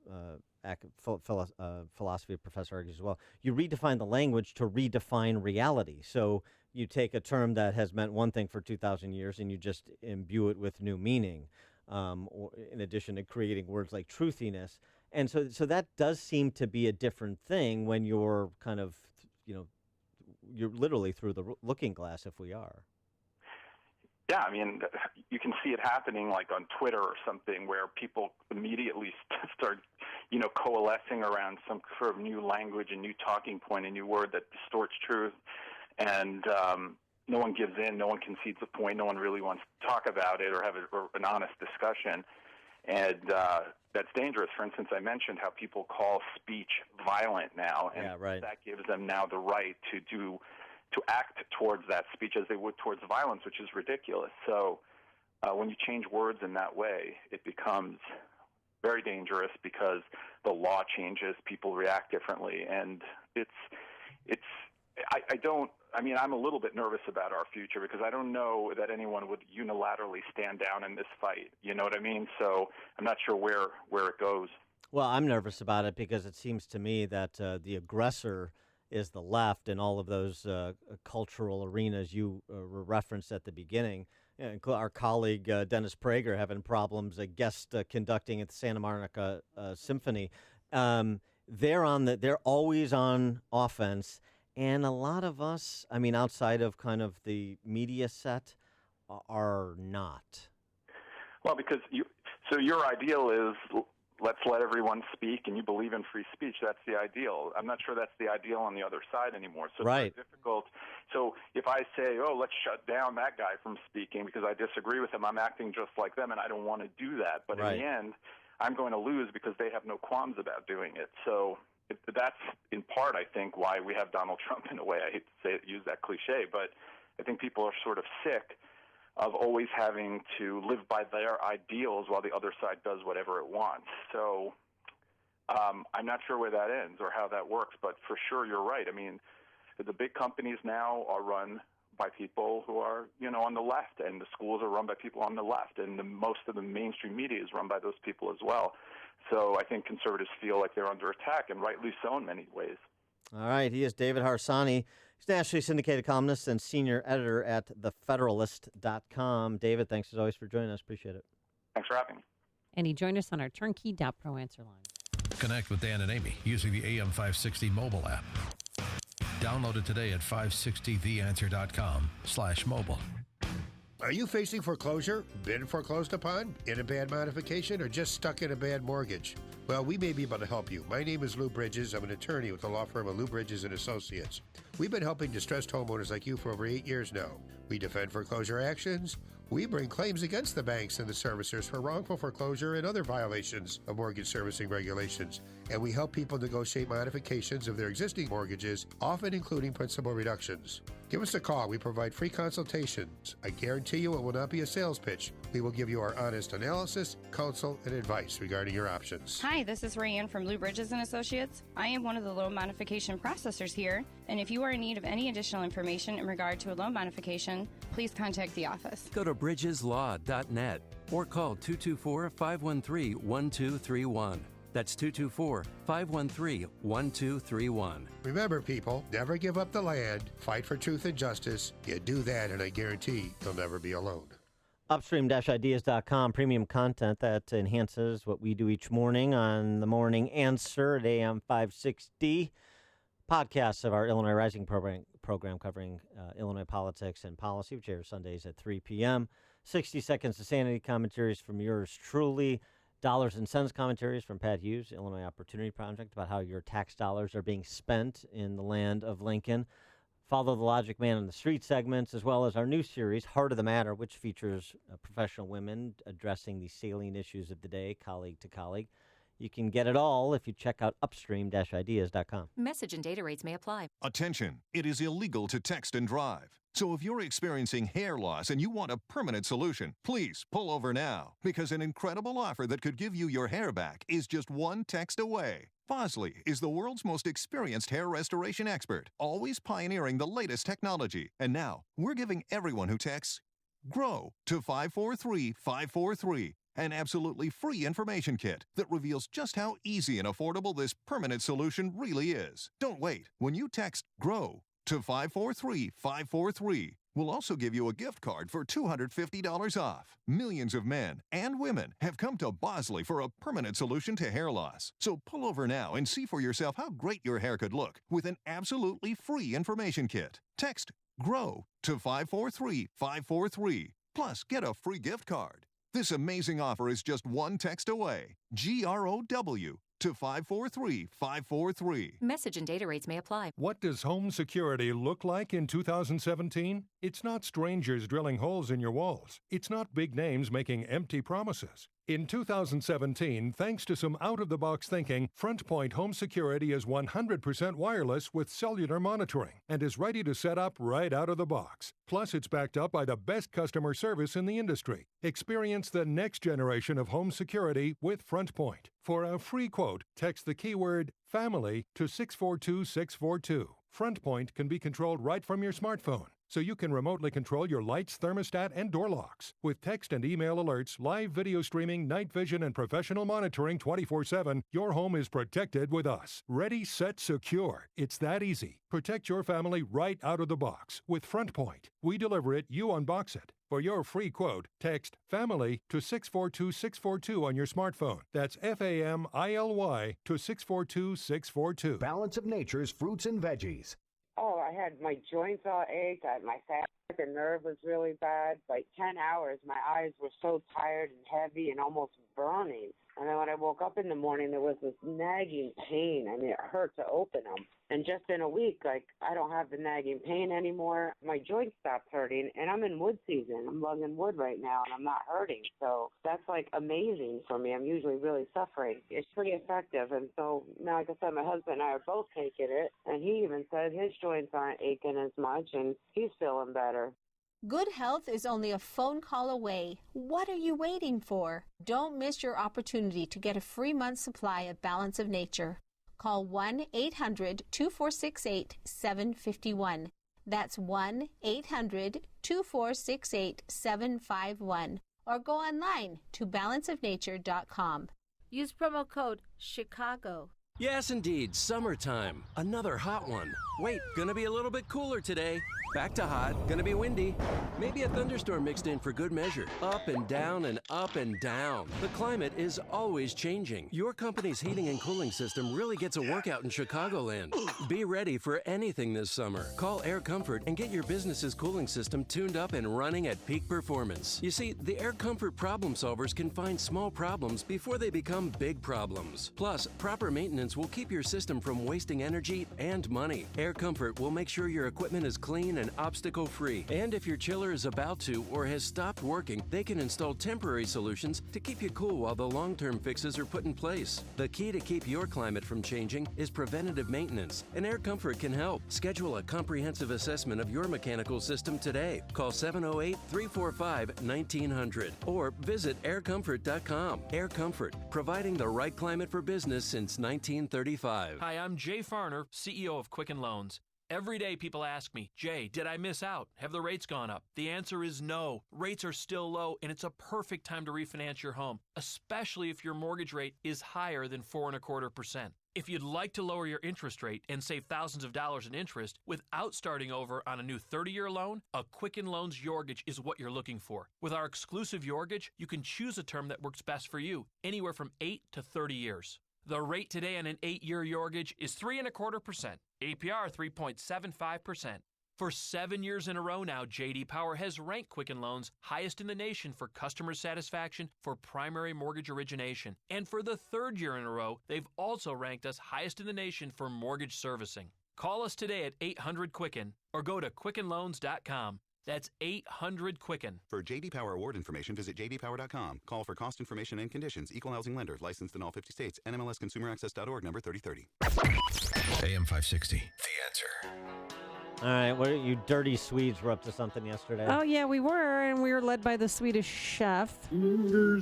philosophy professor, argues as well. You redefine the language to redefine reality. So you take a term that has meant one thing for 2,000 years and you just imbue it with new meaning, or in addition to creating words like truthiness. And so that does seem to be a different thing when you're kind of, you're literally through the looking glass, if we are. Yeah, I mean, you can see it happening like on Twitter or something where people immediately start, coalescing around some sort of new language, a new talking point, a new word that distorts truth. And no one gives in, no one concedes a point, no one really wants to talk about it or have an honest discussion. And that's dangerous. For instance, I mentioned how people call speech violent now, and that gives them now the right to act towards that speech as they would towards violence, which is ridiculous. So when you change words in that way, it becomes very dangerous because the law changes, people react differently, and I'm a little bit nervous about our future because I don't know that anyone would unilaterally stand down in this fight. You know what I mean? So I'm not sure where it goes. Well, I'm nervous about it because it seems to me that the aggressor is the left in all of those cultural arenas you referenced at the beginning. Our colleague Dennis Prager having problems guest conducting at the Santa Monica Symphony. They're always on offense, and a lot of us, I mean, outside of kind of the media set, are not. Well, because your ideal is let's let everyone speak, and you believe in free speech. That's the ideal. I'm not sure that's the ideal on the other side anymore. So it's very difficult. So if I say, let's shut down that guy from speaking because I disagree with him, I'm acting just like them, and I don't want to do that. But in the end, I'm going to lose because they have no qualms about doing it. So that's in part, I think, why we have Donald Trump in a way. I hate to use that cliche, but I think people are sort of sick of always having to live by their ideals while the other side does whatever it wants. So I'm not sure where that ends or how that works, but for sure you're right. I mean, the big companies now are run by people who are, on the left, and the schools are run by people on the left, and most of the mainstream media is run by those people as well. So I think conservatives feel like they're under attack, and rightly so in many ways. All right, he is David Harsanyi. He's a nationally syndicated columnist and senior editor at thefederalist.com. David, thanks as always for joining us. Appreciate it. Thanks for having me. And he joined us on our turnkey.pro answer line. Connect with Dan and Amy using the AM560 mobile app. Download it today at 560theanswer.com/mobile. Are you facing foreclosure, been foreclosed upon, in a bad modification, or just stuck in a bad mortgage? Well, we may be able to help you. My name is Lou Bridges. I'm an attorney with the law firm of Lou Bridges & Associates. We've been helping distressed homeowners like you for over 8 years now. We defend foreclosure actions. We bring claims against the banks and the servicers for wrongful foreclosure and other violations of mortgage servicing regulations. And we help people negotiate modifications of their existing mortgages, often including principal reductions. Give us a call. We provide free consultations. I guarantee you it will not be a sales pitch. We will give you our honest analysis, counsel, and advice regarding your options. Hi, this is Rayanne from Lou Bridges & Associates. I am one of the loan modification processors here, and if you are in need of any additional information in regard to a loan modification, please contact the office. Go to bridgeslaw.net or call 224-513-1231. That's 224-513-1231. Remember, people, never give up the land. Fight for truth and justice. You do that, and I guarantee you'll never be alone. Upstream-ideas.com, premium content that enhances what we do each morning on the Morning Answer at AM 560. Podcasts of our Illinois Rising program covering Illinois politics and policy, which airs Sundays at 3 p.m. 60 Seconds to Sanity commentaries from yours truly. Dollars and Cents commentaries from Pat Hughes, Illinois Opportunity Project, about how your tax dollars are being spent in the land of Lincoln. Follow the Logic Man on the Street segments, as well as our new series, Heart of the Matter, which features professional women addressing the salient issues of the day, colleague to colleague. You can get it all if you check out upstream-ideas.com. Message and data rates may apply. Attention, it is illegal to text and drive. So if you're experiencing hair loss and you want a permanent solution, please pull over now, because an incredible offer that could give you your hair back is just one text away. Bosley is the world's most experienced hair restoration expert, always pioneering the latest technology. And now, we're giving everyone who texts GROW to 543-543. An absolutely free information kit that reveals just how easy and affordable this permanent solution really is. Don't wait. When you text GROW to 543-543, we'll also give you a gift card for $250 off. Millions of men and women have come to Bosley for a permanent solution to hair loss. So pull over now and see for yourself how great your hair could look with an absolutely free information kit. Text GROW to 543-543. Plus, get a free gift card. This amazing offer is just one text away. GROW to 543-543. Message and data rates may apply. What does home security look like in 2017? It's not strangers drilling holes in your walls. It's not big names making empty promises. In 2017, thanks to some out-of-the-box thinking, FrontPoint Home Security is 100% wireless with cellular monitoring and is ready to set up right out of the box. Plus, it's backed up by the best customer service in the industry. Experience the next generation of home security with FrontPoint. For a free quote, text the keyword FAMILY to 642-642. FrontPoint can be controlled right from your smartphone, so you can remotely control your lights, thermostat, and door locks. With text and email alerts, live video streaming, night vision, and professional monitoring 24/7, your home is protected with us. Ready, set, secure. It's that easy. Protect your family right out of the box with FrontPoint. We deliver it, you unbox it. For your free quote, text FAMILY to 642-642 on your smartphone. That's FAMILY to 642-642. Balance of Nature's fruits and veggies. Oh, I had my joints all ached. My sciatic nerve was really bad. Like 10 hours, my eyes were so tired and heavy and almost burning. And then when I woke up in the morning, there was this nagging pain. I mean, it hurt to open them. And just in a week, like, I don't have the nagging pain anymore. My joints stopped hurting, and I'm in wood season. I'm logging wood right now, and I'm not hurting. So that's, like, amazing for me. I'm usually really suffering. It's pretty effective. And so now, like I said, my husband and I are both taking it, and he even said his joints aren't aching as much, and he's feeling better. Good health is only a phone call away. What are you waiting for? Don't miss your opportunity to get a free month's supply of Balance of Nature. Call 1-800-2468-751. That's 1-800-2468-751. Or go online to balanceofnature.com. Use promo code CHICAGO. Yes, indeed, summertime. Another hot one. Wait, gonna be a little bit cooler today. Back to hot, gonna be windy. Maybe a thunderstorm mixed in for good measure. Up and down and up and down. The climate is always changing. Your company's heating and cooling system really gets a workout in Chicagoland. Be ready for anything this summer. Call Air Comfort and get your business's cooling system tuned up and running at peak performance. You see, the Air Comfort problem solvers can find small problems before they become big problems. Plus, proper maintenance will keep your system from wasting energy and money. Air Comfort will make sure your equipment is clean and obstacle-free. And if your chiller is about to or has stopped working, they can install temporary solutions to keep you cool while the long-term fixes are put in place. The key to keep your climate from changing is preventative maintenance, and Air Comfort can help. Schedule a comprehensive assessment of your mechanical system today. Call 708-345-1900 or visit aircomfort.com. Air Comfort, providing the right climate for business since 1935. Hi, I'm Jay Farner, CEO of Quicken Loans. Every day people ask me, Jay, did I miss out? Have the rates gone up? The answer is no. Rates are still low, and it's a perfect time to refinance your home, especially if your mortgage rate is higher than 4.25%. If you'd like to lower your interest rate and save thousands of dollars in interest without starting over on a new 30-year loan, a Quicken Loans Yorgage is what you're looking for. With our exclusive Yorgage, you can choose a term that works best for you, anywhere from 8 to 30 years. The rate today on an 8-year Yorgage is 3.25%. APR 3.75%. For 7 years in a row now, J.D. Power has ranked Quicken Loans highest in the nation for customer satisfaction for primary mortgage origination. And for the 3rd year in a row, they've also ranked us highest in the nation for mortgage servicing. Call us today at 800-QUICKEN or go to QuickenLoans.com. That's 800-QUICKEN. For J.D. Power award information, visit jdpower.com. Call for cost information and conditions. Equal housing lender. Licensed in all 50 states. NMLSConsumerAccess.org number 3030. AM 560, The Answer. All right, you dirty Swedes were up to something yesterday. Oh, yeah, we were, and we were led by the Swedish chef. Yeah.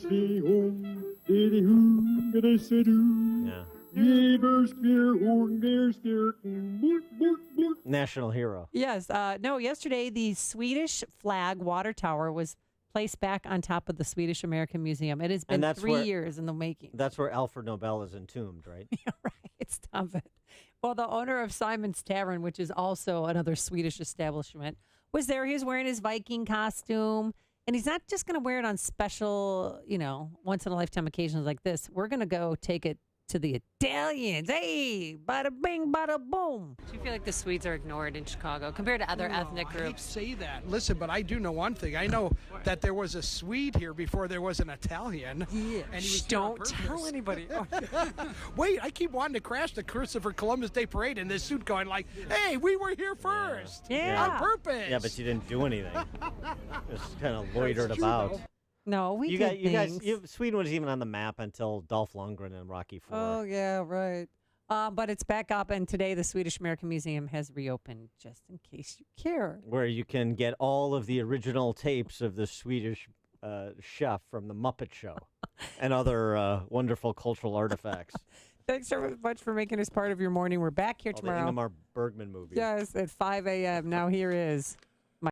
National hero. Yes. No, yesterday the Swedish flag water tower was placed back on top of the Swedish American Museum. It has been 3 years in the making. That's where Alfred Nobel is entombed, right? Yeah, right. Stop it. Well, the owner of Simon's Tavern, which is also another Swedish establishment, was there. He was wearing his Viking costume. And he's not just going to wear it on special, once-in-a-lifetime occasions like this. We're going to go take it to the Italians. Hey, bada bing, bada boom. Do you feel like the Swedes are ignored in Chicago compared to other ethnic groups? I hate to say that. Listen, but I do know one thing. I know that there was a Swede here before there was an Italian. Yeah. And he was Don't tell anybody. Wait, I keep wanting to crash the Christopher Columbus Day Parade in this suit going like, hey, we were here first. Yeah. On purpose. Yeah, but you didn't do anything. Just kind of loitered about. Though. No, we did things. Sweden was even on the map until Dolph Lundgren and Rocky IV. Oh, yeah, right. But it's back up, and today the Swedish American Museum has reopened, just in case you care. Where you can get all of the original tapes of the Swedish chef from The Muppet Show and other wonderful cultural artifacts. Thanks so much for making us part of your morning. We're back here tomorrow. The Ingmar Bergman movies. Yes, at 5 a.m. Now here is...